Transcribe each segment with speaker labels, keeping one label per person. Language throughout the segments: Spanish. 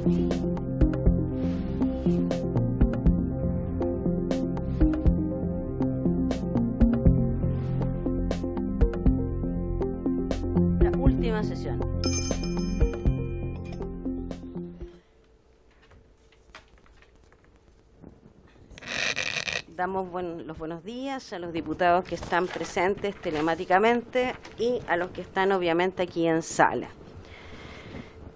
Speaker 1: La última sesión. Damos los buenos días a los diputados que están presentes telemáticamente y a los que están obviamente aquí en sala.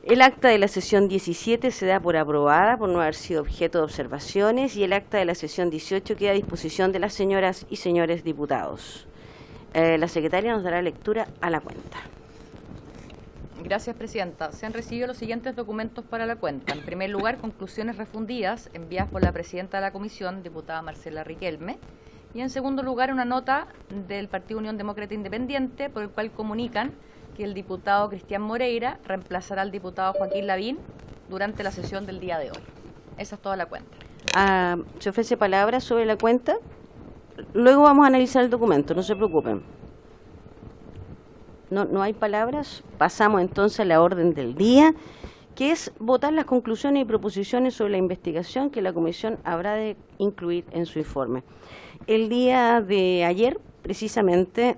Speaker 1: El acta de la sesión 17 se da por aprobada por no haber sido objeto de observaciones y el acta de la sesión 18 queda a disposición de las señoras y señores diputados. La secretaria nos dará lectura a la cuenta.
Speaker 2: Gracias, Presidenta. Se han recibido los siguientes documentos para la cuenta. En primer lugar, conclusiones refundidas enviadas por la Presidenta de la Comisión, diputada Marcela Riquelme. Y en segundo lugar, una nota del Partido Unión Demócrata Independiente, por el cual comunican que el diputado Cristian Moreira reemplazará al diputado Joaquín Lavín durante la sesión del día de hoy. Esa es toda la cuenta.
Speaker 1: ¿Se ofrece palabra sobre la cuenta? Luego vamos a analizar el documento, no se preocupen. No hay palabras. Pasamos entonces a la orden del día, que es votar las conclusiones y proposiciones sobre la investigación que la Comisión habrá de incluir en su informe. El día de ayer, precisamente,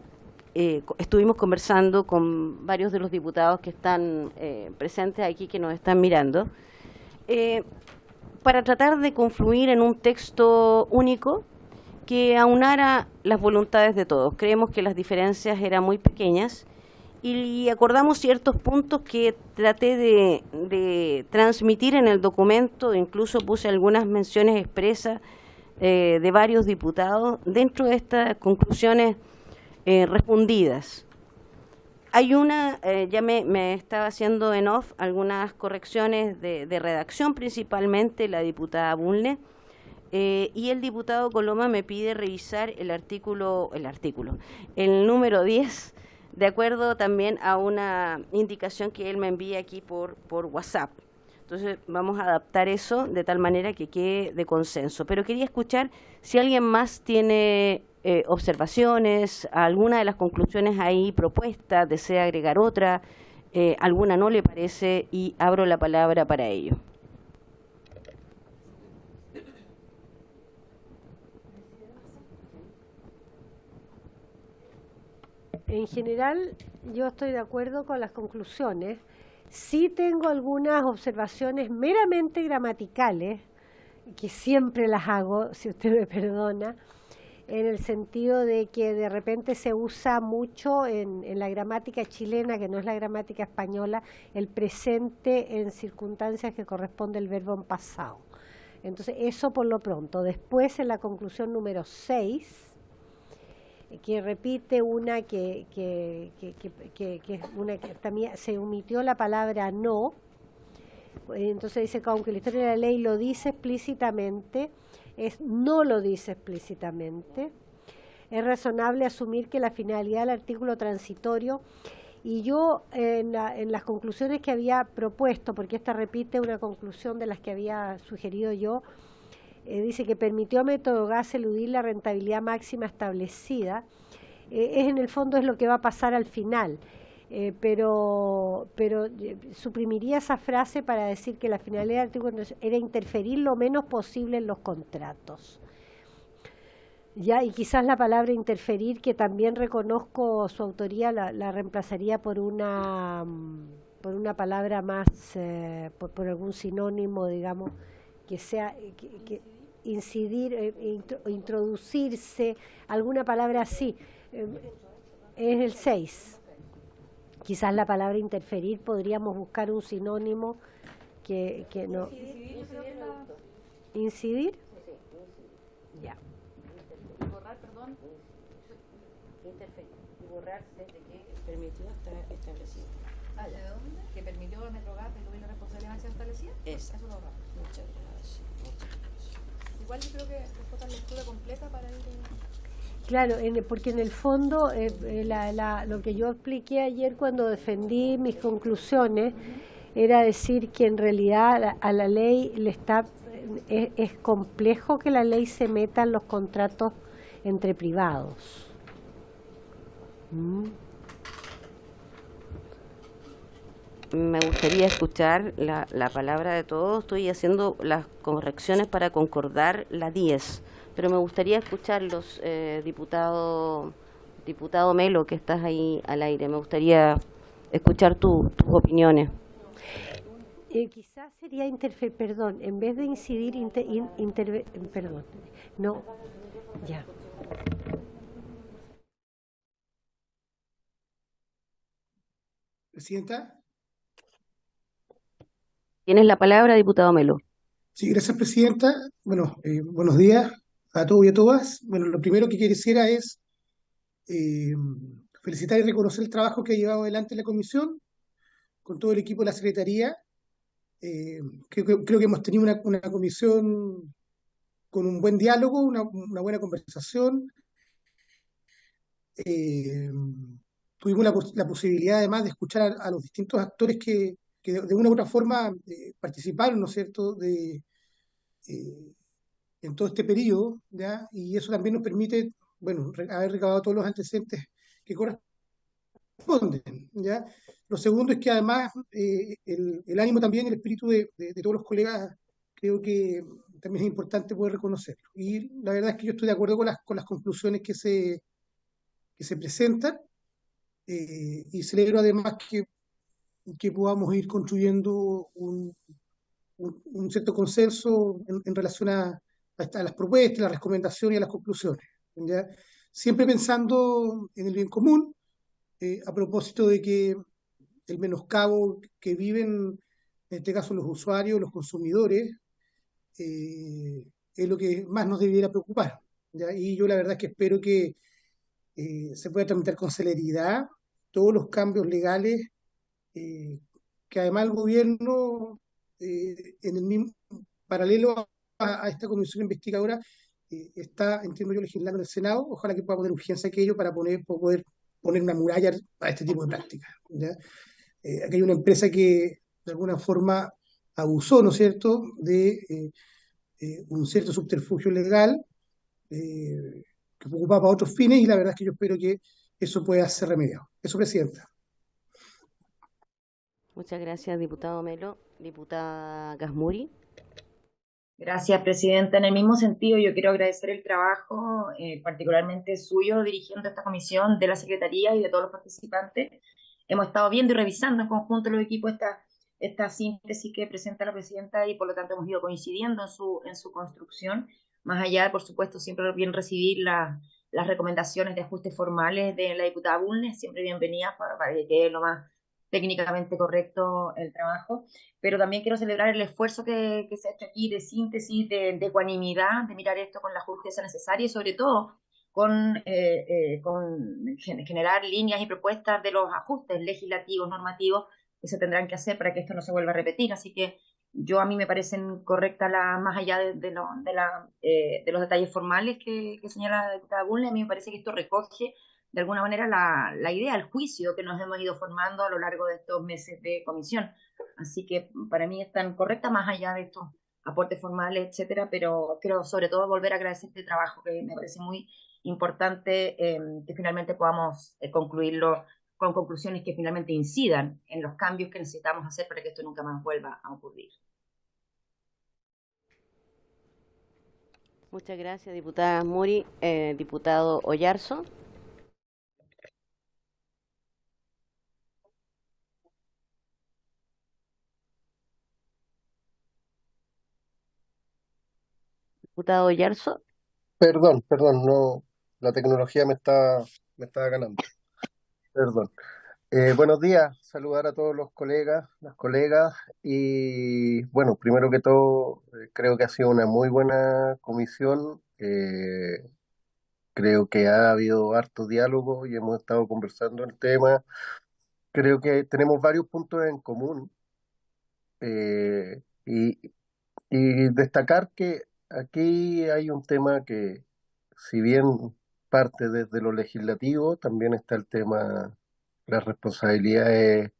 Speaker 1: estuvimos conversando con varios de los diputados que están presentes aquí, que nos están mirando, para tratar de confluir en un texto único que aunara las voluntades de todos. Creemos que las diferencias eran muy pequeñas y acordamos ciertos puntos que traté de transmitir en el documento, incluso puse algunas menciones expresas de varios diputados dentro de estas conclusiones respondidas. Hay una, ya me estaba haciendo en off algunas correcciones de redacción, principalmente la diputada Bunle, y el diputado Coloma me pide revisar el número 10, de acuerdo también a una indicación que él me envía aquí por WhatsApp. Entonces vamos a adaptar eso de tal manera que quede de consenso. Pero quería escuchar si alguien más tiene observaciones, alguna de las conclusiones ahí propuestas, desea agregar otra, alguna no le parece, y abro la palabra para ello.
Speaker 3: En general, yo estoy de acuerdo con las conclusiones. Sí tengo algunas observaciones meramente gramaticales, que siempre las hago, si usted me perdona, en el sentido de que de repente se usa mucho en la gramática chilena, que no es la gramática española, el presente en circunstancias que corresponde al verbo en pasado. Entonces, eso por lo pronto. Después, en la conclusión número 6, que repite una que también se omitió la palabra no. Entonces dice que aunque la historia de la ley lo dice explícitamente, no lo dice explícitamente. Es razonable asumir que la finalidad del artículo transitorio, y yo en las conclusiones que había propuesto, porque esta repite una conclusión de las que había sugerido yo, dice que permitió a Metrogas eludir la rentabilidad máxima establecida, en el fondo es lo que va a pasar al final, pero suprimiría esa frase para decir que la finalidad del artículo era interferir lo menos posible en los contratos. Ya, y quizás la palabra interferir, que también reconozco su autoría, la reemplazaría por una palabra más, por algún sinónimo, digamos, que sea que incidir, introducirse, alguna palabra así. Es el 6. Quizás la palabra interferir podríamos buscar un sinónimo que no. ¿Incidir? Ya.
Speaker 2: Borrar, perdón.
Speaker 1: Interferir y borrar desde que permitió está establecido.
Speaker 2: ¿De dónde? ¿Que permitió a Metrogas eludir la responsabilidad máxima establecida?
Speaker 1: Eso
Speaker 2: lo borrar.
Speaker 1: Muchas gracias.
Speaker 2: Igual yo creo que después la lectura completa para ir...
Speaker 3: Claro, porque en el fondo lo que yo expliqué ayer cuando defendí mis conclusiones era decir que en realidad a la ley es complejo que la ley se meta en los contratos entre privados.
Speaker 1: me gustaría escuchar la palabra de todos. Estoy haciendo las correcciones para concordar la 10, pero me gustaría escucharlos, diputado Melo, que estás ahí al aire. Me gustaría escuchar tus opiniones.
Speaker 3: Quizás sería perdón, en vez de incidir, perdón, no, ya.
Speaker 4: Presidenta.
Speaker 1: Tienes la palabra, diputado Melo.
Speaker 4: Sí, gracias, Presidenta. Bueno, buenos días a todos y a todas. Bueno, lo primero que quisiera es eh, felicitar y reconocer el trabajo que ha llevado adelante la Comisión con todo el equipo de la Secretaría. Creo que hemos tenido una comisión con un buen diálogo, una buena conversación. Eh, Tuvimos la posibilidad además de escuchar a los distintos actores que de una u otra forma participaron, ¿no es cierto?, eh, en todo este periodo, ¿ya? Y eso también nos permite, bueno, haber recabado todos los antecedentes que corresponden, ¿ya? Lo segundo es que además el ánimo también, el espíritu de todos los colegas, creo que también es importante poder reconocerlo. Y la verdad es que yo estoy de acuerdo con las conclusiones que se presentan, y celebro además que podamos ir construyendo un cierto consenso en relación a las propuestas, las recomendaciones y a las conclusiones, ¿ya? Siempre pensando en el bien común, a propósito de que el menoscabo que viven, en este caso los usuarios, los consumidores, es lo que más nos debiera preocupar, ¿ya? Y yo la verdad es que espero que se pueda tramitar con celeridad todos los cambios legales, eh, que además el gobierno, en el mismo paralelo a esta comisión investigadora, está, entiendo yo, legislando en el Senado. Ojalá que pueda poner urgencia aquello para poder poner una muralla a este tipo de prácticas, ¿ya? Aquí hay una empresa que de alguna forma abusó, ¿no es cierto?, de un cierto subterfugio legal, que fue ocupado para otros fines, y la verdad es que yo espero que eso pueda ser remediado. Eso, Presidenta.
Speaker 1: Muchas gracias, diputado Melo. Diputada Gasmuri.
Speaker 5: Gracias, Presidenta. En el mismo sentido, yo quiero agradecer el trabajo, particularmente suyo, dirigiendo esta comisión, de la Secretaría y de todos los participantes. Hemos estado viendo y revisando en conjunto los equipos esta síntesis que presenta la Presidenta, y por lo tanto hemos ido coincidiendo en su construcción. Más allá, por supuesto, siempre bien recibir las recomendaciones de ajustes formales de la diputada Bulnes, siempre bienvenidas para que quede lo más técnicamente correcto el trabajo. Pero también quiero celebrar el esfuerzo que se ha hecho aquí de síntesis, de ecuanimidad, de mirar esto con la justeza necesaria y sobre todo con generar líneas y propuestas de los ajustes legislativos, normativos que se tendrán que hacer para que esto no se vuelva a repetir. Así que a mí me parecen correctas, más allá de los detalles formales que señala la diputada Bulnes, a mí me parece que esto recoge de alguna manera la idea, el juicio que nos hemos ido formando a lo largo de estos meses de comisión. Así que para mí están correctas, más allá de estos aportes formales, etcétera, pero quiero sobre todo volver a agradecer este trabajo que me parece muy importante, que finalmente podamos concluirlo con conclusiones que finalmente incidan en los cambios que necesitamos hacer para que esto nunca más vuelva a ocurrir.
Speaker 1: Muchas gracias, diputada Muri. Diputado Oyarzo. Diputado Oyarzo.
Speaker 6: Perdón, no, la tecnología me está ganando. Perdón. Buenos días, saludar a todos los colegas, las colegas, y bueno, primero que todo, creo que ha sido una muy buena comisión. Creo que ha habido harto diálogo y hemos estado conversando el tema. Creo que tenemos varios puntos en común, eh, y, y destacar que aquí hay un tema que, si bien parte desde lo legislativo, también está el tema, las responsabilidades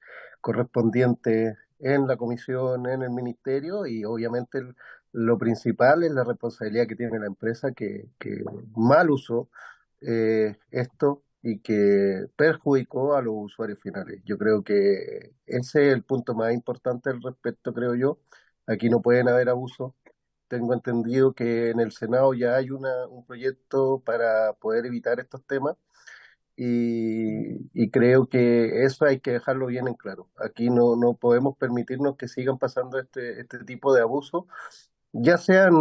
Speaker 6: correspondientes en la comisión, en el ministerio, y obviamente lo principal es la responsabilidad que tiene la empresa que mal usó esto y que perjudicó a los usuarios finales. Yo creo que ese es el punto más importante al respecto, creo yo. Aquí no pueden haber abusos. Tengo entendido que en el Senado ya hay un proyecto para poder evitar estos temas y creo que eso hay que dejarlo bien en claro. Aquí no podemos permitirnos que sigan pasando este tipo de abusos, ya sean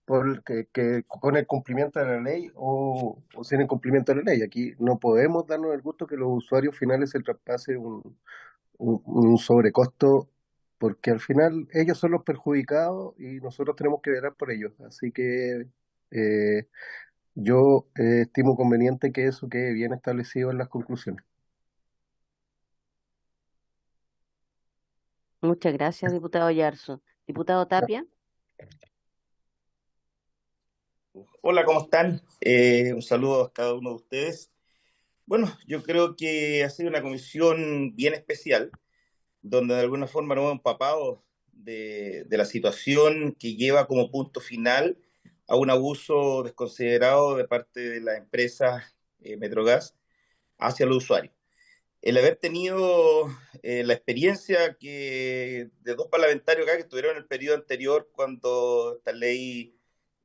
Speaker 6: con el cumplimiento de la ley o sin el cumplimiento de la ley. Aquí no podemos darnos el gusto que los usuarios finales se traspase un sobrecosto, porque al final ellos son los perjudicados y nosotros tenemos que velar por ellos. Así que eh, yo estimo conveniente que eso quede bien establecido en las conclusiones.
Speaker 1: Muchas gracias, diputado Yarzo. Diputado Tapia.
Speaker 7: Hola, ¿cómo están? Un saludo a cada uno de ustedes. Bueno, yo creo que ha sido una comisión bien especial, donde de alguna forma nos hemos empapado de la situación que lleva como punto final a un abuso desconsiderado de parte de las empresas Metrogas hacia los usuarios. El haber tenido la experiencia de dos parlamentarios acá que estuvieron en el periodo anterior cuando esta ley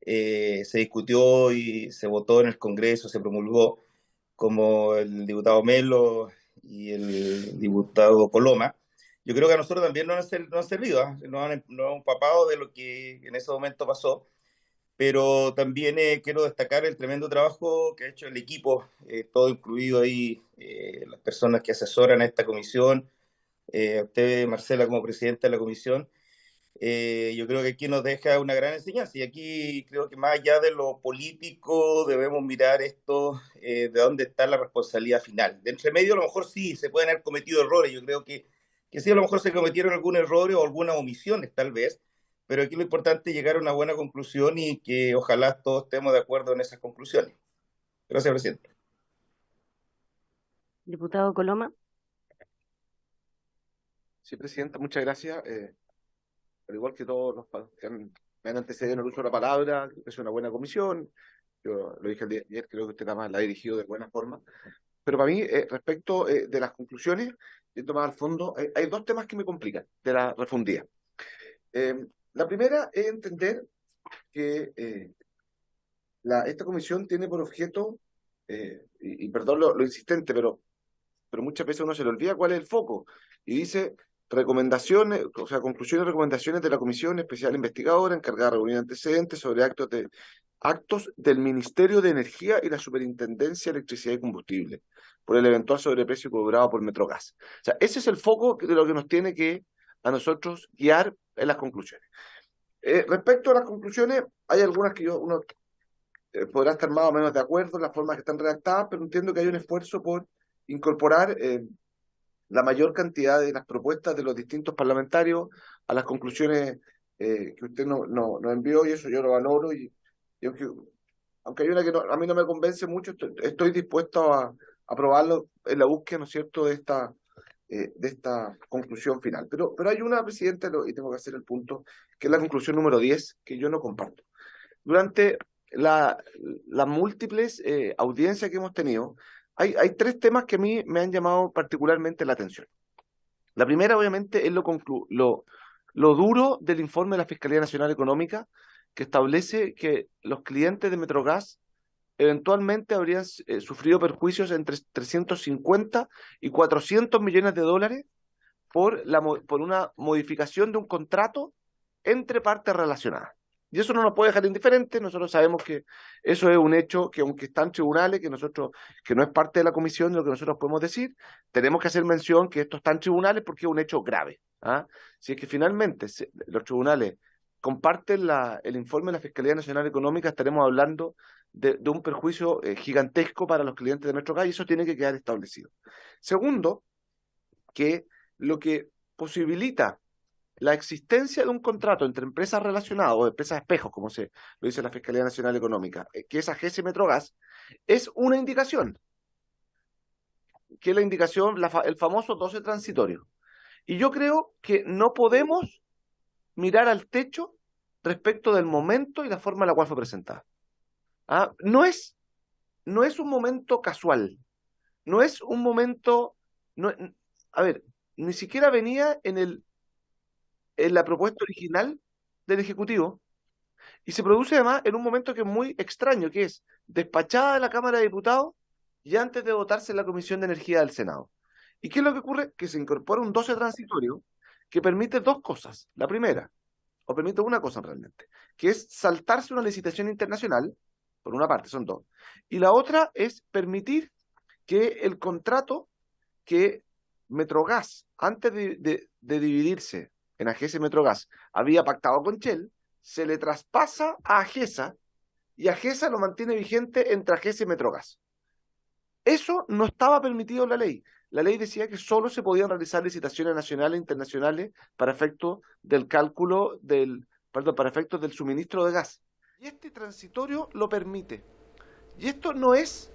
Speaker 7: se discutió y se votó en el Congreso, se promulgó, como el diputado Melo y el diputado Coloma, yo creo que a nosotros también nos han servido, ¿eh? Nos han empapado de lo que en ese momento pasó, pero también quiero destacar el tremendo trabajo que ha hecho el equipo, todo incluido ahí, las personas que asesoran a esta comisión, a usted, Marcela, como presidenta de la comisión. Yo creo que aquí nos deja una gran enseñanza y aquí creo que más allá de lo político debemos mirar esto, de dónde está la responsabilidad final. De entre medio a lo mejor sí se pueden haber cometido errores, yo creo que sí a lo mejor se cometieron algunos errores o algunas omisiones tal vez, pero aquí lo importante es llegar a una buena conclusión y que ojalá todos estemos de acuerdo en esas conclusiones. Gracias, presidente.
Speaker 1: Diputado Coloma.
Speaker 8: Sí, Presidenta, muchas gracias. Al igual que todos que me han antecedido en el uso de la palabra, es una buena comisión. Yo lo dije el día de ayer, creo que usted además la ha dirigido de buena forma. Pero para mí, respecto de las conclusiones, yendo más al fondo, hay dos temas que me complican de la refundida. La primera es entender que esta comisión tiene por objeto, y perdón lo insistente, pero muchas veces uno se le olvida cuál es el foco, y dice recomendaciones, o sea, conclusiones y recomendaciones de la Comisión Especial Investigadora encargada de reunir antecedentes sobre actos del Ministerio de Energía y la Superintendencia de Electricidad y Combustible por el eventual sobreprecio cobrado por Metrogas. O sea, ese es el foco de lo que nos tiene que a nosotros guiar en las conclusiones. Respecto a las conclusiones, hay algunas que uno podrá estar más o menos de acuerdo en las formas que están redactadas, pero entiendo que hay un esfuerzo por incorporar la mayor cantidad de las propuestas de los distintos parlamentarios a las conclusiones que usted nos envió, y eso yo lo valoro, y aunque hay una que a mí no me convence mucho, estoy dispuesto a aprobarlo en la búsqueda, ¿no es cierto?, de esta conclusión final. Pero hay una, Presidente, y tengo que hacer el punto, que es la conclusión número 10, que yo no comparto. Durante las múltiples audiencias que hemos tenido, hay tres temas que a mí me han llamado particularmente la atención. La primera, obviamente, es lo duro del informe de la Fiscalía Nacional Económica, que establece que los clientes de Metrogas eventualmente habrían sufrido perjuicios entre 350 y 400 millones de dólares por una modificación de un contrato entre partes relacionadas. Y eso no nos puede dejar indiferentes. Nosotros sabemos que eso es un hecho que, aunque está en tribunales, que no es parte de la comisión de lo que nosotros podemos decir, tenemos que hacer mención que esto está en tribunales porque es un hecho grave. Si es que finalmente los tribunales comparten el informe de la Fiscalía Nacional Económica, estaremos hablando de un perjuicio gigantesco para los clientes de nuestro país, y eso tiene que quedar establecido. Segundo, que lo que posibilita la existencia de un contrato entre empresas relacionadas o empresas espejos, como lo dice la Fiscalía Nacional Económica, que es AGS Metrogas, es una indicación, que es la indicación, el famoso 12 transitorio. Y yo creo que no podemos mirar al techo respecto del momento y la forma en la cual fue presentada. No es no es un momento casual, no es un momento, a ver, ni siquiera venía en la propuesta original del Ejecutivo, y se produce además en un momento que es muy extraño, que es despachada de la Cámara de Diputados y antes de votarse en la Comisión de Energía del Senado. ¿Y qué es lo que ocurre? Que se incorpora un 12 transitorio que permite dos cosas. La primera, o permite una cosa realmente, que es saltarse una licitación internacional, por una parte, son dos, y la otra es permitir que el contrato que Metrogas, antes de dividirse en AGESA y Metrogas, había pactado con Shell, se le traspasa a AGESA y AGESA lo mantiene vigente entre AGESA y Metrogas. Eso no estaba permitido en la ley. La ley decía que solo se podían realizar licitaciones nacionales e internacionales para efectos del cálculo para efectos del suministro de gas. Y este transitorio lo permite. Y esto no es,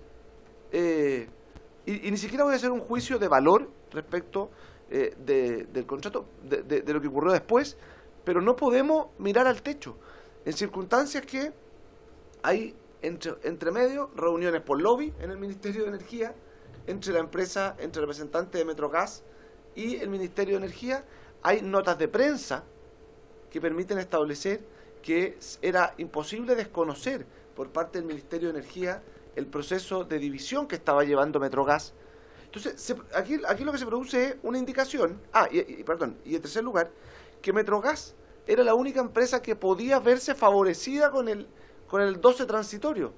Speaker 8: y ni siquiera voy a hacer un juicio de valor respecto del contrato, de lo que ocurrió después, pero no podemos mirar al techo. En circunstancias que hay entre medio reuniones por lobby en el Ministerio de Energía, entre la empresa, entre representantes de Metrogas y el Ministerio de Energía, hay notas de prensa que permiten establecer que era imposible desconocer por parte del Ministerio de Energía el proceso de división que estaba llevando Metrogas. Entonces, aquí lo que se produce es una indicación, y en tercer lugar, que Metrogas era la única empresa que podía verse favorecida con el 12 transitorio.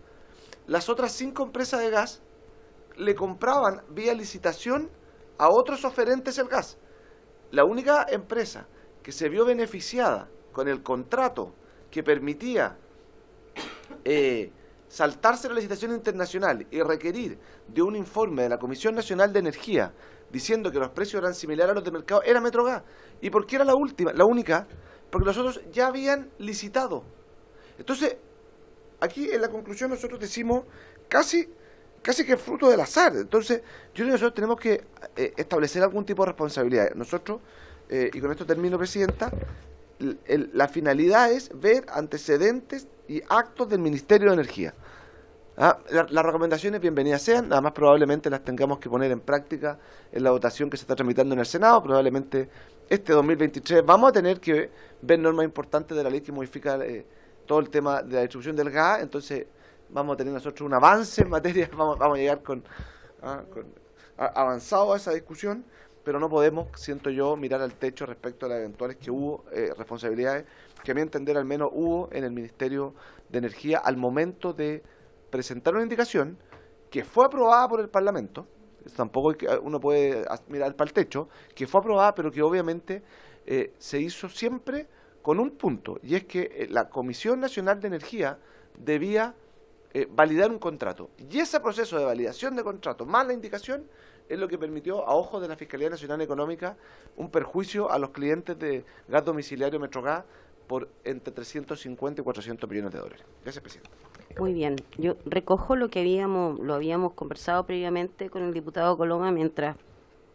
Speaker 8: Las otras 5 empresas de gas le compraban vía licitación a otros oferentes el gas. La única empresa que se vio beneficiada con el contrato que permitía saltarse la licitación internacional y requerir de un informe de la Comisión Nacional de Energía diciendo que los precios eran similares a los de mercado era Metrogas. ¿Y por qué era la única? Porque los otros ya habían licitado. Entonces, aquí en la conclusión nosotros decimos casi que es fruto del azar. Entonces, yo creo que nosotros tenemos que establecer algún tipo de responsabilidad. Nosotros, y con esto termino, Presidenta, la finalidad es ver antecedentes y actos del Ministerio de Energía. Las recomendaciones bienvenidas sean, nada más probablemente las tengamos que poner en práctica en la votación que se está tramitando en el Senado. Probablemente este 2023 vamos a tener que ver normas importantes de la ley que modifica todo el tema de la distribución del gas. Entonces vamos a tener nosotros un avance en materia, vamos a llegar avanzado a esa discusión, pero no podemos, siento yo, mirar al techo respecto a las eventuales que hubo responsabilidades, que a mi entender al menos hubo en el Ministerio de Energía al momento de presentar una indicación que fue aprobada por el Parlamento. Tampoco uno puede mirar para el techo, que fue aprobada, pero que obviamente se hizo siempre con un punto, y es que la Comisión Nacional de Energía debía validar un contrato. Y ese proceso de validación de contrato, más la indicación, es lo que permitió, a ojos de la Fiscalía Nacional Económica, un perjuicio a los clientes de gas domiciliario Metrogas por entre 350 y 400 millones de dólares. Gracias, Presidente.
Speaker 1: Muy bien. Yo recojo lo habíamos conversado previamente con el diputado Coloma mientras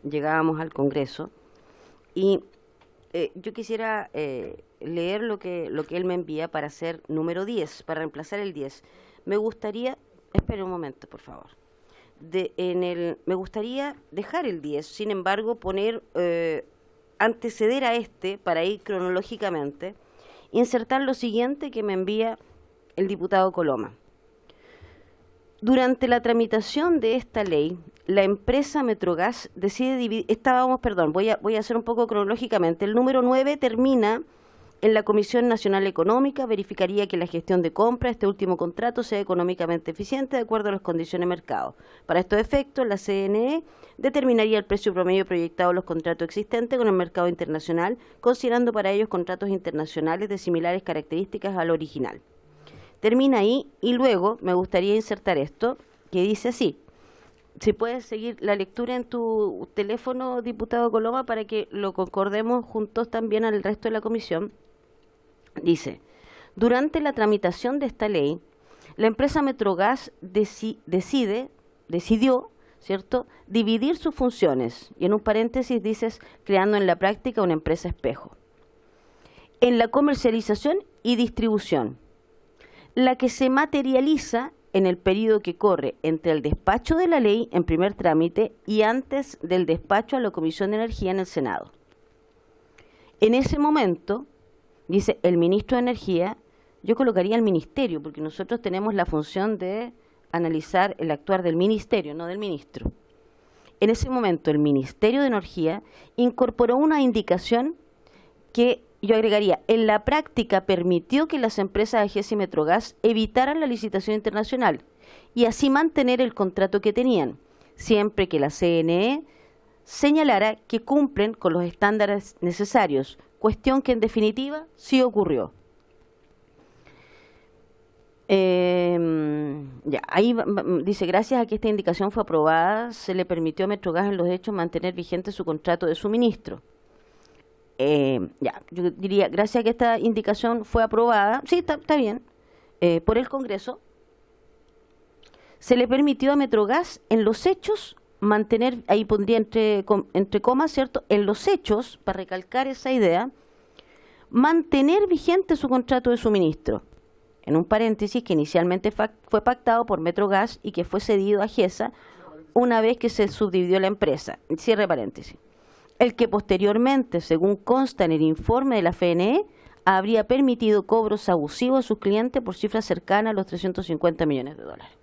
Speaker 1: llegábamos al Congreso. Y yo quisiera leer lo que él me envía para hacer número 10, para reemplazar el 10. Me gustaría, espere un momento, por favor. Me gustaría dejar el 10, sin embargo, anteceder a para ir cronológicamente, insertar lo siguiente que me envía el diputado Coloma. Durante la tramitación de esta ley, la empresa Metrogas decide dividir, voy a hacer un poco cronológicamente. El número 9 termina en la Comisión Nacional Económica, verificaría que la gestión de compra de este último contrato sea económicamente eficiente de acuerdo a las condiciones de mercado. Para estos efectos, la CNE determinaría el precio promedio proyectado de los contratos existentes con el mercado internacional, considerando para ellos contratos internacionales de similares características al original. Termina ahí y luego me gustaría insertar esto, que dice así. Si puedes seguir la lectura en tu teléfono, diputado Coloma, para que lo concordemos juntos también al resto de la comisión. Dice, durante la tramitación de esta ley, la empresa Metrogas decidió, ¿cierto?, dividir sus funciones, y en un paréntesis dices, creando en la práctica una empresa espejo, en la comercialización y distribución, la que se materializa en el periodo que corre entre el despacho de la ley en primer trámite y antes del despacho a la Comisión de Energía en el Senado. En ese momento, dice el ministro de Energía, yo colocaría el ministerio, porque nosotros tenemos la función de analizar el actuar del ministerio, no del ministro. En ese momento, el Ministerio de Energía incorporó una indicación que yo agregaría, en la práctica permitió que las empresas AGES y Metrogas evitaran la licitación internacional y así mantener el contrato que tenían, siempre que la CNE señalara que cumplen con los estándares necesarios, cuestión que en definitiva sí ocurrió. Ahí dice, gracias a que esta indicación fue aprobada, se le permitió a Metrogas en los hechos mantener vigente su contrato de suministro. Yo diría, gracias a que esta indicación fue aprobada, sí, está bien, por el Congreso, se le permitió a Metrogas en los hechos mantener, ahí pondría entre comas, ¿cierto?, en los hechos, para recalcar esa idea, mantener vigente su contrato de suministro, en un paréntesis que inicialmente fue pactado por Metrogas y que fue cedido a GESA una vez que se subdividió la empresa, cierre paréntesis. El que posteriormente, según consta en el informe de la FNE, habría permitido cobros abusivos a sus clientes por cifras cercanas a los 350 millones de dólares.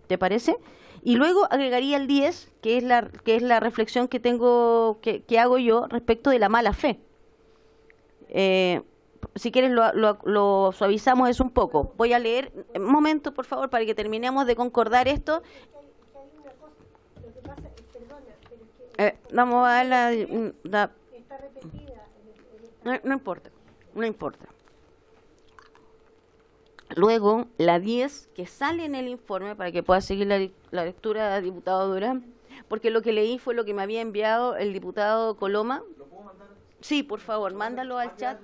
Speaker 1: ¿Te parece? Y luego agregaría el 10, que es la reflexión que tengo, que hago yo respecto de la mala fe. Si quieres lo suavizamos eso un poco. Voy a leer, un momento por favor, para que terminemos de concordar esto. Vamos a dar
Speaker 3: Está repetida.
Speaker 1: no importa. Luego, la 10, que sale en el informe, para que pueda seguir la lectura del diputado Durán, porque lo que leí fue lo que me había enviado el diputado Coloma.
Speaker 8: ¿Lo puedo mandar?
Speaker 1: Sí, por favor, mándalo al chat.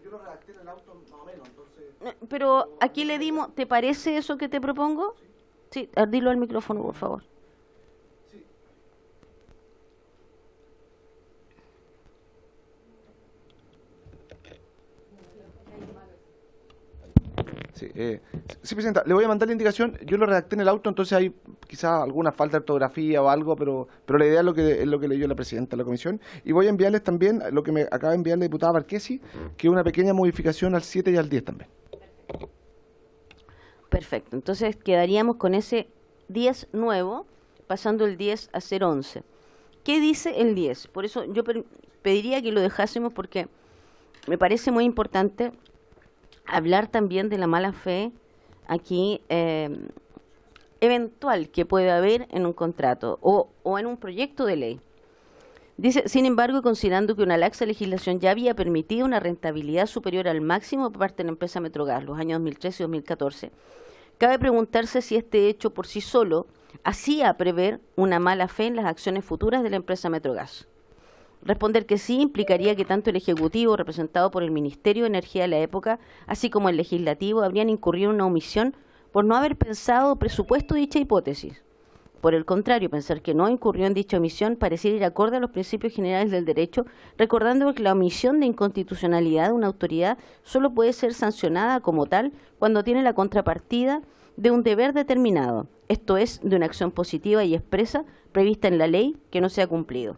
Speaker 8: Yo lo redacté en el auto más o menos, entonces...
Speaker 1: Pero aquí le dimos, ¿te parece eso que te propongo? Sí, dilo al micrófono, por favor.
Speaker 8: Sí, Presidenta, le voy a mandar la indicación, yo lo redacté en el auto, entonces hay quizás alguna falta de ortografía o algo, pero la idea es lo que leyó la Presidenta de la Comisión, y voy a enviarles también lo que me acaba de enviar la diputada Marquesi, que es una pequeña modificación al 7 y al 10 también.
Speaker 1: Perfecto, entonces quedaríamos con ese 10 nuevo, pasando el 10 a ser 11. ¿Qué dice el 10? Por eso yo pediría que lo dejásemos porque me parece muy importante hablar también de la mala fe aquí eventual que puede haber en un contrato o en un proyecto de ley. Dice, sin embargo, considerando que una laxa legislación ya había permitido una rentabilidad superior al máximo por parte de la empresa Metrogas los años 2013 y 2014, cabe preguntarse si este hecho por sí solo hacía prever una mala fe en las acciones futuras de la empresa Metrogas. Responder que sí implicaría que tanto el Ejecutivo, representado por el Ministerio de Energía de la época, así como el Legislativo, habrían incurrido en una omisión por no haber pensado o presupuesto dicha hipótesis. Por el contrario, pensar que no incurrió en dicha omisión pareciera ir acorde a los principios generales del derecho, recordando que la omisión de inconstitucionalidad de una autoridad solo puede ser sancionada como tal cuando tiene la contrapartida de un deber determinado, esto es, de una acción positiva y expresa prevista en la ley que no se ha cumplido.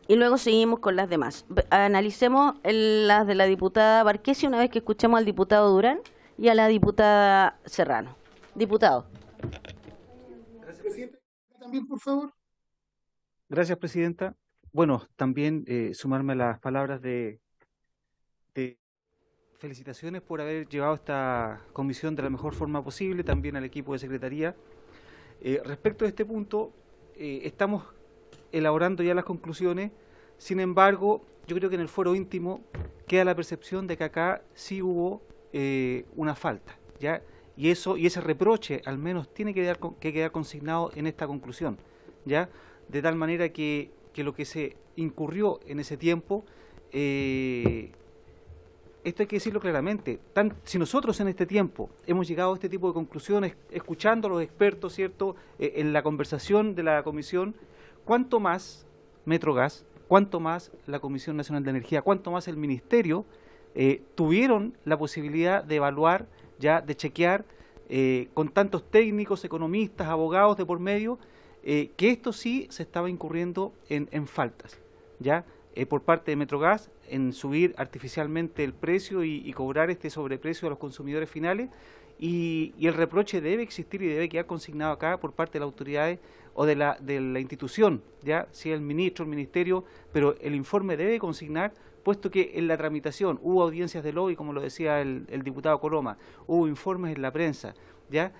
Speaker 1: Y luego seguimos con las demás. Analicemos las de la diputada Marquesi una vez que escuchemos al diputado Durán y a la diputada Serrano. Diputado.
Speaker 4: Presidente, también, por favor.
Speaker 9: Gracias, Presidenta. Bueno, también sumarme a las palabras de felicitaciones por haber llevado esta comisión de la mejor forma posible, también al equipo de Secretaría. Respecto a este punto, estamos elaborando ya las conclusiones, sin embargo, yo creo que en el foro íntimo queda la percepción de que acá sí hubo una falta, ¿ya? Y ese reproche al menos tiene que quedar consignado en esta conclusión, ¿ya? De tal manera que lo que se incurrió en ese tiempo, esto hay que decirlo claramente, si nosotros en este tiempo hemos llegado a este tipo de conclusiones, escuchando a los expertos, ¿cierto?, en la conversación de la comisión, ¿cuánto más Metrogas, cuánto más la Comisión Nacional de Energía, cuánto más el Ministerio tuvieron la posibilidad de evaluar, ya de chequear con tantos técnicos, economistas, abogados de por medio, que esto sí se estaba incurriendo en faltas, ¿ya? Por parte de Metrogas, en subir artificialmente el precio y cobrar este sobreprecio a los consumidores finales, y el reproche debe existir y debe quedar consignado acá por parte de las autoridades o de la institución, ya si el ministro, el ministerio, pero el informe debe consignar, puesto que en la tramitación hubo audiencias de lobby, como lo decía el diputado Coloma, hubo informes en la prensa, ya,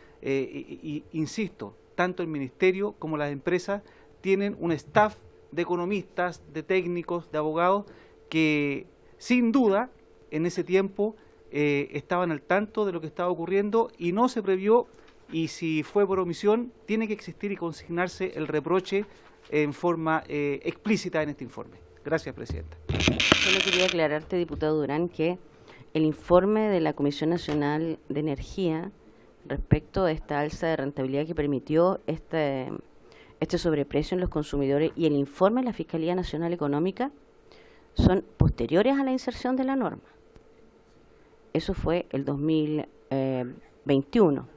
Speaker 9: insisto, tanto el ministerio como las empresas tienen un staff de economistas, de técnicos, de abogados, que sin duda en ese tiempo estaban al tanto de lo que estaba ocurriendo y no se previó, y si fue por omisión, tiene que existir y consignarse el reproche en forma explícita en este informe. Gracias, Presidenta.
Speaker 1: Solo quería aclararte, diputado Durán, que el informe de la Comisión Nacional de Energía respecto a esta alza de rentabilidad que permitió este sobreprecio en los consumidores y el informe de la Fiscalía Nacional Económica son posteriores a la inserción de la norma. Eso fue el 2021.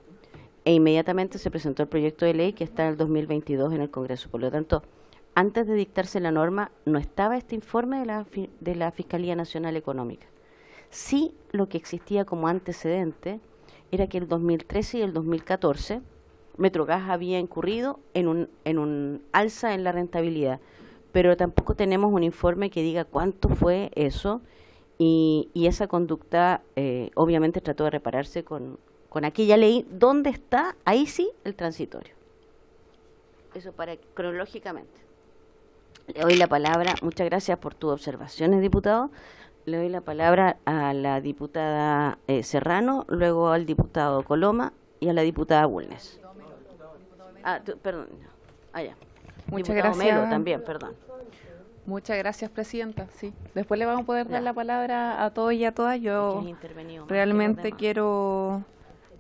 Speaker 1: E inmediatamente se presentó el proyecto de ley que está en el 2022 en el Congreso. Por lo tanto, antes de dictarse la norma, no estaba este informe de la Fiscalía Nacional Económica. Sí, lo que existía como antecedente era que el 2013 y el 2014 Metrogas había incurrido en un alza en la rentabilidad, pero tampoco tenemos un informe que diga cuánto fue eso, y esa conducta obviamente trató de repararse con aquella ley donde está, ahí sí, el transitorio. Eso para cronológicamente. Le doy la palabra, muchas gracias por tus observaciones, diputado. Le doy la palabra a la diputada Serrano, luego al diputado Coloma y a la diputada Bulnes. Perdón. Ya.
Speaker 10: Muchas
Speaker 1: diputado
Speaker 10: gracias.
Speaker 1: Melo también, perdón.
Speaker 10: Muchas gracias, Presidenta. Sí. Después le vamos a poder dar la palabra a todos y a todas. Yo realmente quiero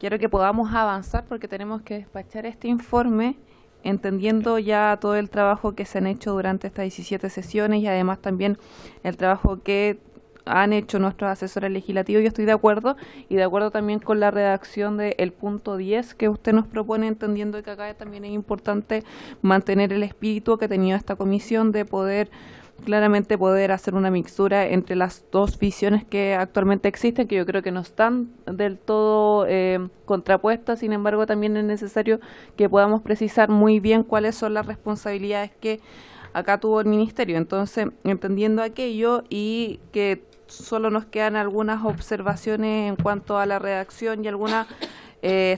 Speaker 10: que podamos avanzar porque tenemos que despachar este informe entendiendo ya todo el trabajo que se han hecho durante estas 17 sesiones y además también el trabajo que han hecho nuestros asesores legislativos. Yo estoy de acuerdo y de acuerdo también con la redacción del punto 10 que usted nos propone, entendiendo que acá también es importante mantener el espíritu que ha tenido esta comisión de poder claramente poder hacer una mixtura entre las dos visiones que actualmente existen, que yo creo que no están del todo contrapuestas. Sin embargo, también es necesario que podamos precisar muy bien cuáles son las responsabilidades que acá tuvo el Ministerio. Entonces, entendiendo aquello y que solo nos quedan algunas observaciones en cuanto a la redacción y algunas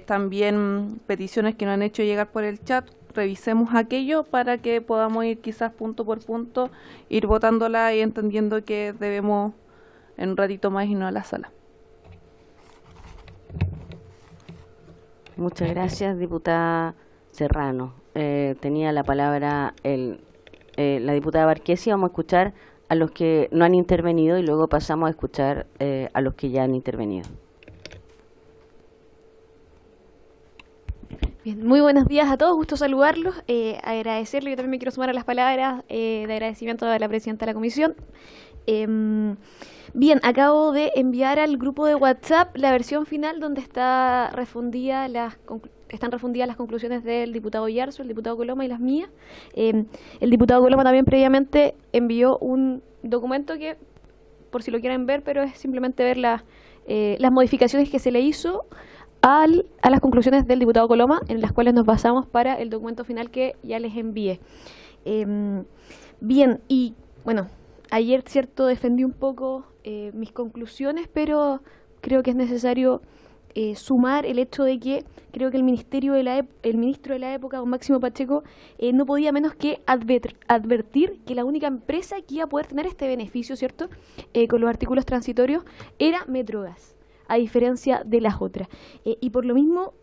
Speaker 10: también peticiones que nos han hecho llegar por el chat, revisemos aquello para que podamos ir quizás punto por punto, ir votándola y entendiendo que debemos en un ratito más irnos a la sala.
Speaker 1: Muchas gracias, diputada Serrano. Tenía la palabra la diputada Barquesi. Vamos a escuchar a los que no han intervenido y luego pasamos a escuchar a los que ya han intervenido.
Speaker 11: Bien, muy buenos días a todos, gusto saludarlos, agradecerles, yo también me quiero sumar a las palabras de agradecimiento a la presidenta de la comisión. Bien, acabo de enviar al grupo de WhatsApp la versión final donde están refundidas las conclusiones del diputado Yarzo, el diputado Coloma y las mías. El diputado Coloma también previamente envió un documento que, por si lo quieren ver, pero es simplemente ver las modificaciones que se le hizo a las conclusiones del diputado Coloma, en las cuales nos basamos para el documento final que ya les envié. Bien, y bueno, ayer, cierto, defendí un poco mis conclusiones, pero creo que es necesario sumar el hecho de que creo que el ministro de la época, don Máximo Pacheco, no podía menos que advertir que la única empresa que iba a poder tener este beneficio, ¿cierto?, con los artículos transitorios, era Metrogas, a diferencia de las otras. Y por lo mismo,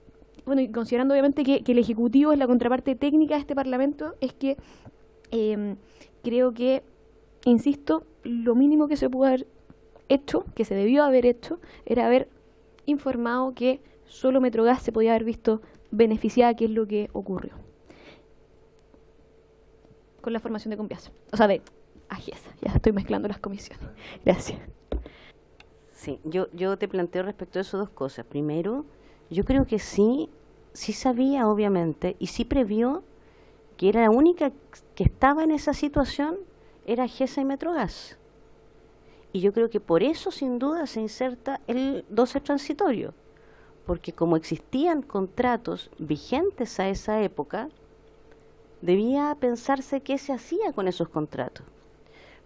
Speaker 11: bueno, y considerando obviamente que el Ejecutivo es la contraparte técnica de este Parlamento, es que creo que, insisto, lo mínimo que se pudo haber hecho, que se debió haber hecho, era haber informado que solo Metrogas se podía haber visto beneficiada, que es lo que ocurrió con la formación de Compiasa. O sea, de AGESA. Ya estoy mezclando las comisiones. Gracias.
Speaker 1: Sí, yo te planteo respecto a eso dos cosas. Primero, Yo creo que sí sabía, obviamente, y sí previó que era la única que estaba en esa situación, era GESA y Metrogas. Y yo creo que por eso, sin duda, se inserta el 12 transitorio, porque como existían contratos vigentes a esa época, debía pensarse qué se hacía con esos contratos.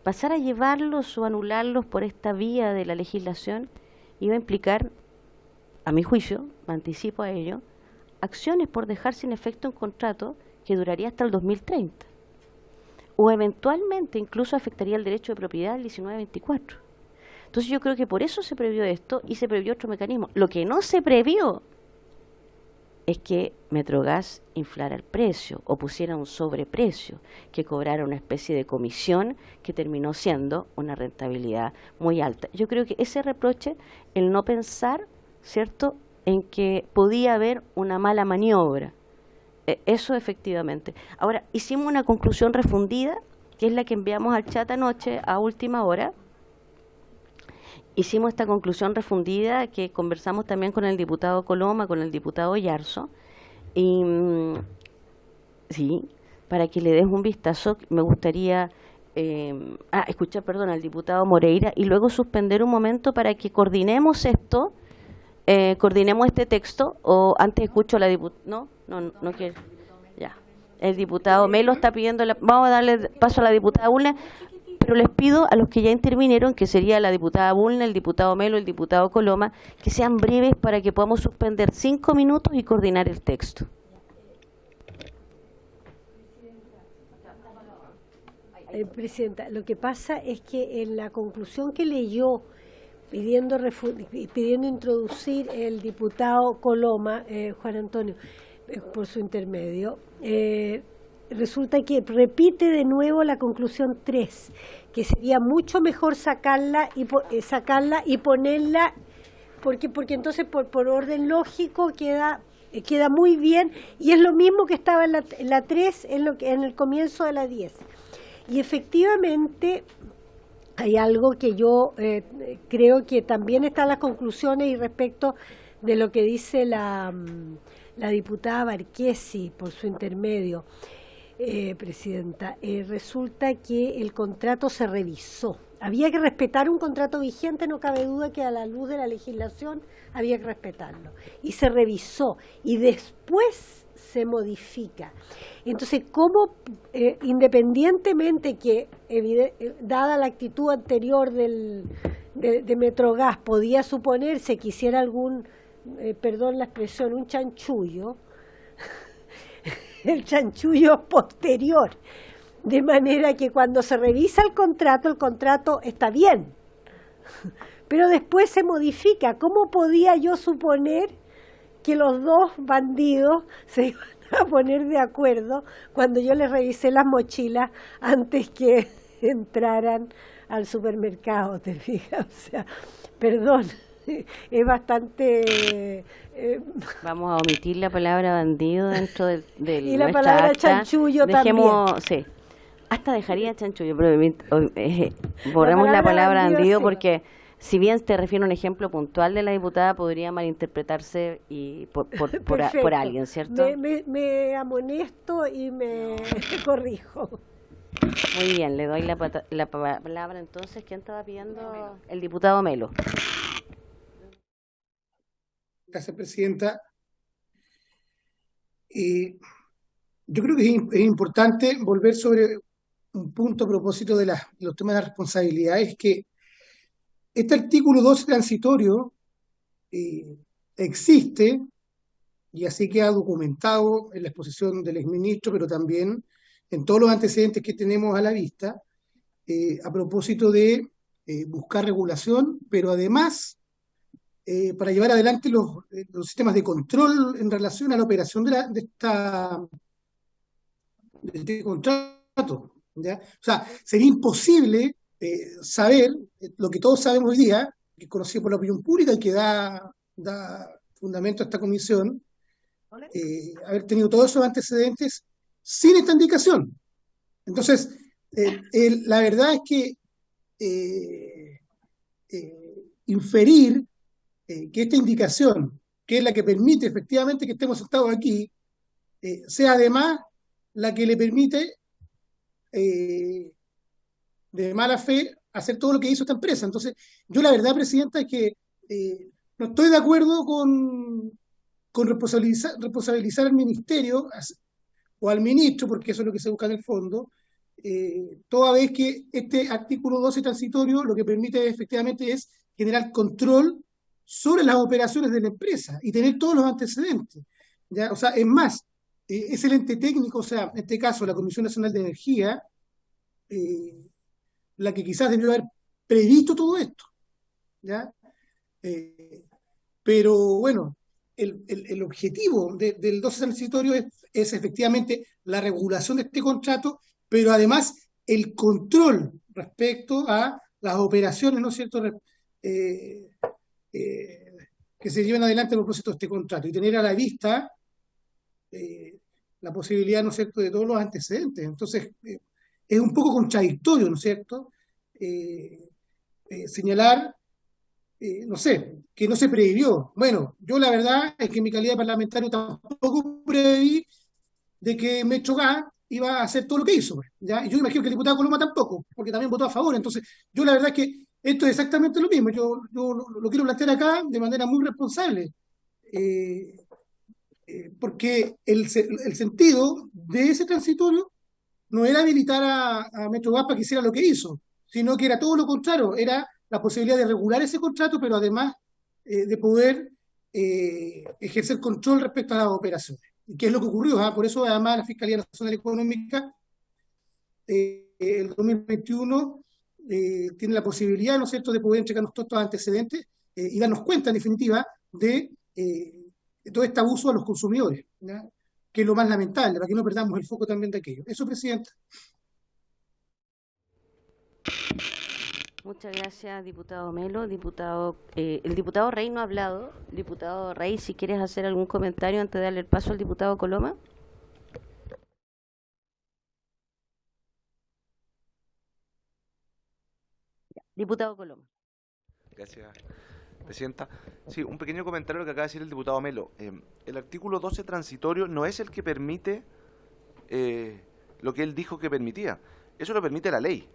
Speaker 1: Pasar a llevarlos o anularlos por esta vía de la legislación iba a implicar, a mi juicio, me anticipo a ello, acciones por dejar sin efecto un contrato que duraría hasta el 2030. O eventualmente incluso afectaría el derecho de propiedad del 1924. Entonces yo creo que por eso se previó esto y se previó otro mecanismo. Lo que no se previó es que Metrogas inflara el precio o pusiera un sobreprecio, que cobrara una especie de comisión que terminó siendo una rentabilidad muy alta. Yo creo que ese reproche, el no pensar, ¿cierto?, en que podía haber una mala maniobra. Eso efectivamente. Ahora, hicimos una conclusión refundida, que es la que enviamos al chat anoche a última hora. Hicimos esta conclusión refundida que conversamos también con el diputado Coloma, con el diputado Yarzo. Y sí, para que le des un vistazo, me gustaría escuchar, perdón, al diputado Moreira y luego suspender un momento para que coordinemos esto, coordinemos este texto, o antes escucho a la diputada. No quiere. Ya. El diputado Melo está pidiendo, vamos a darle paso a la diputada Bulnes, pero les pido a los que ya intervinieron, que sería la diputada Bulnes, el diputado Melo, el diputado Coloma, que sean breves para que podamos suspender 5 minutos y coordinar el texto.
Speaker 3: Presidenta, lo que pasa es que en la conclusión que leyó pidiendo introducir el diputado Coloma, Juan Antonio, por su intermedio, resulta que repite de nuevo la conclusión 3, que sería mucho mejor sacarla y ponerla, porque entonces por orden lógico queda muy bien, y es lo mismo que estaba en la 3 en el comienzo de la 10. Y efectivamente hay algo que yo creo que también está en las conclusiones, y respecto de lo que dice la diputada Barquesi por su intermedio, Presidenta, resulta que el contrato se revisó. Había que respetar un contrato vigente, no cabe duda que a la luz de la legislación había que respetarlo. Y se revisó y después se modifica. Entonces, ¿cómo, independientemente que, dada la actitud anterior de Metrogas, podía suponerse que hiciera algún, perdón la expresión, un chanchullo, el chanchullo posterior, de manera que cuando se revisa el contrato está bien, pero después se modifica? ¿Cómo podía yo suponer que los dos bandidos se iban a poner de acuerdo cuando yo les revisé las mochilas antes que entraran al supermercado? ¿Te fijas? O sea, perdón, es bastante...
Speaker 1: Vamos a omitir la palabra bandido dentro del
Speaker 3: y la palabra acta. Chanchullo
Speaker 1: Dejemos,
Speaker 3: también.
Speaker 1: Sí, hasta dejaría chanchullo, pero borremos la palabra bandido, sí, porque si bien te refiero a un ejemplo puntual de la diputada, podría malinterpretarse y por alguien, ¿cierto?
Speaker 3: Me amonesto y me corrijo.
Speaker 1: Muy bien, le doy la palabra entonces. ¿Quién estaba pidiendo? El diputado Melo.
Speaker 4: Gracias, Presidenta. Yo creo que es importante volver sobre un punto a propósito de los temas de la responsabilidad. Es que este artículo 12 transitorio existe, y así queda documentado en la exposición del exministro, pero también en todos los antecedentes que tenemos a la vista, a propósito de buscar regulación, pero además para llevar adelante los sistemas de control en relación a la operación de este contrato, ¿ya? O sea, sería imposible saber lo que todos sabemos hoy día, que es conocido por la opinión pública y que da fundamento a esta comisión, haber tenido todos esos antecedentes sin esta indicación. Entonces, la verdad es que inferir que esta indicación que es la que permite efectivamente que estemos sentados aquí, sea además la que le permite de mala fe hacer todo lo que hizo esta empresa. Entonces, yo la verdad, Presidenta, es que no estoy de acuerdo con responsabilizar al Ministerio o al ministro, porque eso es lo que se busca en el fondo, toda vez que este artículo 12 transitorio lo que permite efectivamente es generar control sobre las operaciones de la empresa y tener todos los antecedentes. ¿Ya? O sea, es más, es el ente técnico, o sea, en este caso la Comisión Nacional de Energía, la que quizás debió haber previsto todo esto. ¿Ya? Pero bueno, el objetivo del 12 transitorio es efectivamente la regulación de este contrato, pero además el control respecto a las operaciones, ¿no es cierto?, que se lleven adelante en el proceso de este contrato y tener a la vista la posibilidad, ¿no es cierto?, de todos los antecedentes. Entonces, es un poco contradictorio, ¿no es cierto?, señalar, no sé, que no se previó. Bueno, yo la verdad es que en mi calidad de parlamentario tampoco preví de que Metrogas iba a hacer todo lo que hizo, ¿ya? Y yo imagino que el diputado Coloma tampoco, porque también votó a favor. Entonces, yo la verdad es que esto es exactamente lo mismo. Yo lo quiero plantear acá de manera muy responsable, porque el sentido de ese transitorio no era habilitar a Metrogas para que hiciera lo que hizo, sino que era todo lo contrario, era la posibilidad de regular ese contrato, pero además de poder ejercer control respecto a las operaciones. ¿Y qué es lo que ocurrió? Por eso además la Fiscalía Nacional Económica el 2021 tiene la posibilidad, ¿no es cierto?, de poder entregarnos todos estos antecedentes y darnos cuenta, en definitiva, de todo este abuso a los consumidores, ¿ya? Que es lo más lamentable, para que no perdamos el foco también de aquello. Eso, Presidenta.
Speaker 1: Muchas gracias, diputado Melo. El diputado Rey no ha hablado. Diputado Rey, si quieres hacer algún comentario antes de darle el paso al diputado Coloma. Diputado Coloma.
Speaker 8: Gracias, Presidenta. Sí, un pequeño comentario a lo que acaba de decir el diputado Melo. El artículo 12 transitorio no es el que permite lo que él dijo que permitía. Eso lo permite la ley.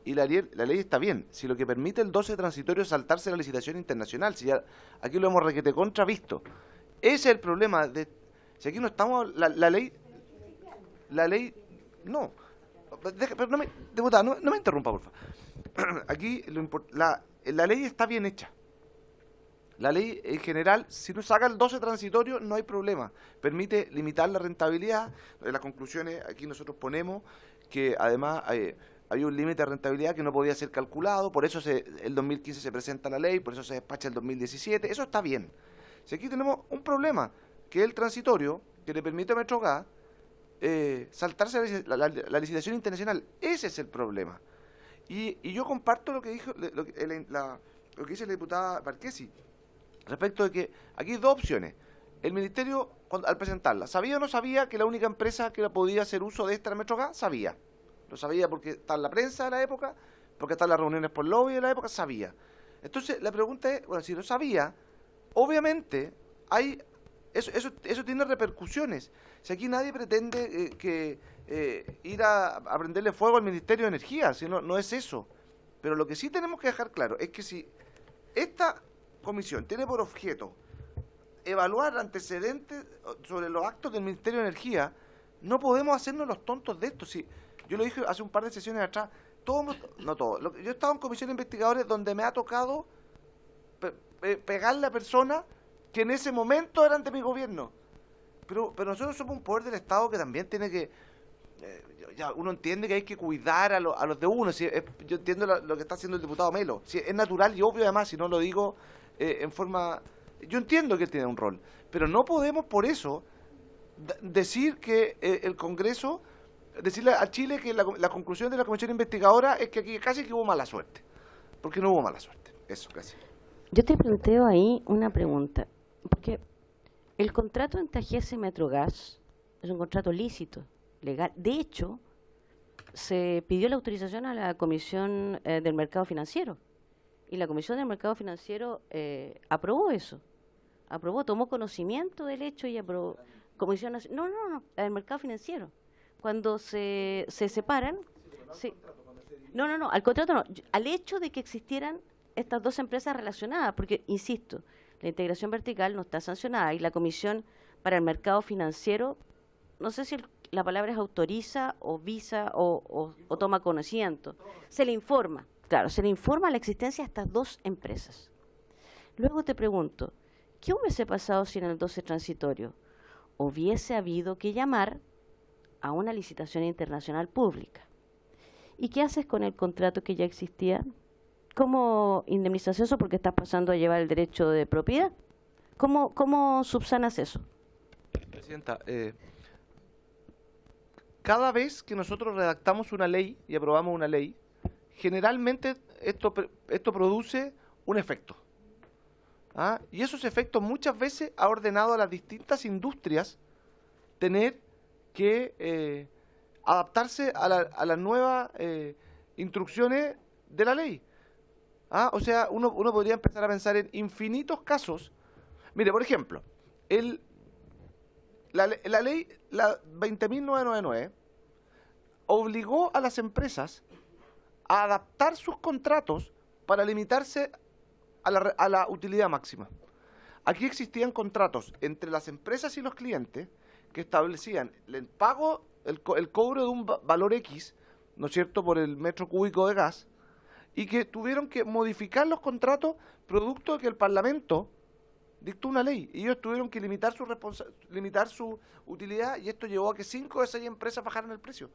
Speaker 8: Y la ley está bien. Si lo que permite el 12 transitorio es saltarse la licitación internacional, si ya aquí lo hemos requete contravisto. Ese es el problema. Si aquí no estamos, la ley, no. Pero no me, diputada, no me interrumpa, por favor. Aquí la ley está bien hecha. La ley en general, si no saca el 12 transitorio, no hay problema. Permite limitar la rentabilidad. En las conclusiones aquí nosotros ponemos que además había un límite de rentabilidad que no podía ser calculado, por eso el 2015 se presenta la ley, por eso se despacha el 2017, eso está bien. Si aquí tenemos un problema, que es el transitorio, que le permite a Metrogas saltarse la licitación internacional, ese es el problema. Y yo comparto lo que dijo lo que dice la diputada Marchesi, respecto de que aquí hay dos opciones. El Ministerio, al presentarla, ¿sabía o no sabía que la única empresa que podía hacer uso de esta era Metrogas? Sabía. Lo sabía porque está en la prensa de la época, porque está en las reuniones por lobby de la época, sabía. Entonces, la pregunta es, bueno, si lo sabía, obviamente eso tiene repercusiones. Si aquí nadie pretende ir a prenderle fuego al Ministerio de Energía, si no es eso. Pero lo que sí tenemos que dejar claro es que si esta comisión tiene por objeto evaluar antecedentes sobre los actos del Ministerio de Energía, no podemos hacernos los tontos de esto. Si, yo lo dije hace un par de sesiones atrás, no todo. Yo he estado en comisiones de investigadores donde me ha tocado pegarle a personas que en ese momento eran de mi gobierno. Pero nosotros somos un poder del Estado que también tiene que... ya uno entiende que hay que cuidar a los de uno. Yo entiendo lo que está haciendo el diputado Melo. Es natural y obvio además, si no lo digo en forma... Yo entiendo que él tiene un rol, pero no podemos por eso decir que el Congreso... decirle a Chile que la conclusión de la comisión investigadora es que aquí casi que hubo mala suerte, porque no hubo mala suerte. Eso, casi.
Speaker 1: Yo te planteo ahí una pregunta, porque el contrato entre AGES y Metrogas es un contrato lícito, legal. De hecho, se pidió la autorización a la Comisión del Mercado Financiero, y la Comisión del Mercado Financiero aprobó eso. aprobó, tomó conocimiento del hecho y aprobó. Comisión Nacional, no, la del mercado financiero. Cuando se separan, sí. No, al contrato no, al hecho de que existieran estas dos empresas relacionadas, porque, insisto, la integración vertical no está sancionada y la Comisión para el Mercado Financiero, no sé si la palabra es autoriza o visa o toma conocimiento, se le informa, claro, se le informa la existencia de estas dos empresas. Luego te pregunto, ¿qué hubiese pasado si en el 12 transitorio hubiese habido que llamar a una licitación internacional pública? ¿Y qué haces con el contrato que ya existía? ¿Cómo indemnizas eso porque estás pasando a llevar el derecho de propiedad? ¿Cómo subsanas eso?
Speaker 12: Presidenta, cada vez que nosotros redactamos una ley y aprobamos una ley, generalmente esto produce un efecto. Y esos efectos muchas veces ha ordenado a las distintas industrias tener que adaptarse a las nuevas instrucciones de la ley. O sea, uno podría empezar a pensar en infinitos casos. Mire, por ejemplo, la ley, la 20.999, obligó a las empresas a adaptar sus contratos para limitarse a la utilidad máxima. Aquí existían contratos entre las empresas y los clientes que establecían el pago, el cobro de un valor X, ¿no es cierto?, por el metro cúbico de gas, y que tuvieron que modificar los contratos producto de que el Parlamento dictó una ley y ellos tuvieron que limitar su utilidad, y esto llevó a que 5 de 6 empresas bajaran el precio.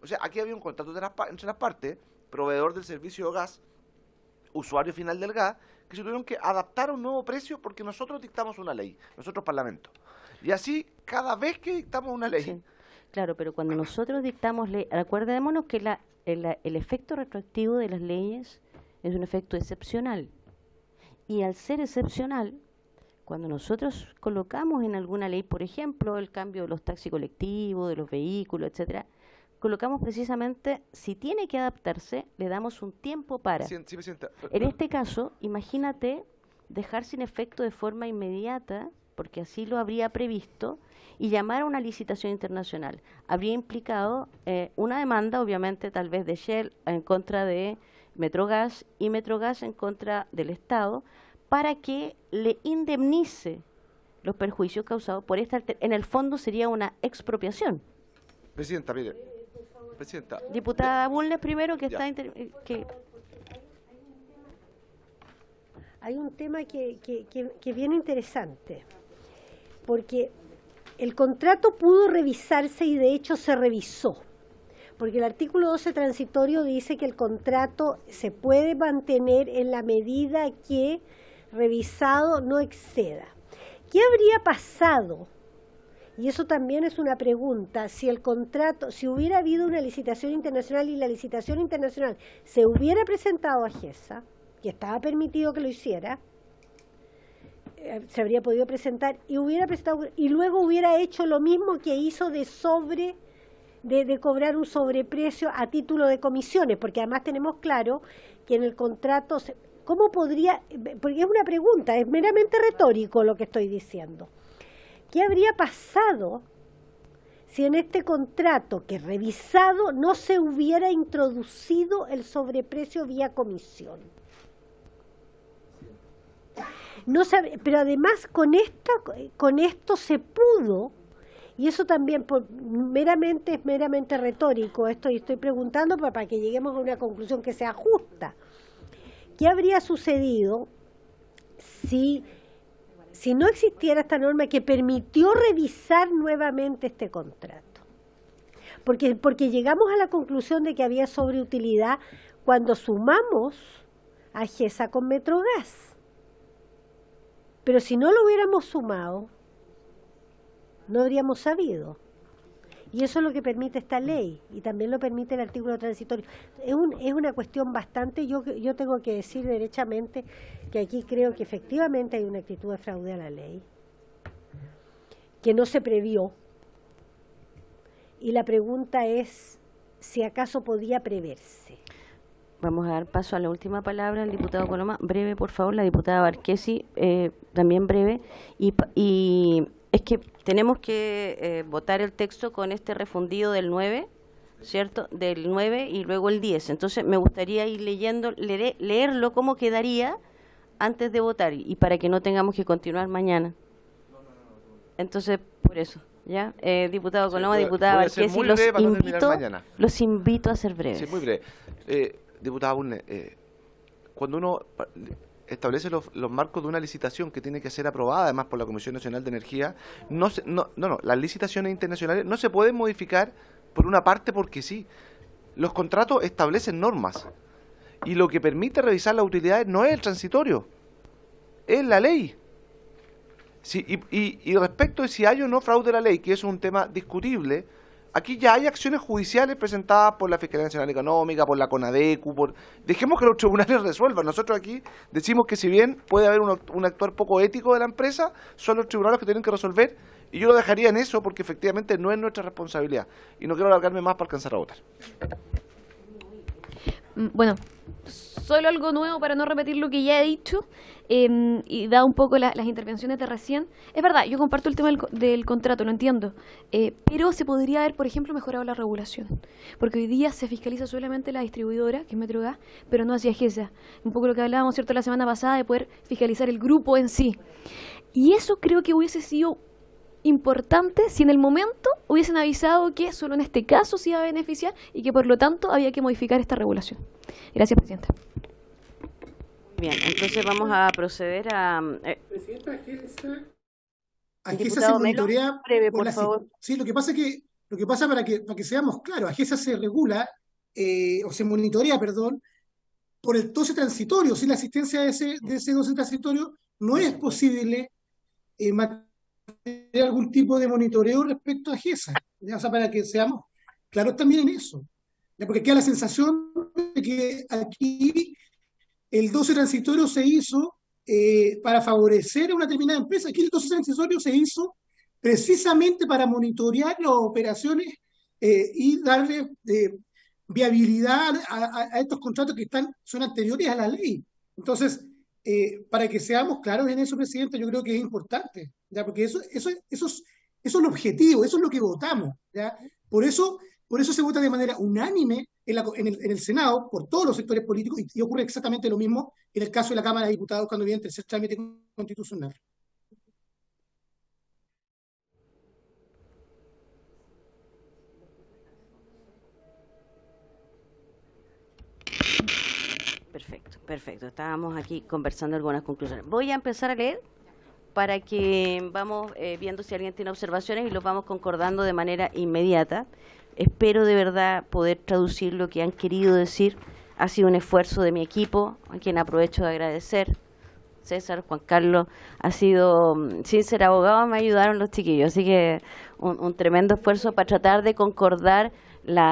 Speaker 12: O sea, aquí había un contrato entre las partes, proveedor del servicio de gas, usuario final del gas, que se tuvieron que adaptar a un nuevo precio porque nosotros dictamos una ley, nosotros Parlamento. Y así, cada vez que dictamos una ley...
Speaker 1: Sí, claro, pero cuando nosotros dictamos ley, acuérdémonos que el efecto retroactivo de las leyes es un efecto excepcional. Y al ser excepcional, cuando nosotros colocamos en alguna ley, por ejemplo, el cambio de los taxis colectivos, de los vehículos, etcétera, colocamos precisamente, si tiene que adaptarse, le damos un tiempo para.
Speaker 12: Sí, Presidenta.
Speaker 1: En este caso, imagínate dejar sin efecto de forma inmediata, porque así lo habría previsto, y llamar a una licitación internacional. Habría implicado una demanda, obviamente, tal vez de Shell en contra de Metrogas y Metrogas en contra del Estado, para que le indemnice los perjuicios causados por esta. En el fondo sería una expropiación.
Speaker 12: Presidenta, mire. Presidenta.
Speaker 1: Diputada Bulnes primero, que está...
Speaker 3: Hay un tema que es bien interesante, porque el contrato pudo revisarse y de hecho se revisó, porque el artículo 12 transitorio dice que el contrato se puede mantener en la medida que revisado no exceda. ¿Qué habría pasado? Y eso también es una pregunta, si el contrato, si hubiera habido una licitación internacional y la licitación internacional se hubiera presentado a GESA, que estaba permitido que lo hiciera, se habría podido presentar y hubiera presentado, y luego hubiera hecho lo mismo que hizo de cobrar un sobreprecio a título de comisiones, porque además tenemos claro que en el contrato, ¿cómo podría? Porque es una pregunta, es meramente retórico lo que estoy diciendo. ¿Qué habría pasado si en este contrato que revisado no se hubiera introducido el sobreprecio vía comisión? No sabe, pero además con esto se pudo, y eso también es meramente retórico, estoy preguntando para que lleguemos a una conclusión que sea justa. ¿Qué habría sucedido si no existiera esta norma que permitió revisar nuevamente este contrato? Porque llegamos a la conclusión de que había sobreutilidad cuando sumamos a GESA con Metrogas. Pero si no lo hubiéramos sumado, no habríamos sabido. Y eso es lo que permite esta ley, y también lo permite el artículo transitorio. Es una cuestión bastante, yo tengo que decir derechamente que aquí creo que efectivamente hay una actitud de fraude a la ley, que no se previó. Y la pregunta es si acaso podía preverse.
Speaker 1: Vamos a dar paso a la última palabra al diputado Coloma. Breve, por favor, la diputada Barquesi, también breve. Y es que tenemos que votar el texto con este refundido del 9, ¿cierto? Del 9 y luego el 10. Entonces, me gustaría ir leyendo, leerlo cómo quedaría antes de votar y para que no tengamos que continuar mañana. Entonces, por eso. ¿Ya? Diputado Coloma, diputada Barquesi, los invito a ser breves.
Speaker 12: Sí, muy breve. Diputada Bulnes, cuando uno establece los marcos de una licitación que tiene que ser aprobada además por la Comisión Nacional de Energía, las licitaciones internacionales no se pueden modificar por una parte porque sí. Los contratos establecen normas y lo que permite revisar las utilidades no es el transitorio, es la ley. Sí, y respecto de si hay o no fraude de la ley, que es un tema discutible, aquí ya hay acciones judiciales presentadas por la Fiscalía Nacional Económica, por la CONADECU, dejemos que los tribunales resuelvan. Nosotros aquí decimos que si bien puede haber un actuar poco ético de la empresa, son los tribunales que tienen que resolver, y yo lo dejaría en eso porque efectivamente no es nuestra responsabilidad. Y no quiero alargarme más para alcanzar a votar.
Speaker 11: Bueno, solo algo nuevo para no repetir lo que ya he dicho y da un poco las intervenciones de recién. Es verdad, yo comparto el tema del contrato, lo entiendo, pero se podría haber, por ejemplo, mejorado la regulación, porque hoy día se fiscaliza solamente la distribuidora, que es Metrogas, pero no hacia GESA. Un poco lo que hablábamos, ¿cierto?, la semana pasada, de poder fiscalizar el grupo en sí. Y eso creo que hubiese sido importante si en el momento hubiesen avisado que solo en este caso se iba a beneficiar y que por lo tanto había que modificar esta regulación. Gracias, Presidenta.
Speaker 1: Bien, entonces vamos a proceder a...
Speaker 4: Presidenta, AGESA se monitorea...
Speaker 1: Breve, por favor.
Speaker 4: Sí, lo que pasa para que seamos claros, AGESA se regula, o se monitorea, perdón, por el doce transitorio. Sin la asistencia de ese doce transitorio no es posible mantener algún tipo de monitoreo respecto a GESA, ¿ya? O sea, para que seamos claros también en eso, ¿ya? Porque queda la sensación de que aquí el 12 transitorio se hizo para favorecer a una determinada empresa. Aquí el 12 transitorio se hizo precisamente para monitorear las operaciones y darle viabilidad a estos contratos que son anteriores a la ley. Entonces, para que seamos claros en eso, Presidente, yo creo que es importante, ¿ya? Porque eso es el objetivo, eso es lo que votamos, ¿ya? Por eso se vota de manera unánime en el Senado, por todos los sectores políticos, y ocurre exactamente lo mismo en el caso de la Cámara de Diputados cuando viene el tercer trámite constitucional.
Speaker 1: Perfecto. Estábamos aquí conversando algunas conclusiones. Voy a empezar a leer para que vamos viendo si alguien tiene observaciones y los vamos concordando de manera inmediata. Espero de verdad poder traducir lo que han querido decir. Ha sido un esfuerzo de mi equipo, a quien aprovecho de agradecer. César, Juan Carlos, ha sido, sin ser abogado, me ayudaron los chiquillos, así que un tremendo esfuerzo para tratar de concordar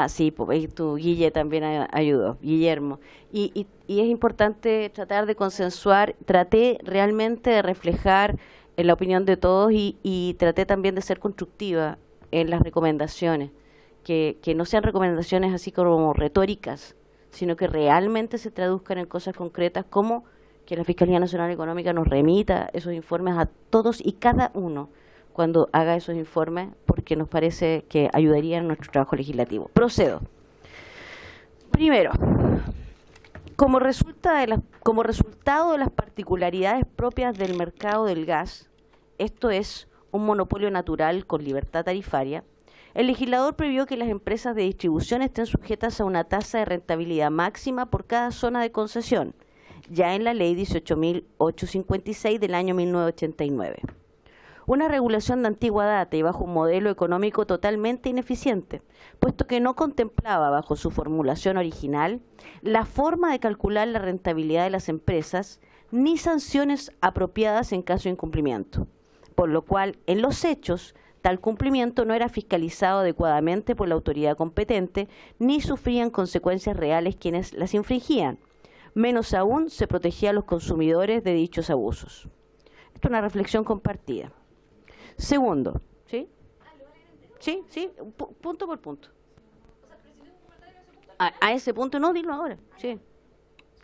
Speaker 1: sí, pues, tu Guille también ayudó, Guillermo, y es importante tratar de consensuar. Traté realmente de reflejar en la opinión de todos y traté también de ser constructiva en las recomendaciones, que no sean recomendaciones así como retóricas, sino que realmente se traduzcan en cosas concretas, como que la Fiscalía Nacional Económica nos remita esos informes a todos y cada uno cuando haga esos informes, porque nos parece que ayudaría en nuestro trabajo legislativo. Procedo. Primero, como resultado de las particularidades propias del mercado del gas, esto es un monopolio natural con libertad tarifaria, el legislador previó que las empresas de distribución estén sujetas a una tasa de rentabilidad máxima por cada zona de concesión, ya en la Ley 18.856 del año 1989. Una regulación de antigua data y bajo un modelo económico totalmente ineficiente, puesto que no contemplaba bajo su formulación original la forma de calcular la rentabilidad de las empresas ni sanciones apropiadas en caso de incumplimiento, por lo cual, en los hechos, tal cumplimiento no era fiscalizado adecuadamente por la autoridad competente ni sufrían consecuencias reales quienes las infringían. Menos aún se protegía a los consumidores de dichos abusos. Esto es una reflexión compartida. Segundo, ¿sí? Sí, punto por punto. A ese punto no, dilo ahora, sí.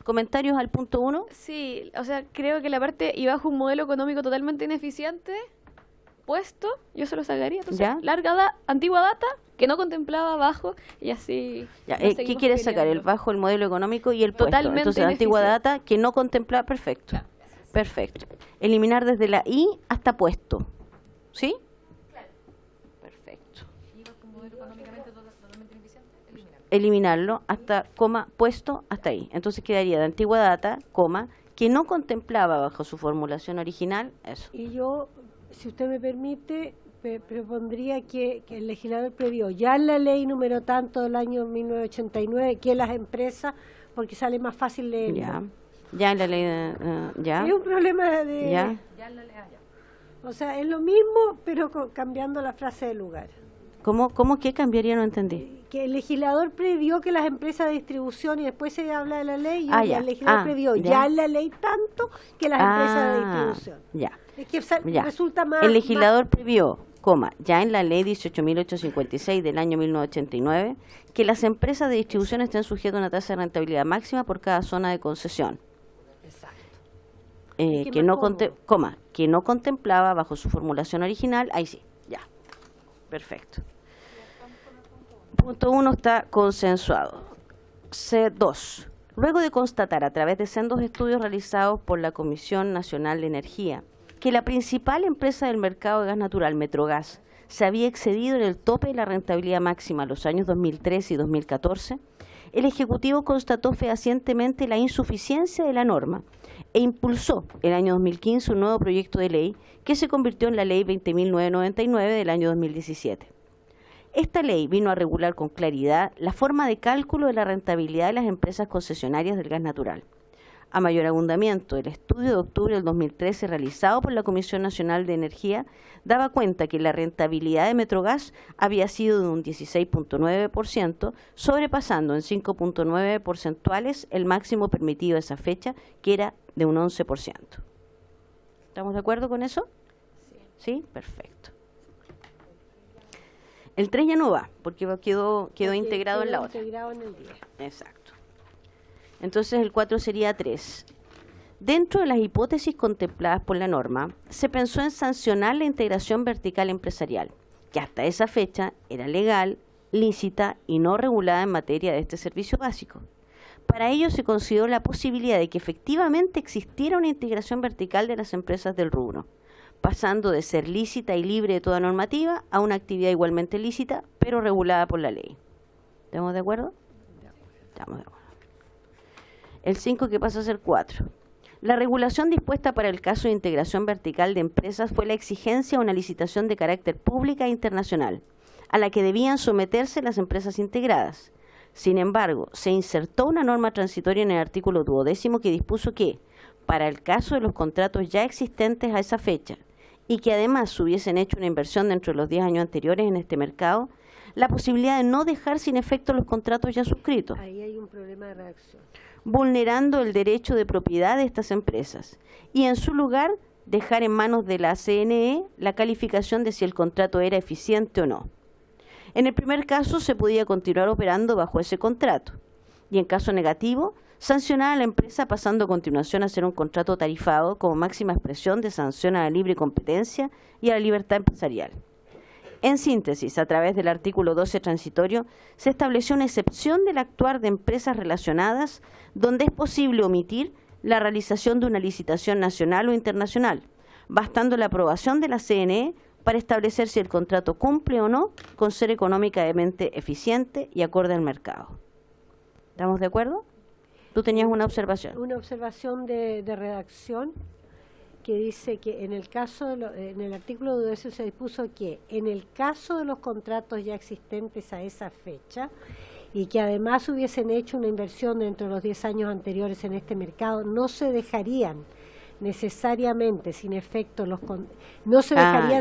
Speaker 1: ¿Comentarios al punto 1?
Speaker 11: Sí, o sea, creo que la parte y bajo un modelo económico totalmente ineficiente puesto, yo se lo sacaría. Entonces,
Speaker 1: ¿Ya?
Speaker 11: Antigua data que no contemplaba bajo y así.
Speaker 1: Ya,
Speaker 11: nos
Speaker 1: ¿qué
Speaker 11: seguimos
Speaker 1: quieres sacar?
Speaker 11: peleando.
Speaker 1: El bajo, el modelo económico y el puesto.
Speaker 11: Totalmente
Speaker 1: Entonces, la antigua
Speaker 11: ineficiente.
Speaker 1: data que no contemplaba, perfecto. Perfecto. Eliminar desde la I hasta puesto. ¿Sí? Perfecto. Eliminarlo hasta coma puesto hasta ahí. Entonces quedaría de antigua data, coma, que no contemplaba bajo su formulación original, eso.
Speaker 3: Y yo, si usted me permite, propondría que el legislador previó ya en la ley número tanto del año 1989 que las empresas, porque sale más fácil leerlo.
Speaker 1: Ya en la ley ya.
Speaker 3: Es un problema de...
Speaker 1: Ya.
Speaker 3: O sea, es lo mismo, pero cambiando la frase de lugar.
Speaker 1: ¿Cómo que cambiaría? No entendí.
Speaker 3: Que el legislador previó que las empresas de distribución, y después se habla de la ley, y
Speaker 1: ya.
Speaker 3: el legislador previó ya en la ley tanto que las empresas de distribución.
Speaker 1: Ya.
Speaker 3: Es que resulta más...
Speaker 1: El legislador previó, ya en la ley 18.856 del año 1989, que las empresas de distribución estén sujetas a una tasa de rentabilidad máxima por cada zona de concesión.
Speaker 3: Exacto.
Speaker 1: Que no contemplaba bajo su formulación original, ahí sí, ya. Perfecto. Punto 1 está consensuado. C2. Luego de constatar a través de sendos estudios realizados por la Comisión Nacional de Energía que la principal empresa del mercado de gas natural, Metrogas, se había excedido en el tope de la rentabilidad máxima en los años 2013 y 2014, el Ejecutivo constató fehacientemente la insuficiencia de la norma e impulsó el año 2015 un nuevo proyecto de ley que se convirtió en la Ley 20.999 del año 2017. Esta ley vino a regular con claridad la forma de cálculo de la rentabilidad de las empresas concesionarias del gas natural. A mayor abundamiento, el estudio de octubre del 2013 realizado por la Comisión Nacional de Energía daba cuenta que la rentabilidad de Metrogas había sido de un 16.9%, sobrepasando en 5.9 porcentuales el máximo permitido a esa fecha, que era de un 11%. ¿Estamos de acuerdo con eso? Sí. Perfecto. El 3 ya no va, porque quedó integrado en la otra.
Speaker 3: Integrado en el 10.
Speaker 1: Exacto. Entonces el 4 sería 3. Dentro de las hipótesis contempladas por la norma, se pensó en sancionar la integración vertical empresarial, que hasta esa fecha era legal, lícita y no regulada en materia de este servicio básico. Para ello se consideró la posibilidad de que efectivamente existiera una integración vertical de las empresas del rubro, pasando de ser lícita y libre de toda normativa a una actividad igualmente lícita, pero regulada por la ley. ¿Estamos de acuerdo? Estamos de acuerdo. El 5 que pasa a ser 4. La regulación dispuesta para el caso de integración vertical de empresas fue la exigencia de una licitación de carácter pública e internacional, a la que debían someterse las empresas integradas. Sin embargo, se insertó una norma transitoria en el artículo 12º que dispuso que, para el caso de los contratos ya existentes a esa fecha, y que además hubiesen hecho una inversión dentro de los 10 años anteriores en este mercado, la posibilidad de no dejar sin efecto los contratos ya suscritos.
Speaker 3: Ahí hay un problema de redacción.
Speaker 1: Vulnerando el derecho de propiedad de estas empresas y en su lugar dejar en manos de la CNE la calificación de si el contrato era eficiente o no. En el primer caso se podía continuar operando bajo ese contrato y en caso negativo sancionar a la empresa pasando a continuación a hacer un contrato tarifado como máxima expresión de sanción a la libre competencia y a la libertad empresarial. En síntesis, a través del artículo 12 transitorio, se estableció una excepción del actuar de empresas relacionadas donde es posible omitir la realización de una licitación nacional o internacional, bastando la aprobación de la CNE para establecer si el contrato cumple o no con ser económicamente eficiente y acorde al mercado. ¿Estamos de acuerdo? ¿Tú tenías una observación?
Speaker 3: Una observación de redacción que dice que en el caso en el artículo 12 se dispuso que en el caso de los contratos ya existentes a esa fecha y que además hubiesen hecho una inversión dentro de los 10 años anteriores en este mercado, no se dejarían necesariamente sin efecto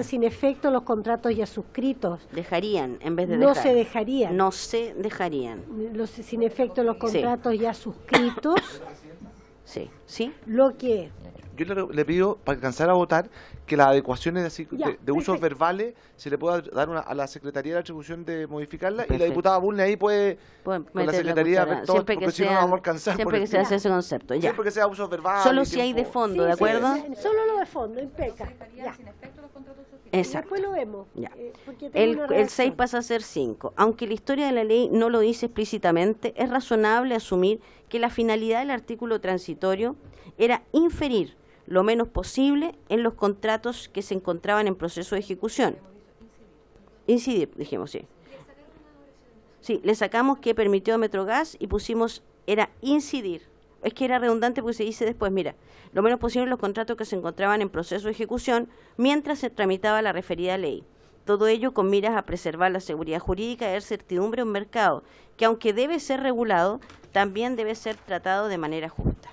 Speaker 3: sin efecto los contratos ya suscritos.
Speaker 1: Dejarían en vez de
Speaker 3: no
Speaker 1: dejar.
Speaker 3: se dejarían.
Speaker 1: No se dejarían.
Speaker 3: Sin efecto los contratos ya suscritos.
Speaker 1: Sí. ¿Sí?
Speaker 3: Lo que
Speaker 12: yo le pido, para alcanzar a votar, que las adecuaciones de usos verbales se le pueda dar a la Secretaría de Atribución de modificarla, y la diputada Bulne ahí puede con la Secretaría ver todo, porque si no nos vamos a alcanzar.
Speaker 1: Siempre que se hace ese concepto, ya.
Speaker 12: Siempre que sea usos verbales.
Speaker 1: Solo si hay de fondo, ¿de acuerdo?
Speaker 3: Solo lo de fondo, impeca. Ya.
Speaker 1: Exacto.
Speaker 3: Después lo vemos.
Speaker 1: Ya. El 6 pasa a ser 5. Aunque la historia de la ley no lo dice explícitamente, es razonable asumir que la finalidad del artículo transitorio era inferir lo menos posible en los contratos que se encontraban en proceso de ejecución. Incidir, dijimos, sí. Sí, le sacamos que permitió a Metrogas y pusimos, era incidir. Es que era redundante porque se dice después, mira, lo menos posible en los contratos que se encontraban en proceso de ejecución mientras se tramitaba la referida ley. Todo ello con miras a preservar la seguridad jurídica y dar certidumbre a un mercado que, aunque debe ser regulado, también debe ser tratado de manera justa.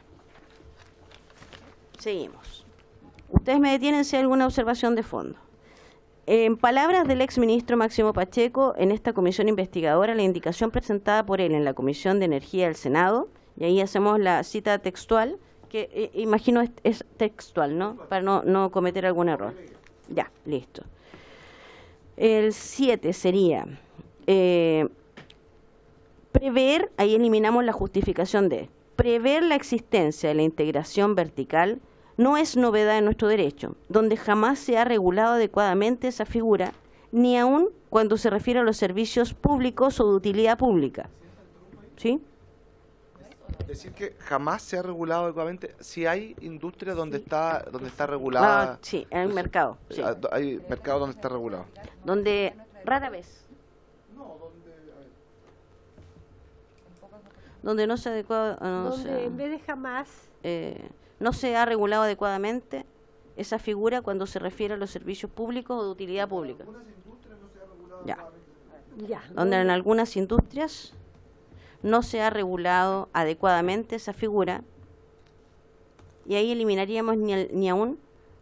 Speaker 1: Seguimos. Ustedes me detienen si hay alguna observación de fondo. En palabras del exministro Máximo Pacheco, en esta comisión investigadora, la indicación presentada por él en la Comisión de Energía del Senado, y ahí hacemos la cita textual, que imagino es textual, ¿no? Para no cometer algún error. Ya, listo. El 7 sería prever, ahí eliminamos la justificación de, prever la existencia de la integración vertical no es novedad en nuestro derecho, donde jamás se ha regulado adecuadamente esa figura, ni aun cuando se refiere a los servicios públicos o de utilidad pública. ¿Sí?
Speaker 12: Decir que jamás se ha regulado adecuadamente. Si hay industria donde está regulada.
Speaker 1: Sí, en el mercado. Sí.
Speaker 12: Hay mercado donde está regulado.
Speaker 1: Donde rara vez. Donde no se ha adecuado.
Speaker 3: Donde en vez de jamás.
Speaker 1: No se ha regulado adecuadamente esa figura cuando se refiere a los servicios públicos o de utilidad pública. Ya. Donde en algunas industrias no se ha regulado adecuadamente esa figura, y ahí eliminaríamos ni aún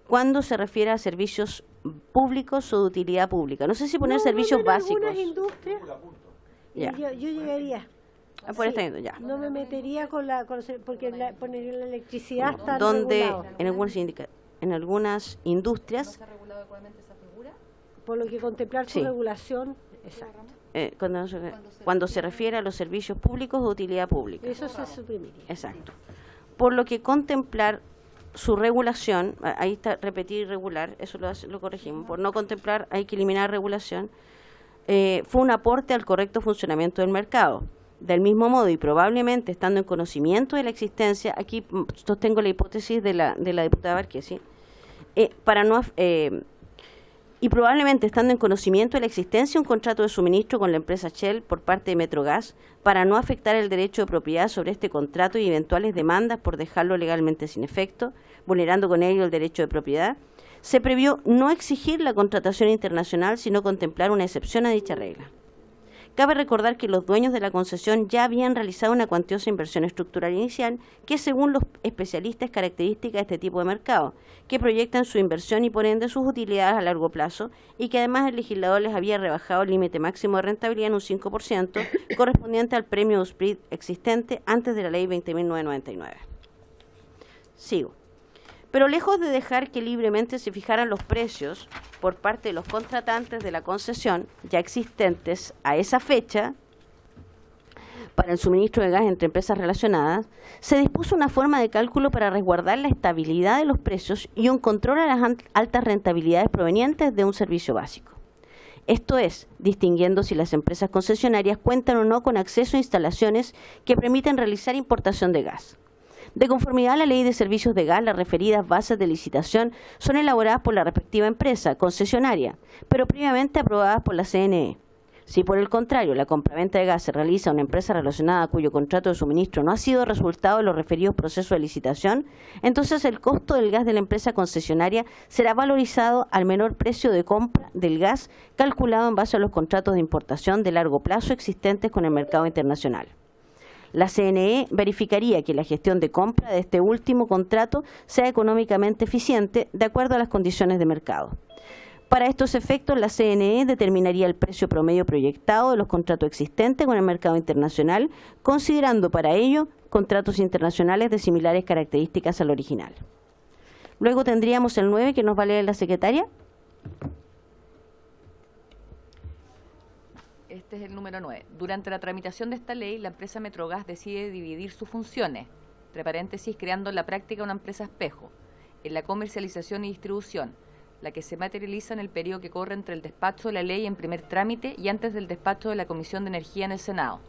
Speaker 1: cuando se refiere a servicios públicos o de utilidad pública. No sé si poner servicios básicos.
Speaker 3: Algunas industrias,
Speaker 1: ya.
Speaker 3: Yo llegaría.
Speaker 1: Por esta, ya.
Speaker 3: No me metería porque poner la electricidad está
Speaker 1: donde
Speaker 3: regulado.
Speaker 1: En algunas industrias.
Speaker 2: ¿No se ha regulado adecuadamente esa figura?
Speaker 3: Por lo que contemplar su regulación. Exacto.
Speaker 1: Cuando se refiere a los servicios públicos de utilidad pública.
Speaker 3: Eso se suprimiría.
Speaker 1: Exacto. Por lo que contemplar su regulación, ahí está repetir regular, eso lo corregimos. Por no contemplar hay que eliminar regulación. Fue un aporte al correcto funcionamiento del mercado. Del mismo modo, y probablemente estando en conocimiento de la existencia, aquí sostengo la hipótesis de la diputada Barquesi, y probablemente estando en conocimiento de la existencia de un contrato de suministro con la empresa Shell por parte de Metrogas, para no afectar el derecho de propiedad sobre este contrato y eventuales demandas por dejarlo legalmente sin efecto, vulnerando con ello el derecho de propiedad, se previó no exigir la contratación internacional, sino contemplar una excepción a dicha regla. Cabe recordar que los dueños de la concesión ya habían realizado una cuantiosa inversión estructural inicial que, según los especialistas, es característica de este tipo de mercado, que proyectan su inversión y por ende sus utilidades a largo plazo, y que además el legislador les había rebajado el límite máximo de rentabilidad en un 5%, correspondiente al premio USPRIT existente antes de la ley 20.999. Sigo. Pero lejos de dejar que libremente se fijaran los precios por parte de los contratantes de la concesión ya existentes a esa fecha para el suministro de gas entre empresas relacionadas, se dispuso una forma de cálculo para resguardar la estabilidad de los precios y un control a las altas rentabilidades provenientes de un servicio básico. Esto es, distinguiendo si las empresas concesionarias cuentan o no con acceso a instalaciones que permiten realizar importación de gas. De conformidad a la Ley de Servicios de Gas, las referidas bases de licitación son elaboradas por la respectiva empresa concesionaria, pero previamente aprobadas por la CNE. Si por el contrario la compraventa de gas se realiza a una empresa relacionada cuyo contrato de suministro no ha sido resultado de los referidos procesos de licitación, entonces el costo del gas de la empresa concesionaria será valorizado al menor precio de compra del gas calculado en base a los contratos de importación de largo plazo existentes con el mercado internacional. La CNE verificaría que la gestión de compra de este último contrato sea económicamente eficiente de acuerdo a las condiciones de mercado. Para estos efectos, la CNE determinaría el precio promedio proyectado de los contratos existentes con el mercado internacional, considerando para ello contratos internacionales de similares características al original. Luego tendríamos el 9 que nos va a leer la secretaria.
Speaker 2: Este es el número 9. Durante la tramitación de esta ley, la empresa Metrogas decide dividir sus funciones, entre paréntesis, creando en la práctica una empresa espejo, en la comercialización y distribución, la que se materializa en el periodo que corre entre el despacho de la ley en primer trámite y antes del despacho de la Comisión de Energía en el Senado.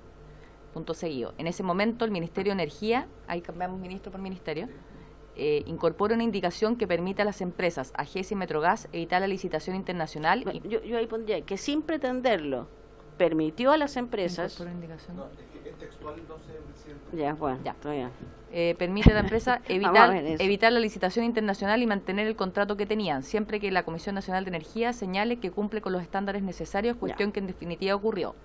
Speaker 2: Punto seguido. En ese momento, el Ministerio de Energía, ahí cambiamos ministro por ministerio, incorpora una indicación que permita a las empresas AGES y Metrogas evitar la licitación internacional.
Speaker 1: Bueno, yo ahí pondría que sin pretenderlo permitió a las empresas.
Speaker 12: No, es que es textual, entonces, presidente.
Speaker 1: Ya, bueno, ya, todavía.
Speaker 2: Permite a la empresa evitar la licitación internacional y mantener el contrato que tenían, siempre que la Comisión Nacional de Energía señale que cumple con los estándares necesarios, cuestión que en definitiva ocurrió.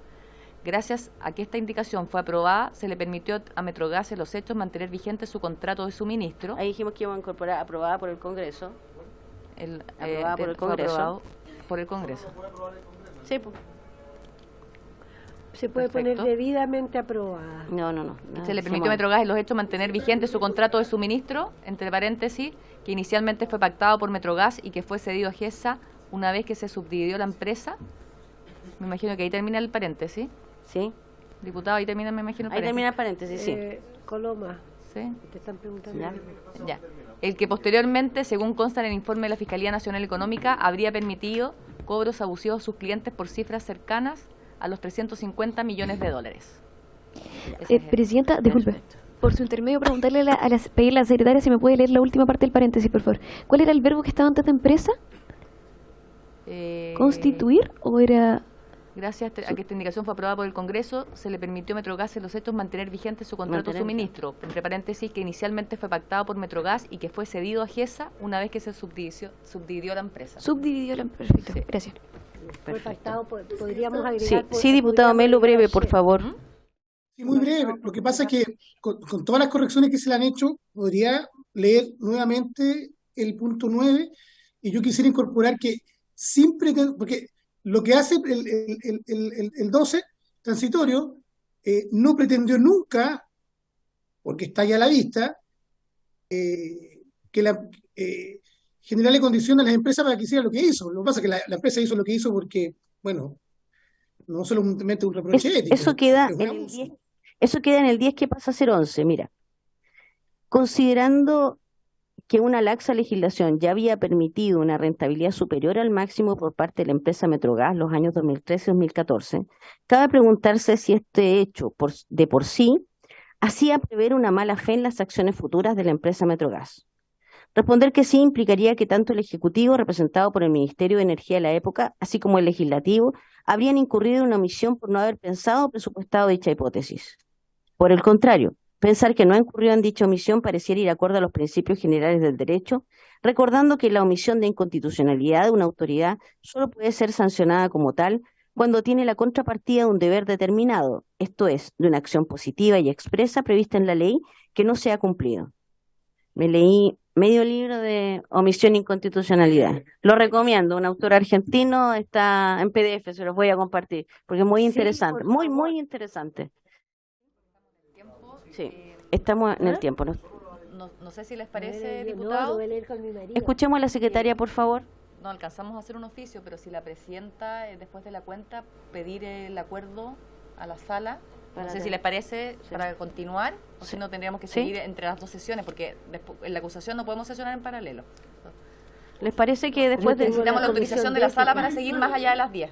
Speaker 2: Gracias a que esta indicación fue aprobada, se le permitió a Metrogas en los hechos mantener vigente su contrato de suministro.
Speaker 1: Ahí dijimos que iba a incorporar, aprobada por el Congreso. Aprobada por el Congreso.
Speaker 2: Aprobado por el Congreso.
Speaker 1: Sí, pues.
Speaker 3: Se puede
Speaker 2: Perfecto.
Speaker 3: poner debidamente aprobada.
Speaker 1: No.
Speaker 2: Se le permitió a Metrogas en los hechos mantener vigente su contrato de suministro, entre paréntesis, que inicialmente fue pactado por Metrogas y que fue cedido a GESA una vez que se subdividió la empresa. Me imagino que ahí termina el paréntesis.
Speaker 1: Sí.
Speaker 2: Diputado, ahí termina, me imagino, el
Speaker 1: Ahí
Speaker 2: paréntesis.
Speaker 1: termina el paréntesis, sí.
Speaker 3: Coloma,
Speaker 2: Sí.
Speaker 3: te están preguntando.
Speaker 2: Ya. El que posteriormente, según consta en el informe de la Fiscalía Nacional Económica, habría permitido cobros abusivos a sus clientes por cifras cercanas a los 350 millones de dólares.
Speaker 11: Presidenta, disculpe. Por su intermedio, preguntarle pedirle a la secretaria si me puede leer la última parte del paréntesis, por favor. ¿Cuál era el verbo que estaba antes de empresa? ¿Constituir o era...?
Speaker 2: Gracias a que esta indicación fue aprobada por el Congreso, se le permitió a Metrogas en los hechos mantener vigente su contrato de suministro, entre paréntesis, que inicialmente fue pactado por Metrogas y que fue cedido a GESA una vez que se subdividió la empresa.
Speaker 11: Subdividió la empresa. Perfecto,
Speaker 2: Sí.
Speaker 11: gracias.
Speaker 3: Fue pactado, podríamos agregar...
Speaker 1: Sí, diputado Melo, breve, por favor.
Speaker 4: Sí, muy breve. Lo que pasa es que con todas las correcciones que se le han hecho, podría leer nuevamente el punto 9 y yo quisiera incorporar que siempre, porque lo que hace el 12 transitorio no pretendió nunca, porque está ya a la vista, generarle condiciones a las empresas para que hicieran lo que hizo. Lo que pasa es que la empresa hizo lo que hizo porque, bueno, no solamente un reproche ético.
Speaker 1: Eso queda
Speaker 4: es un
Speaker 1: en el
Speaker 4: abuso.
Speaker 1: 10. Eso queda en el 10 que pasa a ser 11. Mira, considerando que una laxa legislación ya había permitido una rentabilidad superior al máximo por parte de la empresa Metrogas los años 2013 y 2014, cabe preguntarse si este hecho de por sí hacía prever una mala fe en las acciones futuras de la empresa Metrogas. Responder que sí implicaría que tanto el Ejecutivo, representado por el Ministerio de Energía de la época, así como el Legislativo, habrían incurrido en una omisión por no haber pensado o presupuestado dicha hipótesis. Por el contrario, pensar que no ha incurrido en dicha omisión pareciera ir acorde a los principios generales del derecho, recordando que la omisión de inconstitucionalidad de una autoridad solo puede ser sancionada como tal cuando tiene la contrapartida de un deber determinado, esto es, de una acción positiva y expresa prevista en la ley que no se ha cumplido. Me leí medio libro de omisión e inconstitucionalidad. Lo recomiendo, un autor argentino, está en PDF, se los voy a compartir, porque es muy interesante, muy interesante. Sí, estamos en el tiempo.
Speaker 2: No sé si les parece,
Speaker 3: No,
Speaker 2: diputado.
Speaker 3: lo voy a leer con mi marido.
Speaker 1: Escuchemos a la secretaria, por favor.
Speaker 2: No alcanzamos a hacer un oficio, pero si la presidenta, después de la cuenta, pedir el acuerdo a la sala, no sé si les parece, para continuar, o si no tendríamos que seguir entre las dos sesiones, porque en la acusación no podemos sesionar en paralelo.
Speaker 1: ¿Les parece que después
Speaker 2: necesitamos la autorización de la sala para seguir más allá de las 10?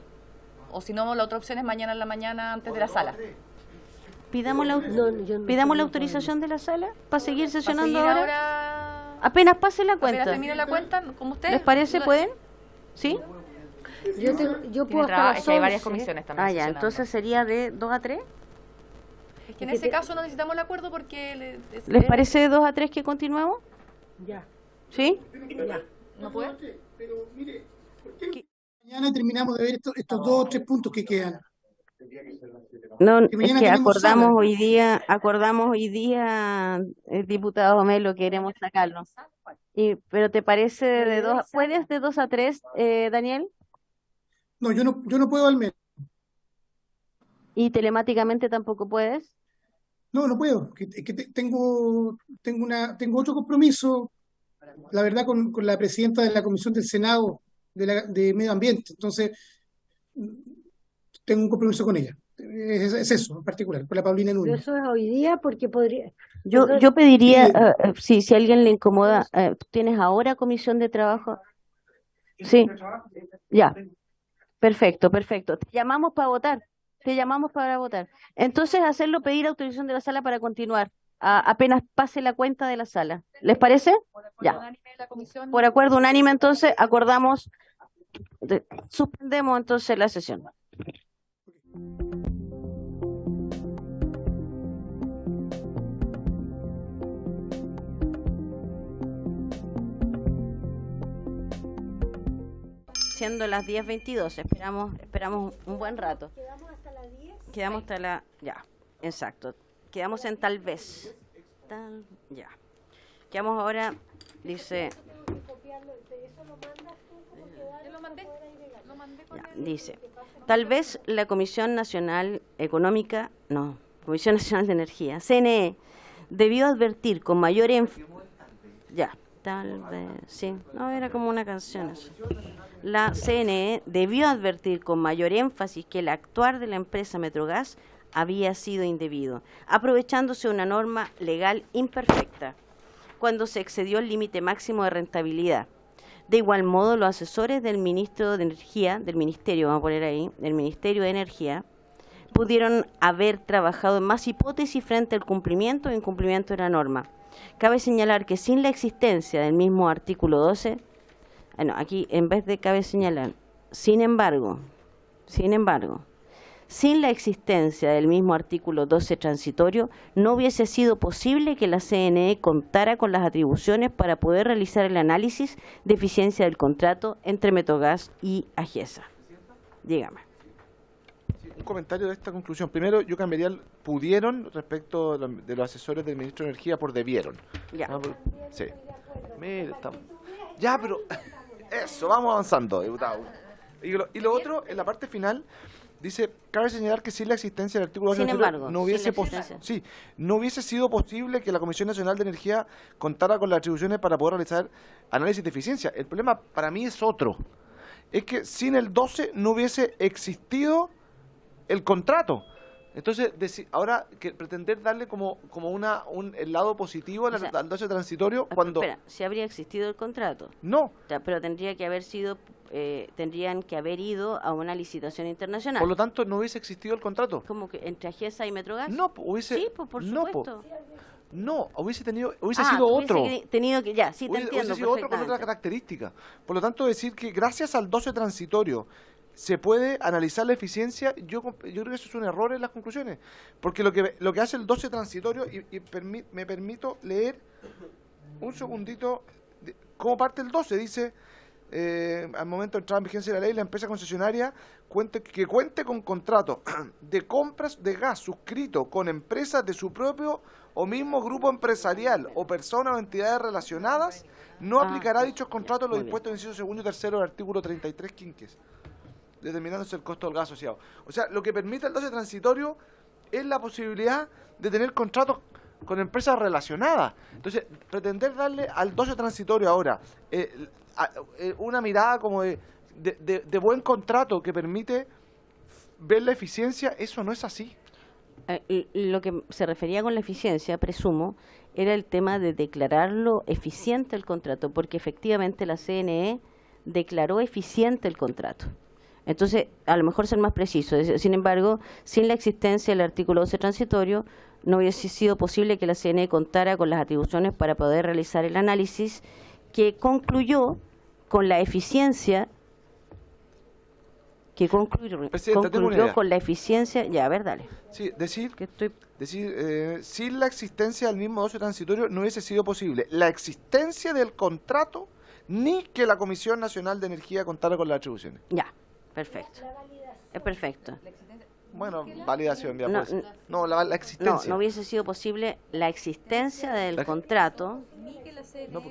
Speaker 2: O si no, la otra opción es mañana en la mañana antes de la sala.
Speaker 1: Pidamos la autorización de la sala para seguir sesionando
Speaker 2: seguir
Speaker 1: ahora. Apenas pase la cuenta.
Speaker 2: Apenas termine la cuenta, como ustedes.
Speaker 1: ¿Les parece? ¿Pueden? ¿Sí?
Speaker 3: Yo puedo hasta las 11.
Speaker 2: Hay varias comisiones también.
Speaker 1: Ya, entonces sería de 2 a 3.
Speaker 2: Es que en ese caso no necesitamos el acuerdo porque...
Speaker 1: ¿Les parece de 2 a 3 que continuemos?
Speaker 3: Ya.
Speaker 1: ¿Sí?
Speaker 3: Ya.
Speaker 2: ¿No puede?
Speaker 4: Pero mire, ¿por qué mañana terminamos de ver estos 2 o 3 puntos que quedan?
Speaker 1: No, es
Speaker 4: mañana
Speaker 1: que
Speaker 4: tenemos
Speaker 1: acordamos
Speaker 4: sala.
Speaker 1: hoy día, el diputado Melo, queremos sacarlo. Pero ¿te parece de 2? ¿Puedes de 2 a 3, Daniel?
Speaker 4: No, yo no puedo al menos.
Speaker 1: ¿Y telemáticamente tampoco puedes?
Speaker 4: No puedo. Es que tengo otro compromiso la verdad, con la presidenta de la Comisión del Senado de Medio Ambiente. Entonces, tengo un compromiso con ella. Es eso, en particular, con la Paulina
Speaker 3: Pero
Speaker 4: Núñez.
Speaker 3: eso es hoy día porque podría...
Speaker 1: Yo pediría,
Speaker 4: Sí,
Speaker 1: si alguien le incomoda, ¿tú tienes ahora comisión de trabajo? Sí, ya, perfecto. Te llamamos para votar, Entonces, pedir autorización de la sala para continuar, apenas pase la cuenta de la sala. ¿Les parece? Ya. Por acuerdo unánime, entonces, suspendemos entonces la sesión. Siendo las 10:22, esperamos un buen rato.
Speaker 3: ¿Quedamos hasta las 10?
Speaker 1: Quedamos hasta ya, exacto. Quedamos en tal vez. Ya. Quedamos ahora, dice... Ya, dice, tal vez la Comisión Nacional de Energía, CNE, debió advertir con mayor énfasis... Ya, tal vez, sí, no, era como una canción eso. La CNE debió advertir con mayor énfasis que el actuar de la empresa Metrogas había sido indebido, aprovechándose de una norma legal imperfecta, cuando se excedió el límite máximo de rentabilidad. De igual modo, los asesores del ministro de Energía, del Ministerio de Energía, pudieron haber trabajado en más hipótesis frente al cumplimiento o incumplimiento de la norma. Cabe señalar que sin la existencia del mismo artículo 12, aquí en vez de cabe señalar, sin embargo, sin la existencia del mismo artículo 12 transitorio, no hubiese sido posible que la CNE contara con las atribuciones para poder realizar el análisis de eficiencia del contrato entre Metrogas y AGESA. Dígame.
Speaker 12: Un comentario de esta conclusión. Primero, yo cambiaría el pudieron respecto de los asesores del ministro de Energía por debieron.
Speaker 1: Ya.
Speaker 12: Sí. Mire, estamos... Ya, pero... Eso, vamos avanzando, diputado. Y lo otro, en la parte final, dice, cabe señalar que sin la existencia del artículo 12 no hubiese sido posible que la Comisión Nacional de Energía contara con las atribuciones para poder realizar análisis de eficiencia. El problema para mí es otro. Es que sin el 12 no hubiese existido el contrato. Entonces, ahora que pretender darle como el lado positivo al 12 transitorio cuando...
Speaker 1: Espera, si habría existido el contrato.
Speaker 12: No.
Speaker 1: Pero tendrían que haber ido a una licitación internacional.
Speaker 12: Por lo tanto, no hubiese existido el contrato.
Speaker 1: ¿Como que entre AGESA y Metrogas?
Speaker 12: No, hubiese...
Speaker 1: Sí, por supuesto.
Speaker 12: No, hubiese sido otro.
Speaker 1: Hubiese
Speaker 12: sido otro con otra característica. Por lo tanto, decir que gracias al 12 transitorio se puede analizar la eficiencia, yo creo que eso es un error en las conclusiones, porque lo que hace el 12 transitorio, me permito leer un segundito cómo parte el 12, dice, al momento de entrar en vigencia de la ley, la empresa concesionaria que cuente con contrato de compras de gas suscrito con empresas de su propio o mismo grupo empresarial o personas o entidades relacionadas, no aplicará dichos contratos los impuestos de inciso segundo y tercero del artículo 33 quinques, determinándose el costo del gas asociado. O sea, lo que permite el 12 transitorio es la posibilidad de tener contratos con empresas relacionadas. Entonces, pretender darle al 12 transitorio ahora una mirada como de buen contrato que permite ver la eficiencia, eso no es así.
Speaker 1: Lo que se refería con la eficiencia, presumo, era el tema de declararlo eficiente el contrato, porque efectivamente la CNE declaró eficiente el contrato. Entonces, a lo mejor ser más preciso. Sin embargo, sin la existencia del artículo 12 transitorio, no hubiese sido posible que la CNE contara con las atribuciones para poder realizar el análisis que concluyó con la eficiencia con la eficiencia. Ya, a ver, dale.
Speaker 12: Sí, sin la existencia del mismo 12 transitorio no hubiese sido posible la existencia del contrato ni que la Comisión Nacional de Energía contara con las atribuciones.
Speaker 1: Ya. Perfecto. Es perfecto.
Speaker 12: Bueno, validación, ya pues. No, la existencia.
Speaker 1: No hubiese sido posible la existencia del contrato,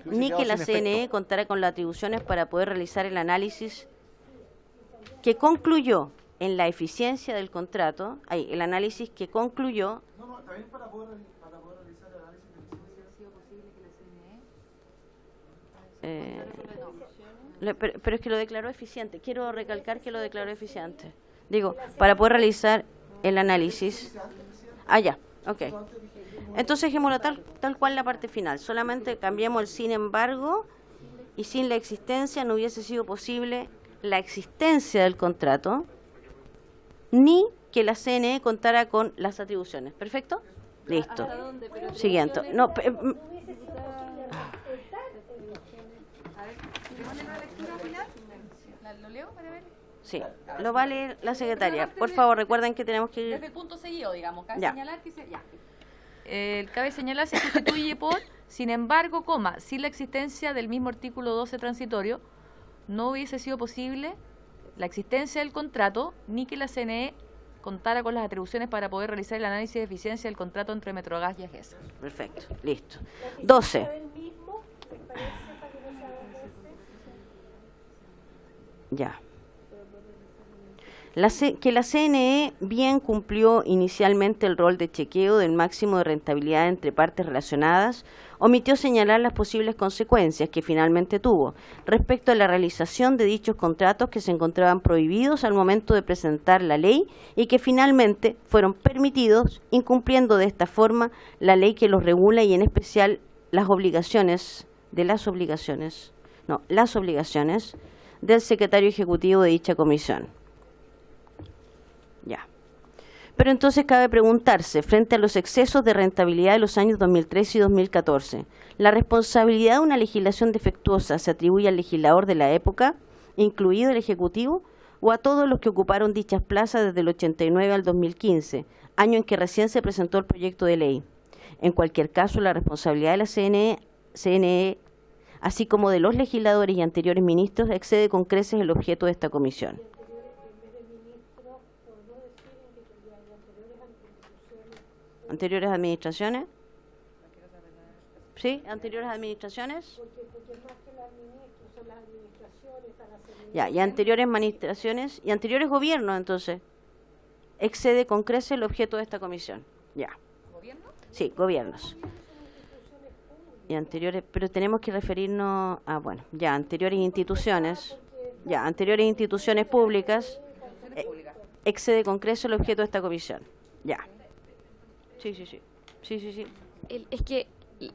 Speaker 1: ni que la CNE contara con las atribuciones para poder realizar el análisis que concluyó en la eficiencia del contrato, el análisis que concluyó...
Speaker 12: también para poder realizar el análisis de eficiencia ha sido posible que la CNE
Speaker 1: Pero es que lo declaró eficiente. Quiero recalcar que lo declaró eficiente. Digo, para poder realizar el análisis. Ah, ya, ok. Entonces dejémoslo tal cual la parte final. Solamente cambiamos el sin embargo y sin la existencia no hubiese sido posible la existencia del contrato ni que la CNE contara con las atribuciones. ¿Perfecto? Listo. Siguiente. No,
Speaker 2: ¿Lo leo para ver?
Speaker 1: sí, lo va a leer la secretaria. Por favor, recuerden que tenemos que ir...
Speaker 2: Desde el punto seguido, digamos. Cabe
Speaker 1: Ya.
Speaker 2: señalar que cabe señalar se sustituye por, sin embargo, coma, sin la existencia del mismo artículo 12 transitorio, no hubiese sido posible la existencia del contrato ni que la CNE contara con las atribuciones para poder realizar el análisis de eficiencia del contrato entre Metrogas y AGESA.
Speaker 1: Perfecto, listo. 12. Ya. Que la CNE bien cumplió inicialmente el rol de chequeo del máximo de rentabilidad entre partes relacionadas, omitió señalar las posibles consecuencias que finalmente tuvo respecto a la realización de dichos contratos que se encontraban prohibidos al momento de presentar la ley y que finalmente fueron permitidos, incumpliendo de esta forma la ley que los regula y en especial las obligaciones del secretario ejecutivo de dicha comisión. Ya. Pero entonces cabe preguntarse, frente a los excesos de rentabilidad de los años 2013 y 2014, ¿la responsabilidad de una legislación defectuosa se atribuye al legislador de la época, incluido el Ejecutivo, o a todos los que ocuparon dichas plazas desde el 89 al 2015, año en que recién se presentó el proyecto de ley? En cualquier caso, la responsabilidad de la CNE, así como de los legisladores y anteriores ministros, excede con creces el objeto de esta comisión. ¿Anteriores administraciones? ¿Sí? ¿Anteriores administraciones? Ya, y anteriores administraciones y anteriores gobiernos, entonces. Excede con creces el objeto de esta comisión. Ya.
Speaker 2: ¿Gobierno?
Speaker 1: Sí, gobiernos. Y anteriores, pero tenemos que referirnos a, bueno, ya, anteriores instituciones. Ya, anteriores instituciones públicas. Excede con creces el objeto de esta comisión. Ya. Sí.
Speaker 11: Es que,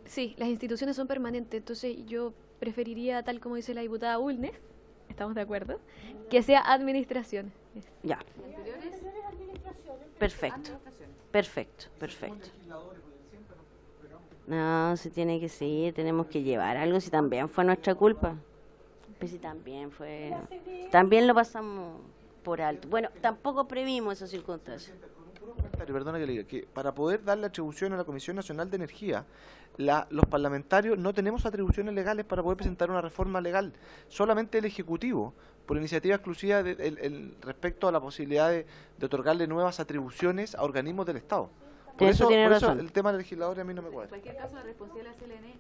Speaker 11: sí, las instituciones son permanentes, entonces yo preferiría, tal como dice la diputada Bulnes, ¿estamos de acuerdo? Que sea administración.
Speaker 1: Ya. Perfecto. No, se tiene que seguir, tenemos que llevar algo, si también fue nuestra culpa. Pues si también fue... También lo pasamos por alto. Bueno, tampoco previmos esas circunstancias.
Speaker 12: Perdona que le diga, que para poder darle atribución a la Comisión Nacional de Energía, los parlamentarios no tenemos atribuciones legales para poder presentar una reforma legal. Solamente el Ejecutivo, por iniciativa exclusiva respecto a la posibilidad de otorgarle nuevas atribuciones a organismos del Estado. Por eso el tema del legislador a mí no me cuadra.
Speaker 2: En cualquier caso, la responsabilidad de la CNE,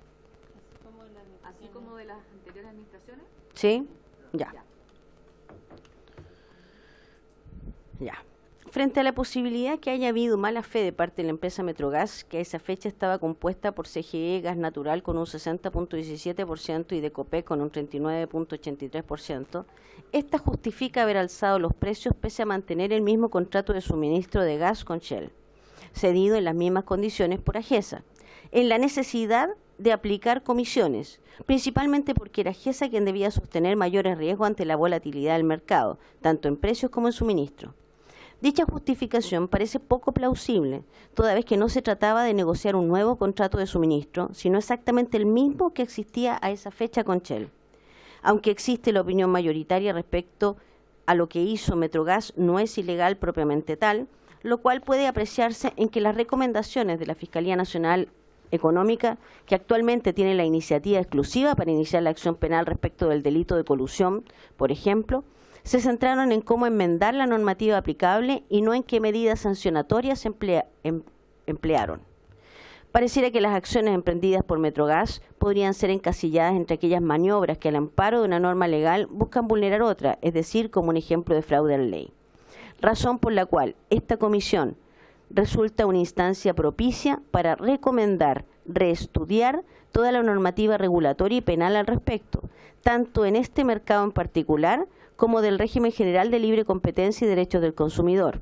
Speaker 2: así como de las anteriores administraciones.
Speaker 1: Sí, ya. Frente a la posibilidad que haya habido mala fe de parte de la empresa Metrogas, que a esa fecha estaba compuesta por CGE Gas Natural con un 60.17% y Decopec con un 39.83%, esta justifica haber alzado los precios pese a mantener el mismo contrato de suministro de gas con Shell, cedido en las mismas condiciones por AGESA, en la necesidad de aplicar comisiones, principalmente porque era AGESA quien debía sostener mayores riesgos ante la volatilidad del mercado, tanto en precios como en suministro. Dicha justificación parece poco plausible, toda vez que no se trataba de negociar un nuevo contrato de suministro, sino exactamente el mismo que existía a esa fecha con Shell. Aunque existe la opinión mayoritaria respecto a lo que hizo Metrogas no es ilegal propiamente tal, lo cual puede apreciarse en que las recomendaciones de la Fiscalía Nacional Económica, que actualmente tiene la iniciativa exclusiva para iniciar la acción penal respecto del delito de colusión, por ejemplo, se centraron en cómo enmendar la normativa aplicable y no en qué medidas sancionatorias emplearon. Pareciera que las acciones emprendidas por Metrogas podrían ser encasilladas entre aquellas maniobras que al amparo de una norma legal buscan vulnerar otra, es decir, como un ejemplo de fraude a la ley. Razón por la cual esta comisión resulta una instancia propicia para recomendar, reestudiar toda la normativa regulatoria y penal al respecto, tanto en este mercado en particular como del régimen general de libre competencia y derechos del consumidor,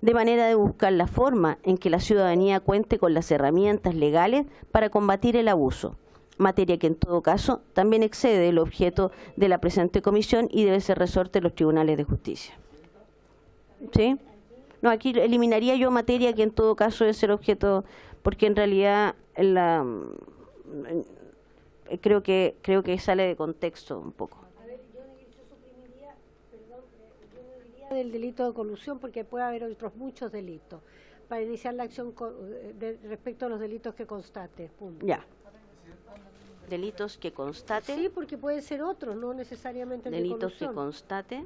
Speaker 1: de manera de buscar la forma en que la ciudadanía cuente con las herramientas legales para combatir el abuso, materia que en todo caso también excede el objeto de la presente comisión y debe ser resorte de los tribunales de justicia. ¿Sí? No, aquí eliminaría yo materia que en todo caso debe ser objeto, porque en realidad creo que sale de contexto un poco.
Speaker 3: Del delito de colusión, porque puede haber otros muchos delitos, para iniciar la acción respecto a los delitos que constate. Punto.
Speaker 1: Ya. Delitos que constate.
Speaker 3: Sí, porque pueden ser otros, no necesariamente
Speaker 1: delitos que constate.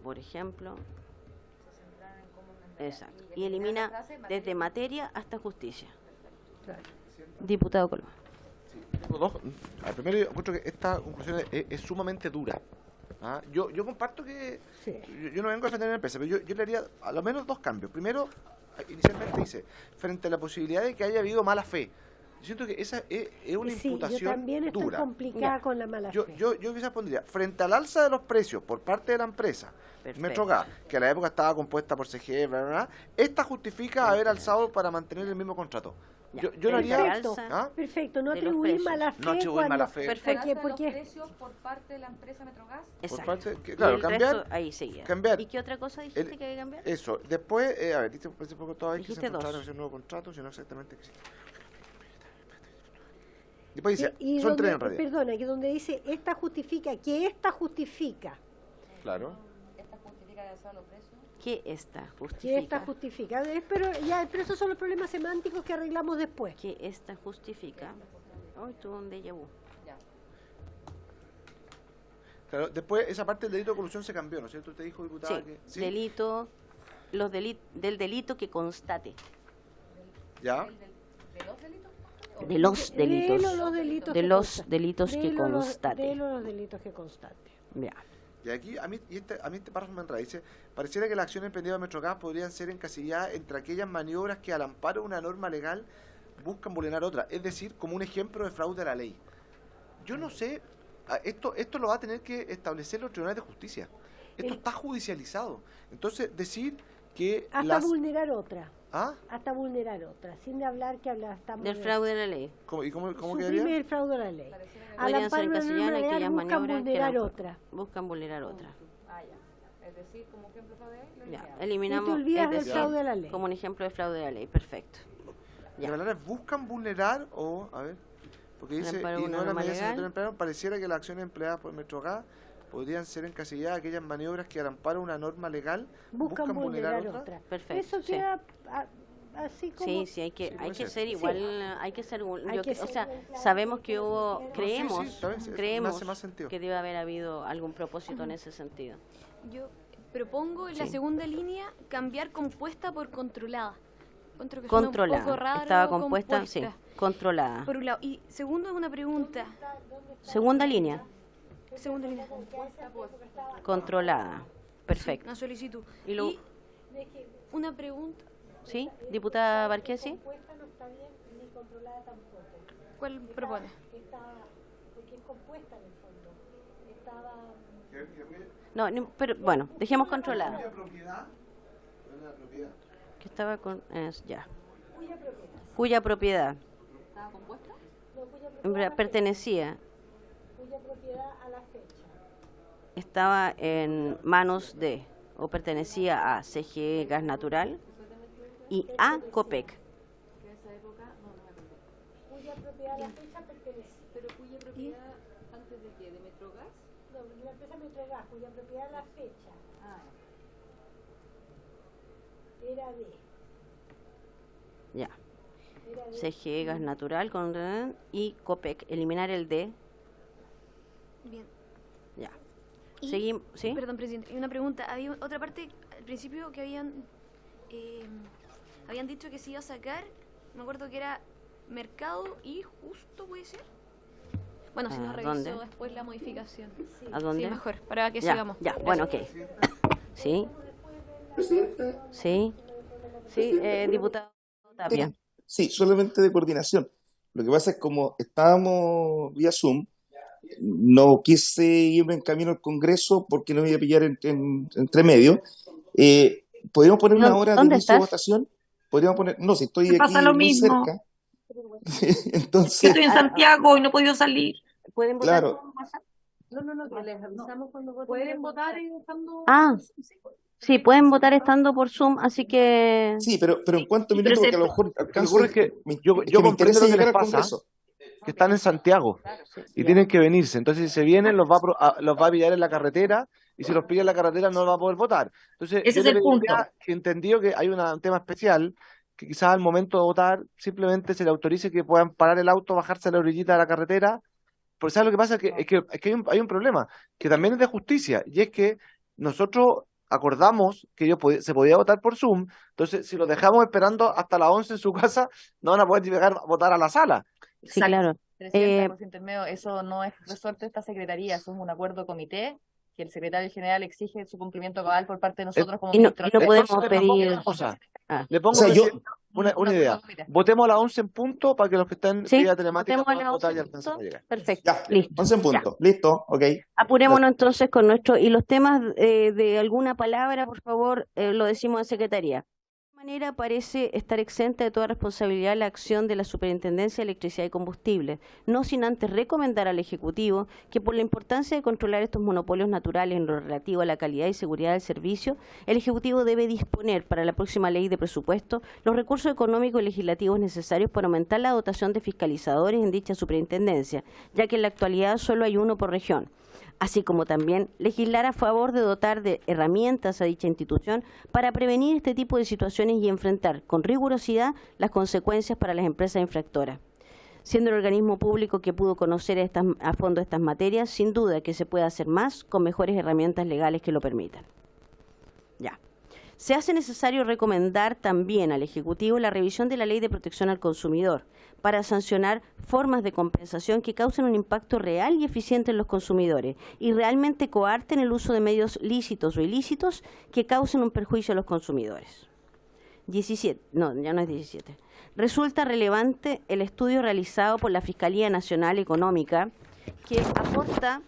Speaker 1: Por ejemplo. Exacto. Y elimina desde materia hasta justicia.
Speaker 3: Claro.
Speaker 1: Diputado Coloma.
Speaker 12: Sí, tengo dos. Primero, yo encuentro que esta conclusión es sumamente dura. ¿Ah? Yo comparto que sí. yo no vengo a defender a la empresa, pero yo le haría a lo menos dos cambios. Primero, inicialmente dice, frente a la posibilidad de que haya habido mala fe. Yo siento que esa es una imputación
Speaker 3: yo también estoy
Speaker 12: dura.
Speaker 3: complicada con la mala fe.
Speaker 12: Yo quizás pondría, frente al alza de los precios por parte de la empresa, Metrogas, que a la época estaba compuesta por CGE, bla, bla, bla, esta justifica haber alzado para mantener el mismo contrato. Yo no haría...
Speaker 3: Perfecto, no atribuir mala fe.
Speaker 12: No atribuir mala fe.
Speaker 3: Porque
Speaker 2: los precios por parte de la empresa Metrogas.
Speaker 1: Exacto.
Speaker 12: Claro, cambiar.
Speaker 1: Resto, ahí seguía.
Speaker 12: Cambiar.
Speaker 1: ¿Y qué otra cosa dijiste que hay que cambiar?
Speaker 12: Eso. Después, a ver, dice poco todavía que se
Speaker 1: encontrará
Speaker 12: un nuevo contrato, sino exactamente que sí. Después dice, son tres en realidad.
Speaker 3: Perdona, que donde dice, esta justifica.
Speaker 12: Claro.
Speaker 2: ¿Esta justifica de alzar los precios?
Speaker 1: ¿Qué esta justifica?
Speaker 3: ¿Qué esta justifica? Pero esos son los problemas semánticos que arreglamos después.
Speaker 1: ¿Qué esta justifica? Hoy tuvo un déjà vu.
Speaker 12: Claro, después esa parte del delito de colusión se cambió, ¿no es cierto? Usted dijo, diputada,
Speaker 1: sí,
Speaker 12: que... Sí,
Speaker 1: del delito que constate.
Speaker 12: ¿Ya?
Speaker 1: De los delitos que constate.
Speaker 3: De los delitos que constate.
Speaker 1: Ya.
Speaker 12: Y aquí, a mí este párrafo me enreda. Dice, pareciera que las acciones emprendidas por Metrogas podrían ser encasilladas entre aquellas maniobras que al amparo de una norma legal buscan vulnerar otra. Es decir, como un ejemplo de fraude a la ley. Yo no sé, esto lo va a tener que establecer los tribunales de justicia. Esto está judicializado. Entonces, decir que
Speaker 3: hasta vulnerar otra.
Speaker 12: ¿Ah?
Speaker 3: Hasta vulnerar otra, sin hablar que estamos
Speaker 1: del fraude a la ley.
Speaker 12: ¿Cómo
Speaker 3: suprime el fraude a la ley.
Speaker 1: Al amparo de una norma
Speaker 3: buscan vulnerar otra.
Speaker 1: Buscan vulnerar otra.
Speaker 2: Es decir, como ejemplo de fraude a la ley.
Speaker 1: Ya, eliminamos.
Speaker 3: Y te olvidas del fraude a la ley.
Speaker 1: Como un ejemplo de fraude a la ley, perfecto.
Speaker 12: Ya. ¿La buscan vulnerar o, a ver, porque dice, y no la medida secretaria empleada, pareciera que las acciones empleadas por Metrogas podrían ser encasilladas aquellas maniobras que al amparo una norma legal buscan vulnerar otra.
Speaker 3: Perfecto. Eso queda así como...
Speaker 1: Sí, hay que ser igual, hay que ser... o sea, sabemos que creemos que debe haber habido algún propósito en ese sentido.
Speaker 11: Yo propongo en la segunda línea cambiar compuesta por controlada. Que
Speaker 1: controlada,
Speaker 11: un poco raro,
Speaker 1: estaba compuesta, sí, controlada.
Speaker 11: Por un lado. Y segundo es una pregunta.
Speaker 1: Segunda línea. Controlada. Perfecto.
Speaker 11: Una solicitud.
Speaker 1: Y
Speaker 11: una pregunta.
Speaker 1: ¿Sí? Diputada Barquesi.
Speaker 3: No está bien, ni controlada tampoco.
Speaker 11: ¿Cuál propone?
Speaker 3: Porque es compuesta en el fondo.
Speaker 1: No, pero bueno, dejemos controlada.
Speaker 12: ¿Cuya propiedad?
Speaker 1: Que estaba con... ya. Cuya propiedad.
Speaker 2: ¿Estaba compuesta?
Speaker 3: No,
Speaker 1: pertenecía.
Speaker 3: Cuya propiedad a la fecha.
Speaker 1: Estaba en manos de, o pertenecía a CGE Gas Natural y a COPEC.
Speaker 3: Cuya propiedad a la fecha pertenecía.
Speaker 2: ¿Pero cuya propiedad antes de qué? ¿De Metrogas?
Speaker 3: No, la empresa Metrogas, cuya propiedad a la fecha. Era de.
Speaker 1: Ya. CGE Gas Natural y COPEC. Eliminar el de.
Speaker 11: Bien.
Speaker 1: Ya. Seguimos, ¿sí?
Speaker 11: Perdón, presidente. Una pregunta. Había otra parte al principio que habían dicho que se iba a sacar. Me acuerdo que era mercado y justo, ¿puede ser? Bueno, si nos revisó después la modificación.
Speaker 1: ¿A dónde?
Speaker 11: Sí, mejor, para que sigamos.
Speaker 1: Ya, bueno, ok. Sí. Sí. Sí, diputado Tapia.
Speaker 7: Sí, solamente de coordinación. Lo que pasa es como estábamos vía Zoom, no quise irme en camino al Congreso porque no me iba a pillar entre medio. ¿Podríamos poner una hora de
Speaker 1: ¿Dónde
Speaker 7: inicio de
Speaker 1: estás?
Speaker 7: votación? Podríamos poner, no, si estoy
Speaker 5: Me
Speaker 7: aquí
Speaker 5: pasa lo
Speaker 7: muy
Speaker 5: mismo.
Speaker 7: cerca.
Speaker 5: Yo
Speaker 7: Entonces,
Speaker 5: estoy en Santiago y no he podido salir.
Speaker 1: ¿Pueden votar?
Speaker 7: claro,
Speaker 3: No, les avisamos cuando voten.
Speaker 5: Pueden votar y estando...
Speaker 1: Ah, sí, pueden votar estando por Zoom, así que...
Speaker 7: sí, pero ¿en cuántos
Speaker 5: Sí, pero
Speaker 7: minutos? Porque a lo
Speaker 5: ese-
Speaker 7: mejor
Speaker 12: Lo que
Speaker 7: alcanzo,
Speaker 12: ocurre es que yo
Speaker 7: es que me
Speaker 12: comprendo
Speaker 7: interesa
Speaker 12: lo que
Speaker 7: llegar
Speaker 12: les
Speaker 7: al
Speaker 12: pasa,
Speaker 7: Congreso.
Speaker 12: que están en Santiago y tienen que venirse. Entonces, si se vienen, los va a pillar en la carretera, y si los pilla en la carretera no va a poder votar. Entonces,
Speaker 5: Ese
Speaker 12: yo
Speaker 5: es
Speaker 12: le
Speaker 5: el punto.
Speaker 12: pediría, que entendido que hay un tema especial, que quizás al momento de votar simplemente se le autorice que puedan parar el auto, bajarse a la orillita de la carretera. Porque ¿sabes lo que pasa? Es que hay un problema, que también es de justicia, y es que nosotros acordamos que se podía votar por Zoom. Entonces, si los dejamos esperando hasta las 11 en su casa, no van a poder llegar a votar a la sala.
Speaker 1: Sí, claro.
Speaker 2: Presidenta, por su intermedio, eso no es resuelto esta secretaría, eso es un acuerdo comité que el secretario general exige su cumplimiento cabal por parte de nosotros como
Speaker 1: Y no
Speaker 2: ministros.
Speaker 1: podemos
Speaker 12: Entonces, le propongo
Speaker 1: pedir...
Speaker 12: una cosa.
Speaker 1: Ah.
Speaker 12: Le pongo,
Speaker 7: O sea, yo,
Speaker 12: presidenta, una idea. Votemos a las 11 en punto para que los que están
Speaker 1: Sí,
Speaker 12: vía telemática
Speaker 1: votemos a
Speaker 12: puedan
Speaker 1: las
Speaker 12: votar
Speaker 1: 11
Speaker 12: y
Speaker 1: en
Speaker 12: alcancen a
Speaker 1: punto.
Speaker 12: llegar.
Speaker 1: Perfecto,
Speaker 7: ya,
Speaker 1: listo.
Speaker 7: 11 en
Speaker 1: Ya.
Speaker 7: punto. Listo, ok.
Speaker 1: Apurémonos
Speaker 7: Gracias.
Speaker 1: entonces con nuestro... Y los temas de alguna palabra, por favor, lo decimos en secretaría. De alguna manera parece estar exenta de toda responsabilidad la acción de la Superintendencia de Electricidad y Combustibles, no sin antes recomendar al Ejecutivo que por la importancia de controlar estos monopolios naturales en lo relativo a la calidad y seguridad del servicio, el Ejecutivo debe disponer para la próxima ley de presupuesto los recursos económicos y legislativos necesarios para aumentar la dotación de fiscalizadores en dicha superintendencia, ya que en la actualidad solo hay uno por región, así como también legislar a favor de dotar de herramientas a dicha institución para prevenir este tipo de situaciones y enfrentar con rigurosidad las consecuencias para las empresas infractoras. Siendo el organismo público que pudo conocer a fondo estas materias, sin duda que se puede hacer más con mejores herramientas legales que lo permitan. Ya. Se hace necesario recomendar también al Ejecutivo la revisión de la Ley de Protección al Consumidor para sancionar formas de compensación que causen un impacto real y eficiente en los consumidores y realmente coarten el uso de medios lícitos o ilícitos que causen un perjuicio a los consumidores. 17, no, ya no es 17. Resulta relevante el estudio realizado por la Fiscalía Nacional Económica que aporta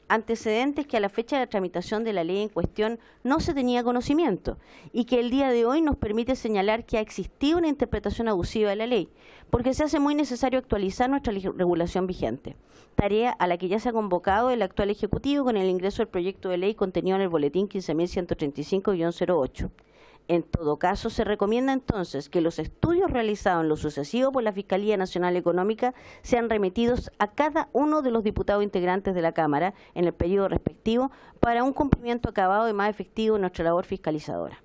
Speaker 1: antecedentes que a la fecha de la tramitación de la ley en cuestión no se tenía conocimiento y que el día de hoy nos permite señalar que ha existido una interpretación abusiva de la ley, porque se hace muy necesario actualizar nuestra regulación vigente, tarea a la que ya se ha convocado el actual Ejecutivo con el ingreso del proyecto de ley contenido en el boletín 15.135-08. En todo caso, se recomienda entonces que los estudios realizados en lo sucesivo por la Fiscalía Nacional Económica sean remitidos a cada uno de los diputados integrantes de la Cámara en el periodo respectivo para un cumplimiento acabado y más efectivo de nuestra labor fiscalizadora.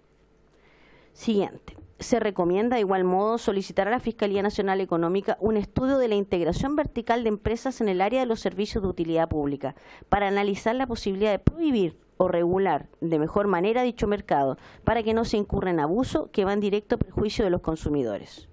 Speaker 1: Siguiente. Se recomienda de igual modo solicitar a la Fiscalía Nacional Económica un estudio de la integración vertical de empresas en el área de los servicios de utilidad pública para analizar la posibilidad de prohibir o regular de mejor manera dicho mercado para que no se incurra en abuso que va en directo perjuicio de los consumidores.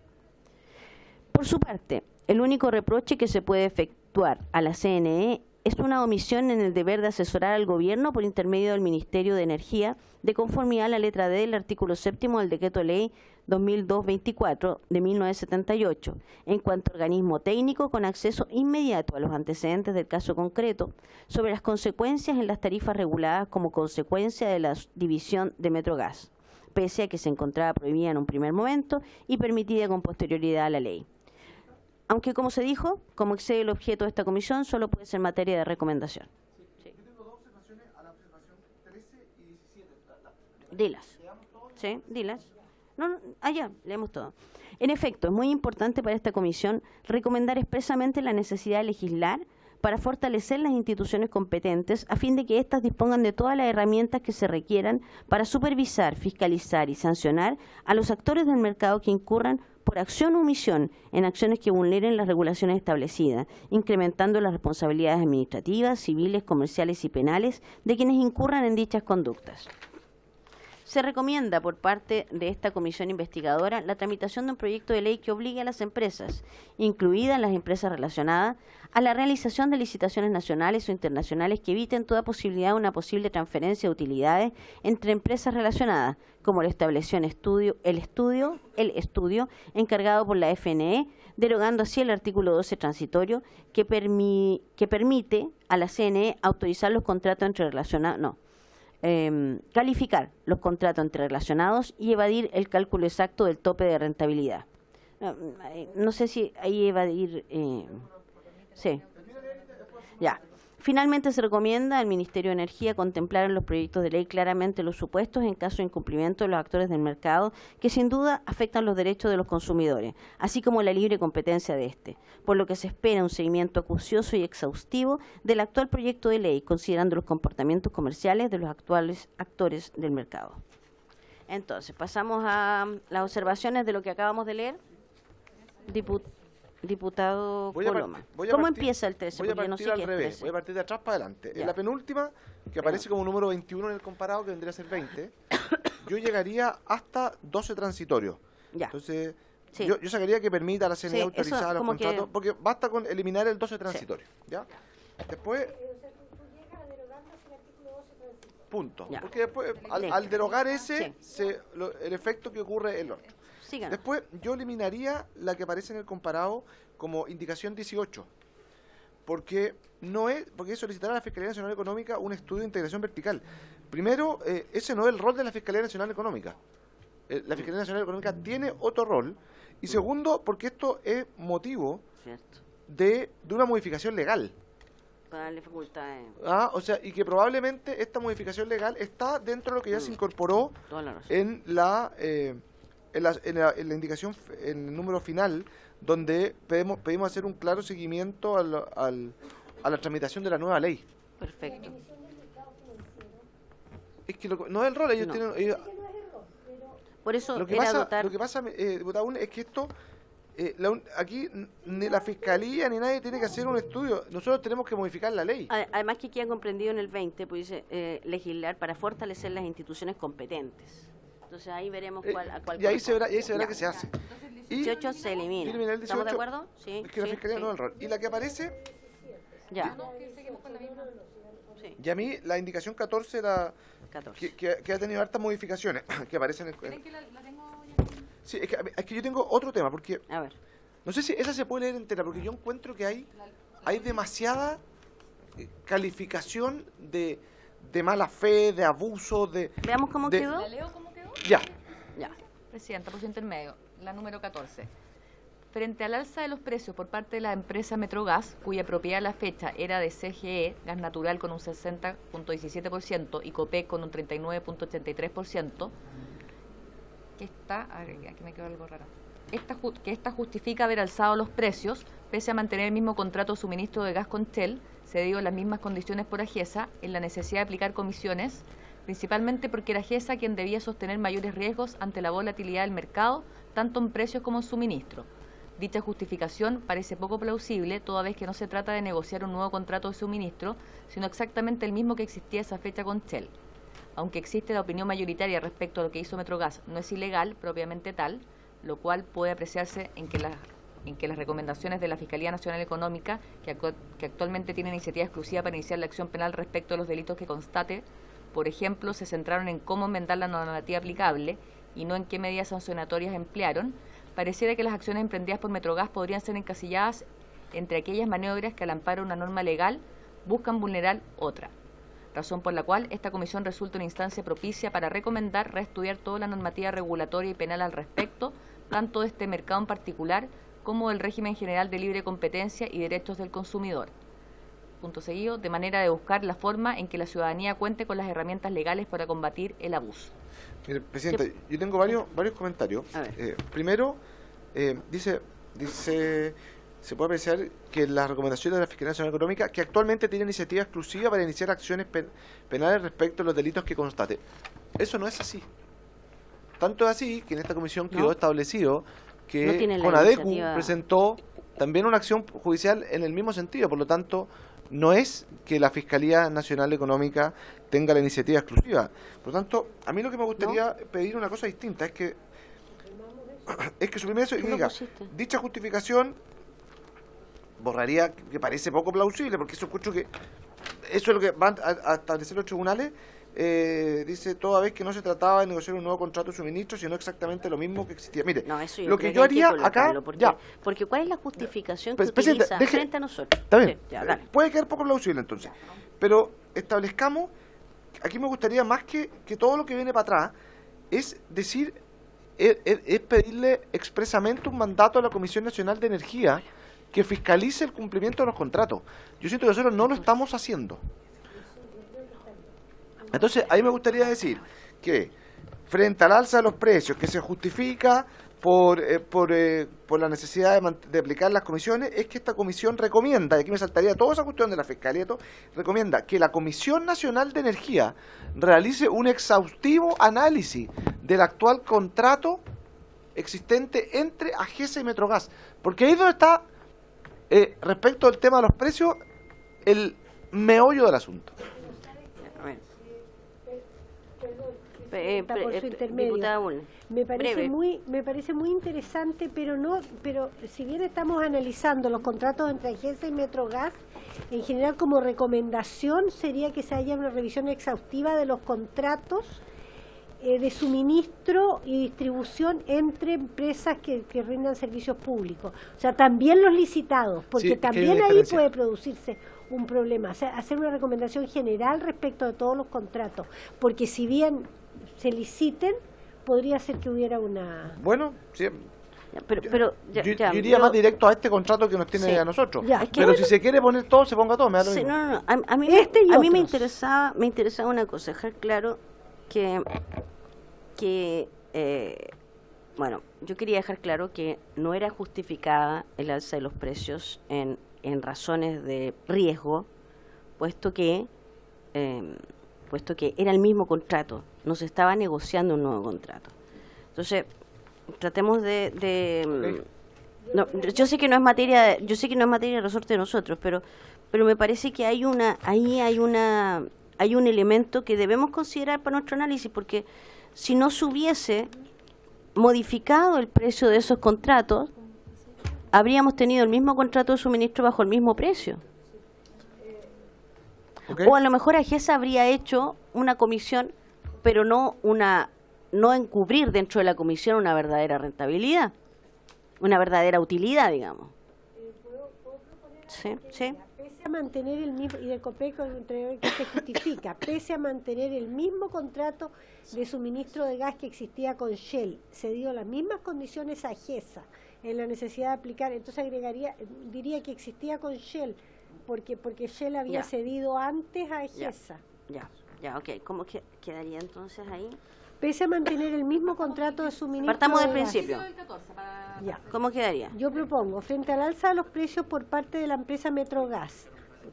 Speaker 1: Por su parte, el único reproche que se puede efectuar a la CNE es una omisión en el deber de asesorar al Gobierno por intermedio del Ministerio de Energía de conformidad a la letra D del artículo 7º del Decreto Ley 2002-24 de 1978, en cuanto a organismo técnico con acceso inmediato a los antecedentes del caso concreto sobre las consecuencias en las tarifas reguladas como consecuencia de la división de Metrogas, pese a que se encontraba prohibida en un primer momento y permitida con posterioridad a la ley. Aunque, como se dijo, como excede el objeto de esta comisión, solo puede ser materia de recomendación. Sí. Yo tengo dos observaciones a la observación 13 y 17. Dilas. Sí, dilas. No, ya, leemos todo. En efecto, es muy importante para esta comisión recomendar expresamente la necesidad de legislar para fortalecer las instituciones competentes a fin de que éstas dispongan de todas las herramientas que se requieran para supervisar, fiscalizar y sancionar a los actores del mercado que incurran por acción o omisión en acciones que vulneren las regulaciones establecidas, incrementando las responsabilidades administrativas, civiles, comerciales y penales de quienes incurran en dichas conductas. Se recomienda por parte de esta comisión investigadora la tramitación de un proyecto de ley que obligue a las empresas, incluidas las empresas relacionadas, a la realización de licitaciones nacionales o internacionales que eviten toda posibilidad de una posible transferencia de utilidades entre empresas relacionadas, como lo estableció en el estudio encargado por la FNE, derogando así el artículo 12 transitorio que permite a la CNE autorizar los contratos entre relacionados, calificar los contratos entre relacionados y evadir el cálculo exacto del tope de rentabilidad. No sé si ahí evadir... sí. Ya. Finalmente, se recomienda al Ministerio de Energía contemplar en los proyectos de ley claramente los supuestos en caso de incumplimiento de los actores del mercado que sin duda afectan los derechos de los consumidores, así como la libre competencia de este, por lo que se espera un seguimiento acucioso y exhaustivo del actual proyecto de ley, considerando los comportamientos comerciales de los actuales actores del mercado. Entonces, pasamos a las observaciones de lo que acabamos de leer. Diputado Coloma. ¿Cómo empieza el 13?
Speaker 12: Voy a partir al revés, voy a partir de atrás para adelante. En la penúltima, que aparece como número 21 en el comparado, que vendría a ser 20, yo llegaría hasta 12 transitorios. Entonces, yo sacaría que permita a la CNE autorizar los contratos, porque basta con eliminar el 12 transitorio. ¿Ya? Después... punto. Porque después, al derogar ese, el efecto que ocurre es el otro. Después, yo eliminaría la que aparece en el comparado como indicación 18, porque solicitará a la Fiscalía Nacional Económica un estudio de integración vertical. Primero, ese no es el rol de la Fiscalía Nacional Económica. La Fiscalía Nacional Económica tiene otro rol. Y segundo, porque esto es motivo de una modificación legal.
Speaker 1: Para darle facultades.
Speaker 12: O sea, y que probablemente esta modificación legal está dentro de lo que ya se incorporó en la indicación, en el número final, donde pedimos hacer un claro seguimiento a la tramitación de la nueva ley.
Speaker 1: Perfecto.
Speaker 12: Es que no es el rol, ellos tienen...
Speaker 1: Por eso
Speaker 12: lo que pasa, diputado, es que esto... aquí ni la Fiscalía ni nadie tiene que hacer un estudio. Nosotros tenemos que modificar la ley.
Speaker 1: Además que queda comprendido en el 20, pues dice legislar para fortalecer las instituciones competentes. Entonces ahí veremos cuál
Speaker 12: y ahí se verá qué se hace.
Speaker 1: Y 18 se elimina. ¿Estamos de acuerdo? Sí.
Speaker 12: Es que la Fiscalía no es el rol. Y la que aparece...
Speaker 1: Ya.
Speaker 12: Y a mí la indicación 14, que ha tenido hartas modificaciones, que aparecen en el... Sí, es que yo tengo otro tema, porque...
Speaker 1: A ver.
Speaker 12: No sé si esa se puede leer entera, porque yo encuentro que hay demasiada calificación de mala fe, de abuso, de...
Speaker 1: Veamos cómo quedó.
Speaker 2: ¿La leo cómo quedó?
Speaker 12: Ya.
Speaker 2: Presidenta, por su intermedio, la número 14. Frente al alza de los precios por parte de la empresa Metrogas, cuya propiedad a la fecha era de CGE, Gas Natural con un 60.17% y Copec con un 39.83%, aquí me quedó algo raro. Esta justifica haber alzado los precios, pese a mantener el mismo contrato de suministro de gas con Shell, cedido en las mismas condiciones por AGESA, en la necesidad de aplicar comisiones, principalmente porque era AGESA quien debía sostener mayores riesgos ante la volatilidad del mercado, tanto en precios como en suministro. Dicha justificación parece poco plausible, toda vez que no se trata de negociar un nuevo contrato de suministro, sino exactamente el mismo que existía a esa fecha con Shell. Aunque existe la opinión mayoritaria respecto a lo que hizo Metrogas, no es ilegal propiamente tal, lo cual puede apreciarse en que las recomendaciones de la Fiscalía Nacional Económica, que actualmente tiene iniciativa exclusiva para iniciar la acción penal respecto a los delitos que constate, por ejemplo, se centraron en cómo enmendar la normativa aplicable y no en qué medidas sancionatorias emplearon. Pareciera que las acciones emprendidas por Metrogas podrían ser encasilladas entre aquellas maniobras que al amparo de una norma legal buscan vulnerar otra, razón por la cual esta comisión resulta una instancia propicia para recomendar reestudiar toda la normativa regulatoria y penal al respecto, tanto de este mercado en particular como del régimen general de libre competencia y derechos del consumidor. Punto seguido, de manera de buscar la forma en que la ciudadanía cuente con las herramientas legales para combatir el abuso.
Speaker 12: Mire, Presidenta, yo tengo varios comentarios. Primero, dice, se puede apreciar que las recomendaciones de la Fiscalía Nacional Económica, que actualmente tiene iniciativa exclusiva para iniciar acciones penales respecto a los delitos que constate. Eso no es así. Tanto es así que en esta comisión quedó establecido que CONADECU presentó también una acción judicial en el mismo sentido. Por lo tanto, no es que la Fiscalía Nacional Económica tenga la iniciativa exclusiva. Por lo tanto, a mí lo que me gustaría pedir una cosa distinta es que suprimiera eso y diga, dicha justificación borraría, que parece poco plausible, porque eso escucho que eso es lo que van a establecer los tribunales. Dice toda vez que no se trataba de negociar un nuevo contrato de suministro, sino exactamente lo mismo que existía. Mire, lo que yo haría acá,
Speaker 1: porque ¿cuál es la justificación que utiliza frente a nosotros?
Speaker 12: Está bien, puede quedar poco plausible entonces, pero establezcamos, aquí me gustaría más que todo lo que viene para atrás, es decir, es pedirle expresamente un mandato a la Comisión Nacional de Energía que fiscalice el cumplimiento de los contratos. Yo siento que nosotros no lo estamos haciendo. Entonces, ahí me gustaría decir que frente al alza de los precios que se justifica por la necesidad de aplicar las comisiones, es que esta comisión recomienda, y aquí me saltaría toda esa cuestión de la Fiscalía, recomienda que la Comisión Nacional de Energía realice un exhaustivo análisis del actual contrato existente entre AGESA y Metrogas, porque ahí es donde está, respecto al tema de los precios, el meollo del asunto.
Speaker 3: Por su intermedio. Me parece muy interesante, pero si bien estamos analizando los contratos entre AGESA y Metrogas, en general como recomendación sería que se haya una revisión exhaustiva de los contratos de suministro y distribución entre empresas que rindan servicios públicos. O sea, también los licitados, porque también ahí puede producirse un problema. O sea, hacer una recomendación general respecto de todos los contratos, porque si bien se liciten, podría ser que hubiera una...
Speaker 12: Bueno, sí.
Speaker 1: Pero
Speaker 12: yo iría más directo a este contrato que nos tiene a nosotros. Pero si se quiere poner todo, se ponga todo. Me da lo mismo.
Speaker 1: No. A mí me interesaba una cosa, dejar claro bueno, yo quería dejar claro que no era justificada el alza de los precios en razones de riesgo, puesto que era el mismo contrato, no se estaba negociando un nuevo contrato. Entonces, tratemos no, yo sé que no es materia de resorte de nosotros, pero me parece que hay un elemento que debemos considerar para nuestro análisis, porque si no se hubiese modificado el precio de esos contratos, habríamos tenido el mismo contrato de suministro bajo el mismo precio. O a lo mejor AGESA habría hecho una comisión, pero no encubrir dentro de la comisión una verdadera rentabilidad, una verdadera utilidad, digamos. Sí.
Speaker 3: Pese a mantener el mismo, y de Copeco que se justifica, pese a mantener el mismo contrato de suministro de gas que existía con Shell, se dio las mismas condiciones a AGESA en la necesidad de aplicar, entonces diría que existía con Shell, porque Shell había cedido antes a AGESA.
Speaker 1: Ok. ¿Cómo quedaría entonces ahí?
Speaker 3: Pese a mantener el mismo contrato de suministro.
Speaker 1: Partamos del
Speaker 3: de gas.
Speaker 1: principio. ¿Cómo quedaría?
Speaker 3: Yo propongo, frente al alza de los precios por parte de la empresa Metrogas,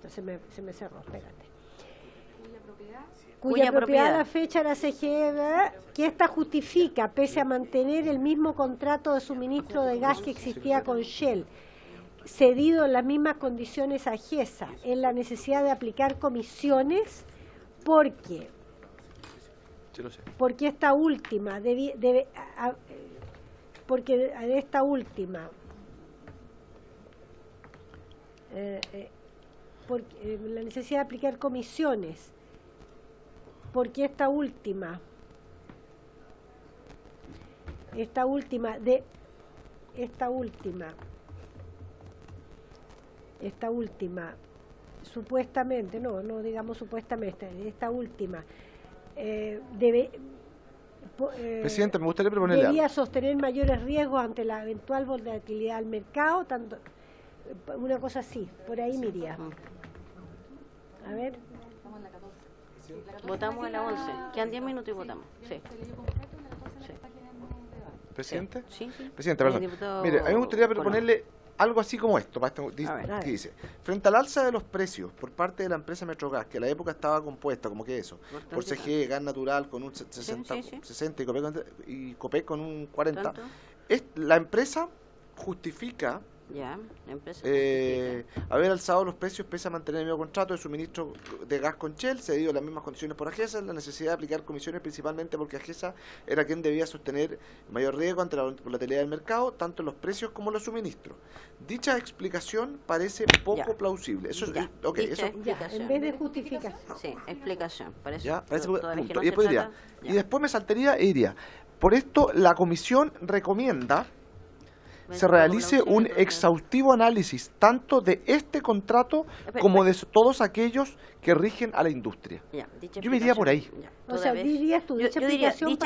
Speaker 3: se me cerró, espérate. Cuya propiedad a la fecha la CGE, que esta justifica, pese a mantener el mismo contrato de suministro de gas que existía con Shell, cedido en las mismas condiciones a AGESA, en la necesidad de aplicar comisiones, porque esta última la necesidad de aplicar comisiones, porque esta última supuestamente, no digamos supuestamente, esta última
Speaker 12: Presidente, me gustaría proponerle
Speaker 3: debía sostener mayores riesgos ante la eventual volatilidad del mercado, una cosa así, por ahí me iría. A ver.
Speaker 1: Votamos a la 11. Quedan 10 minutos y votamos. Sí.
Speaker 12: ¿Presidente?
Speaker 1: Sí.
Speaker 12: Presidente, perdón. Mire, a mí me gustaría proponerle algo así como esto, que dice, frente al alza de los precios por parte de la empresa Metrogas, que a la época estaba compuesta, como que eso, por CGE, gas natural con un 60 y Copec con un 40, la empresa justifica
Speaker 1: Ya, la empresa
Speaker 12: haber alzado los precios pese a mantener el mismo contrato de suministro de gas con Shell, cedido las mismas condiciones por AGESA, la necesidad de aplicar comisiones principalmente porque AGESA era quien debía sostener mayor riesgo ante la volatilidad del mercado, tanto en los precios como en los suministros. Dicha explicación parece poco plausible. Eso,
Speaker 3: en vez de justificación.
Speaker 1: Sí, explicación. Parece,
Speaker 12: parece
Speaker 1: toda vez que no
Speaker 12: y después
Speaker 1: se
Speaker 12: diría,
Speaker 1: trata,
Speaker 12: y después me saltaría e diría, por esto la comisión recomienda se realice un exhaustivo análisis tanto de este contrato como de todos aquellos que rigen a la industria. Yo me iría por ahí.
Speaker 3: O sea, dirías tú,
Speaker 1: dicha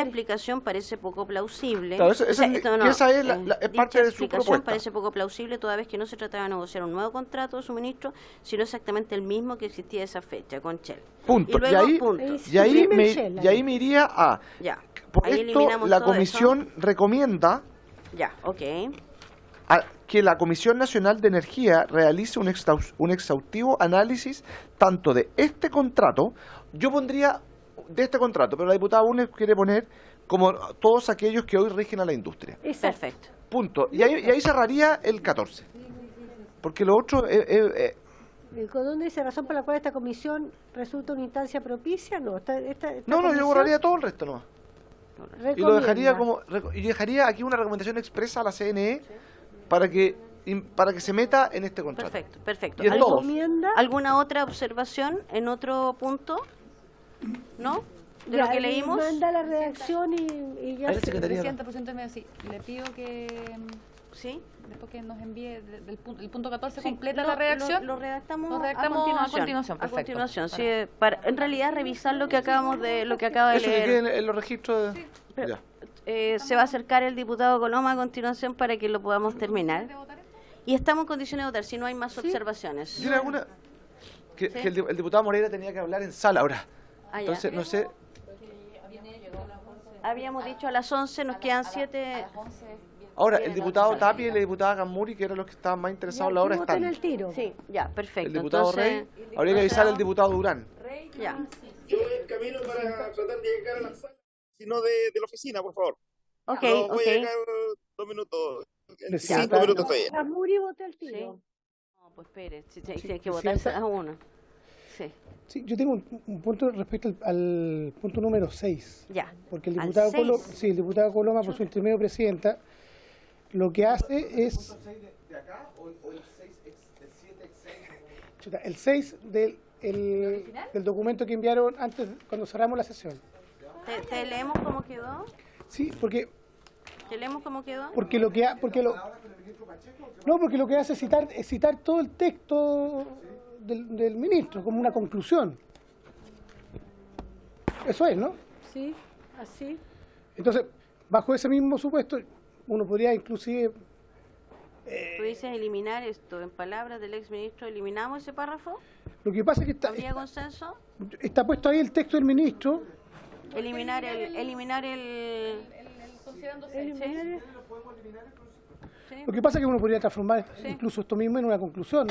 Speaker 1: explicación parece poco plausible.
Speaker 12: Claro, esa es parte de su propuesta.
Speaker 1: Parece poco plausible toda vez que no se trataba de negociar un nuevo contrato de suministro, sino exactamente el mismo que existía a esa fecha con Shell.
Speaker 12: Punto. Y ahí me iría a... Por esto la comisión recomienda... que la Comisión Nacional de Energía realice un exhaustivo análisis tanto de este contrato, yo pondría de este contrato, pero la diputada Bulnes quiere poner como todos aquellos que hoy rigen a la industria.
Speaker 1: Perfecto.
Speaker 12: Punto. Y ahí cerraría el 14. Porque lo otro...
Speaker 3: ¿El Codón dice razón por la cual esta comisión resulta una instancia propicia? No,
Speaker 12: yo borraría todo el resto nomás. Y lo dejaría y dejaría aquí una recomendación expresa a la CNE para que se meta en este contrato.
Speaker 1: Perfecto.
Speaker 12: Y en todos.
Speaker 1: ¿Alguna otra observación en otro punto? ¿No? ¿De lo que leímos?
Speaker 3: Manda la redacción y ya se...
Speaker 2: Presidenta, sí. Le pido que... ¿Sí? Después que nos envíe el punto 14 completa la redacción.
Speaker 1: Lo redactamos
Speaker 2: a continuación.
Speaker 1: A continuación, sí, para en realidad revisar lo que acaba de leer.
Speaker 12: Eso que quede en los registros
Speaker 1: se va a acercar el diputado Coloma a continuación para que lo podamos terminar. Y estamos en condiciones de votar, si no hay más observaciones.
Speaker 12: Yo alguna que el diputado Moreira tenía que hablar en sala ahora. Entonces, no sé.
Speaker 1: Habíamos dicho a las 11, nos quedan 7...
Speaker 12: Ahora, el diputado Tapia y la diputada Gamuri, que eran los que estaban más interesados en la hora, están.
Speaker 3: El tiro.
Speaker 1: Sí, ya, perfecto.
Speaker 12: El diputado Rey, habría que avisar al diputado Durán.
Speaker 1: Ya.
Speaker 7: Yo voy en camino para tratar de llegar a la sala, sino de la oficina, por favor. Voy a llegar 2 minutos, 5 minutos todavía.
Speaker 3: Gamuri vota el tiro.
Speaker 1: No, pues espere, hay que votar a uno.
Speaker 4: Sí, yo tengo un punto respecto al punto número 6.
Speaker 1: Ya.
Speaker 4: Porque el diputado Coloma, por su intermedio presidenta, lo que hace es...
Speaker 12: ¿De acá o el 6 del 7
Speaker 4: el 6 del documento que enviaron antes, cuando cerramos la sesión.
Speaker 1: ¿Te leemos cómo quedó?
Speaker 4: Sí, porque...
Speaker 1: ¿Te leemos cómo quedó?
Speaker 4: Porque lo que hace es citar todo el texto del ministro como una conclusión. Eso es, ¿no?
Speaker 3: Sí, así.
Speaker 4: Entonces, bajo ese mismo supuesto, uno podría inclusive...
Speaker 1: ¿Tú dices eliminar esto? En palabras del exministro, ¿eliminamos ese párrafo?
Speaker 4: Lo que pasa es que
Speaker 1: ¿Habría consenso?
Speaker 4: Está puesto ahí el texto del ministro.
Speaker 1: Eliminar el
Speaker 4: Lo que pasa es que uno podría transformar incluso esto mismo en una conclusión,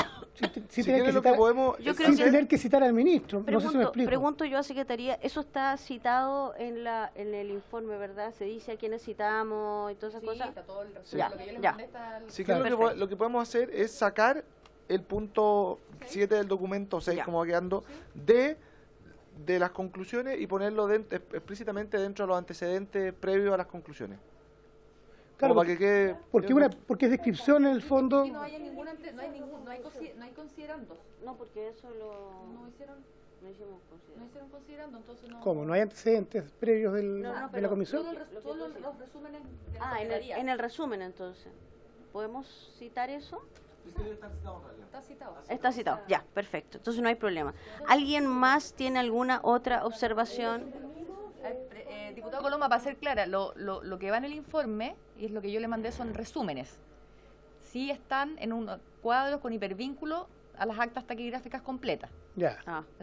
Speaker 4: sin tener que citar al ministro. No sé si me explico.
Speaker 1: Pregunto yo a Secretaría, eso está citado en el informe, ¿verdad? Se dice a quiénes citamos y todas esas cosas.
Speaker 2: Está todo
Speaker 12: lo que podemos hacer es sacar el punto 7 del documento 6, como va quedando, de las conclusiones y ponerlo explícitamente dentro de los antecedentes previos a las conclusiones.
Speaker 4: Claro,
Speaker 12: para que quede,
Speaker 4: porque es descripción en el fondo.
Speaker 2: No hay considerandos.
Speaker 1: No, porque eso
Speaker 2: no hicieron considerando, entonces no.
Speaker 4: ¿Cómo? ¿No hay antecedentes previos de la comisión?
Speaker 2: Todos los resúmenes de la
Speaker 1: en el resumen, entonces. ¿Podemos citar eso? Está citado, ya, perfecto. Entonces no hay problema. ¿Alguien más tiene alguna otra observación?
Speaker 2: Diputado Coloma, para ser clara, lo que va en el informe, y es lo que yo le mandé, son resúmenes. Sí están en un cuadro con hipervínculo a las actas taquigráficas completas.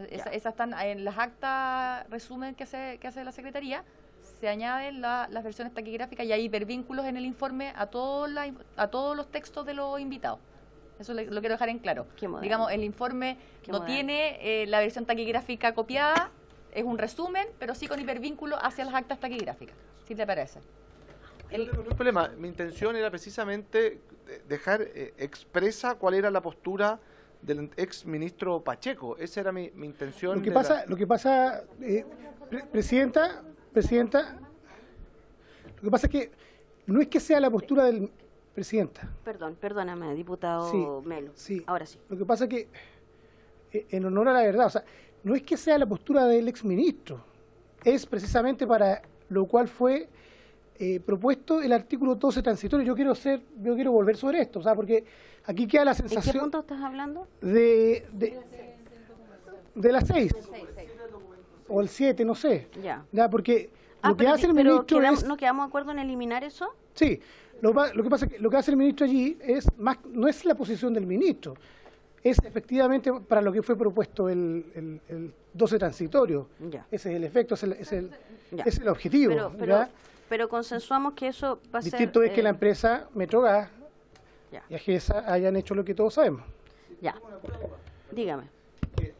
Speaker 2: Esas están en las actas resumen que hace la Secretaría, se añaden las versiones taquigráficas y hay hipervínculos en el informe a todos los textos de los invitados. Eso lo quiero dejar en claro. Digamos, el informe no tiene la versión taquigráfica copiada, es un resumen, pero sí con hipervínculo hacia las actas taquigráficas. ¿Sí te parece?
Speaker 12: No tengo ningún problema. Mi intención era precisamente dejar expresa cuál era la postura del ex ministro Pacheco. Esa era mi intención.
Speaker 4: Lo que pasa, Presidenta, lo que pasa es que no es que sea la postura del Presidenta.
Speaker 1: Perdóname, diputado Melo.
Speaker 4: Sí.
Speaker 1: Ahora sí.
Speaker 4: Lo que pasa es que, en honor a la verdad, o sea, no es que sea la postura del exministro, es precisamente para lo cual fue propuesto el artículo 12 transitorio. Yo quiero volver sobre esto, o sea, porque aquí queda la sensación...
Speaker 1: ¿En qué punto estás hablando?
Speaker 4: De las 6. O el 7, no sé.
Speaker 1: Ya.
Speaker 4: Porque lo que hace el ministro es...
Speaker 1: ¿No quedamos de acuerdo en eliminar eso?
Speaker 4: Sí, lo que pasa es que lo que hace el ministro allí no es la posición del ministro, es efectivamente para lo que fue propuesto el 12 transitorio.
Speaker 1: Ya.
Speaker 4: Ese es el efecto, es el objetivo.
Speaker 1: Pero consensuamos que eso va a ser...
Speaker 4: Distinto es que la empresa Metrogas y AGESA hayan hecho lo que todos sabemos.
Speaker 1: Ya. Dígame.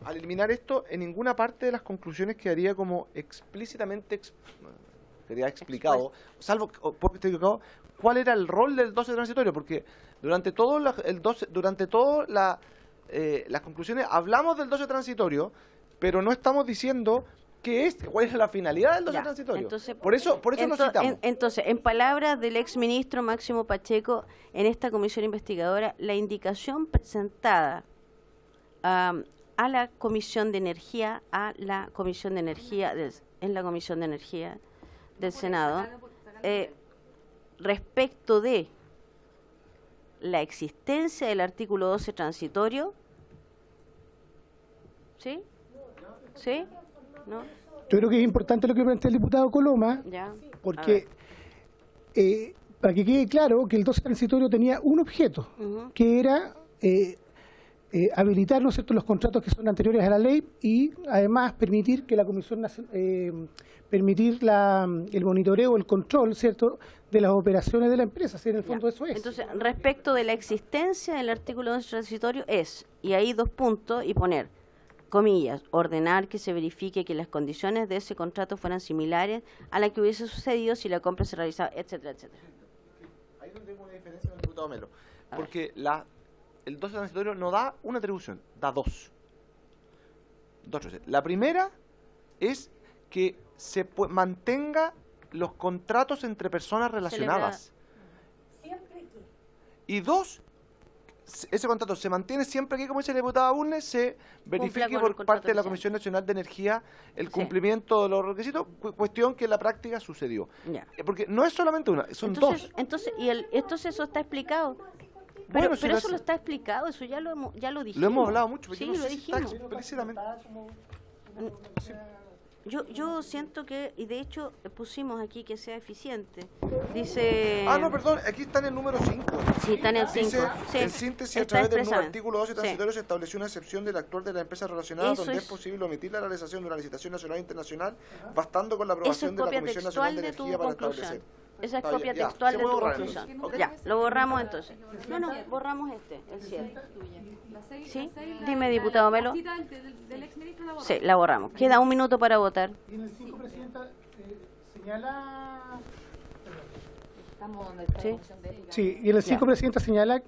Speaker 12: Al eliminar esto, en ninguna parte de las conclusiones quedaría como explícitamente explicado, salvo, porque estoy equivocado, cuál era el rol del 12 transitorio, porque durante las conclusiones hablamos del 12 transitorio, pero no estamos diciendo cuál es la finalidad del 12 transitorio.
Speaker 1: Entonces,
Speaker 12: por eso lo citamos.
Speaker 1: Entonces, en palabras del ex ministro Máximo Pacheco, en esta comisión investigadora, la indicación presentada en la Comisión de Energía del Senado, respecto de la existencia del artículo 12 transitorio, ¿sí? ¿Sí? ¿No?
Speaker 4: Yo creo que es importante lo que plantea el diputado Coloma, porque para que quede claro que el 12 transitorio tenía un objeto, que era habilitar, ¿no es cierto?, los contratos que son anteriores a la ley y además permitir que la Comisión el monitoreo, el control, ¿cierto?, de las operaciones de la empresa. ¿Sí? En el fondo eso es.
Speaker 1: Entonces, respecto de la existencia del artículo 12 transitorio y ahí 2 puntos, y poner comillas, ordenar que se verifique que las condiciones de ese contrato fueran similares a las que hubiese sucedido si la compra se realizaba, etcétera, etcétera.
Speaker 12: Ahí donde tengo una diferencia con el diputado Melo, porque el 12 transitorio no da una atribución, da 2. La primera es que se mantenga los contratos entre personas relacionadas. Y 2, ese contrato se mantiene siempre que, como dice el diputado Bulnes, se verifique por parte de la Comisión Nacional de Energía el cumplimiento de los requisitos, cuestión que en la práctica sucedió. Porque no es solamente una, son 2.
Speaker 1: Entonces eso está explicado. Pero eso lo está explicado, eso ya lo dijimos.
Speaker 12: Lo hemos hablado mucho,
Speaker 1: sí,
Speaker 12: pero no
Speaker 1: lo
Speaker 12: sé si
Speaker 1: dijimos.
Speaker 12: está explícitamente.
Speaker 1: Yo siento que, y de hecho pusimos aquí que sea eficiente. Dice...
Speaker 12: no, perdón, aquí está en el número 5.
Speaker 1: Sí, está en el 5.
Speaker 12: Sí, en síntesis, a través del nuevo artículo 12 transitorio se estableció una excepción del actual de la empresa relacionada donde es posible omitir la realización de una licitación nacional e internacional, bastando con la aprobación de la Comisión Nacional de Energía para establecer.
Speaker 1: Esa es copia textual de tu conclusión. Ya, lo borramos entonces. No, borramos el 7. ¿Sí? Dime, diputado Melo. Sí, la borramos. Queda 1 minuto para votar.
Speaker 4: Y en el 5, Presidenta, señala... Sí, y en el 5, Presidenta, señala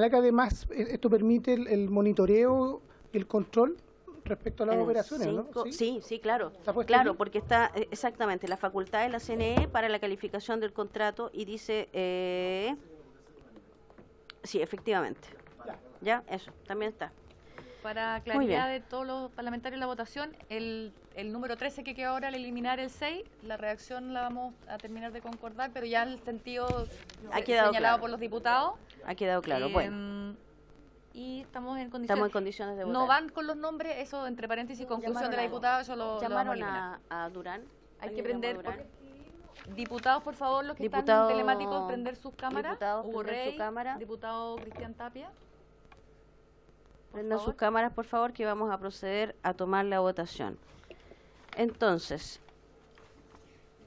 Speaker 4: que además esto permite el monitoreo y el control respecto a las operaciones, ¿no?
Speaker 1: Sí, claro. Claro, porque está exactamente la facultad de la CNE para la calificación del contrato y dice... sí, efectivamente. Ya, eso, también está.
Speaker 2: Para claridad de todos los parlamentarios en la votación, el número 13 que queda ahora al eliminar el 6, la redacción la vamos a terminar de concordar, pero ya el sentido señalado por los diputados.
Speaker 1: Ha quedado claro, bueno.
Speaker 2: Y estamos en condiciones
Speaker 1: de votar.
Speaker 2: No van con los nombres, eso entre paréntesis, conclusión de la diputada, eso lo
Speaker 1: llamaron a Durán.
Speaker 2: Hay que prender... Diputados, por favor, los que están telemáticos, prender sus cámaras. Hugo Rey, diputado Cristian Tapia.
Speaker 1: Prendan sus cámaras, por favor, que vamos a proceder a tomar la votación. Entonces,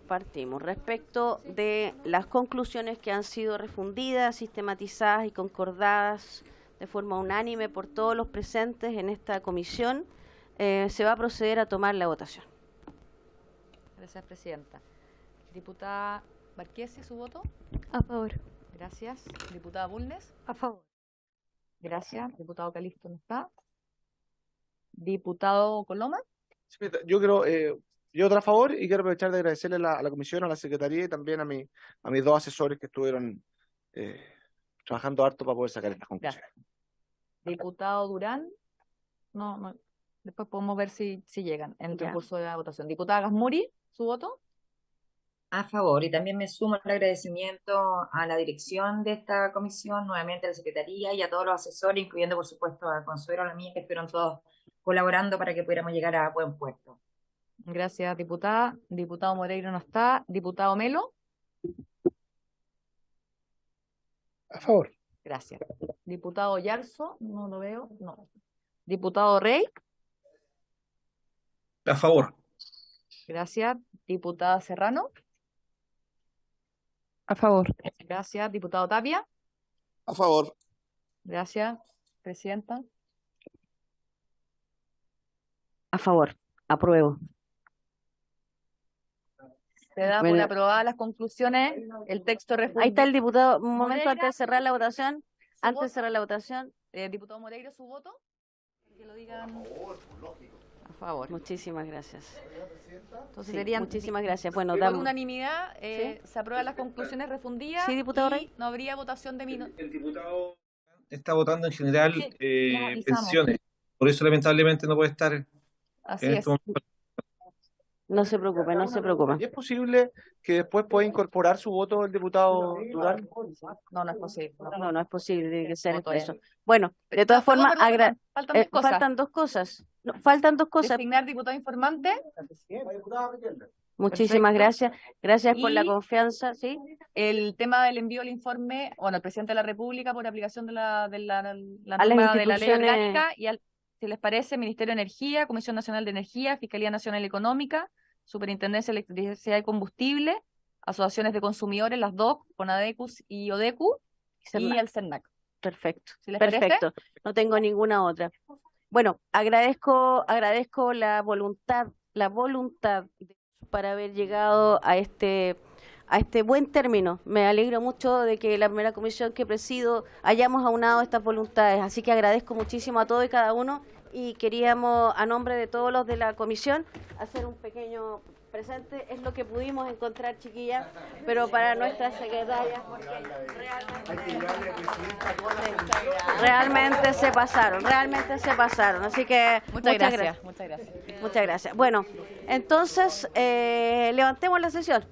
Speaker 1: partimos. Respecto de las conclusiones que han sido refundidas, sistematizadas y concordadas de forma unánime por todos los presentes en esta comisión, se va a proceder a tomar la votación.
Speaker 2: Gracias, Presidenta. Diputada Marquesi, su voto.
Speaker 11: A favor.
Speaker 2: Gracias. Diputada Bulnes.
Speaker 3: A favor.
Speaker 2: Gracias. Diputado Calisto no está. Diputado Coloma.
Speaker 12: Yo quiero, yo otra a favor y quiero aprovechar de agradecerle a la comisión, a la secretaría y también a mis dos asesores que estuvieron trabajando harto para poder sacar estas conclusiones.
Speaker 2: Gracias. Diputado Durán. No. Después podemos ver si llegan en el transcurso de la votación. Diputada Gasmuri, su voto.
Speaker 5: A favor, y también me sumo al agradecimiento a la dirección de esta comisión, nuevamente a la secretaría y a todos los asesores, incluyendo por supuesto a Consuelo, a la mía, que estuvieron todos colaborando para que pudiéramos llegar a buen puerto.
Speaker 2: Gracias, diputada. Diputado Moreira no está. Diputado Melo.
Speaker 4: A favor.
Speaker 2: Gracias. Diputado Yarzo, no lo veo. No. Diputado Rey.
Speaker 13: A favor.
Speaker 2: Gracias. Diputada Serrano.
Speaker 10: A favor.
Speaker 2: Gracias. Diputado Tapia.
Speaker 8: A favor.
Speaker 2: Gracias. Presidenta.
Speaker 1: A favor. Apruebo.
Speaker 2: Se da por aprobadas las conclusiones. El texto refundido.
Speaker 1: Ahí está el diputado. Un momento
Speaker 2: Moreira.
Speaker 1: antes de cerrar la votación. Antes de
Speaker 2: voto?
Speaker 1: cerrar la votación.
Speaker 2: Diputado Moreira, su voto. Que lo digan. A favor.
Speaker 1: Muchísimas gracias.
Speaker 2: Entonces
Speaker 1: Sí,
Speaker 2: serían
Speaker 1: muchísimas gracias. Bueno,
Speaker 2: por
Speaker 1: damos.
Speaker 2: unanimidad
Speaker 1: ¿Sí?
Speaker 2: se aprueban las conclusiones refundidas.
Speaker 1: Sí, diputado
Speaker 2: y
Speaker 1: Rey.
Speaker 2: no habría votación de
Speaker 13: El diputado está votando en general
Speaker 2: Sí, les avisamos.
Speaker 13: pensiones. Por eso lamentablemente no puede estar
Speaker 2: Así
Speaker 13: en
Speaker 2: es.
Speaker 13: este momento.
Speaker 1: No se preocupe, no se preocupe.
Speaker 12: ¿Y es posible que después pueda incorporar su voto el diputado Durán?
Speaker 2: No es posible.
Speaker 1: No es posible, tiene que ser
Speaker 2: Voto
Speaker 1: eso.
Speaker 2: ya.
Speaker 1: Bueno, de todas formas,
Speaker 2: Perdón, faltan dos cosas.
Speaker 1: faltan dos cosas. No, faltan dos cosas.
Speaker 2: Designar diputado informante.
Speaker 1: Muchísimas
Speaker 2: Perfecto.
Speaker 1: gracias. Gracias por la
Speaker 2: Y-
Speaker 1: confianza, ¿sí?
Speaker 2: El tema del envío del informe, bueno, el presidente de la República por aplicación de la
Speaker 1: A las
Speaker 2: norma de la ley
Speaker 1: instituciones.
Speaker 2: orgánica y si les parece, Ministerio de Energía, Comisión Nacional de Energía, Fiscalía Nacional Económica, Superintendencia de Electricidad y Combustible, asociaciones de consumidores, las dos, CONADECUS y ODECU, y el CERNAC.
Speaker 1: Perfecto,
Speaker 2: ¿Sí les parece?
Speaker 1: perfecto. No tengo ninguna otra. Bueno, agradezco la voluntad para haber llegado a este buen término. Me alegro mucho de que la primera comisión que presido hayamos aunado estas voluntades, así que agradezco muchísimo a todos y cada uno y queríamos, a nombre de todos los de la comisión, hacer un pequeño presente. Es lo que pudimos encontrar, chiquillas, pero para nuestras secretarias, porque realmente se pasaron, así que
Speaker 2: Muchas gracias. Muchas gracias.
Speaker 1: Muchas gracias. Bueno, entonces levantemos la sesión.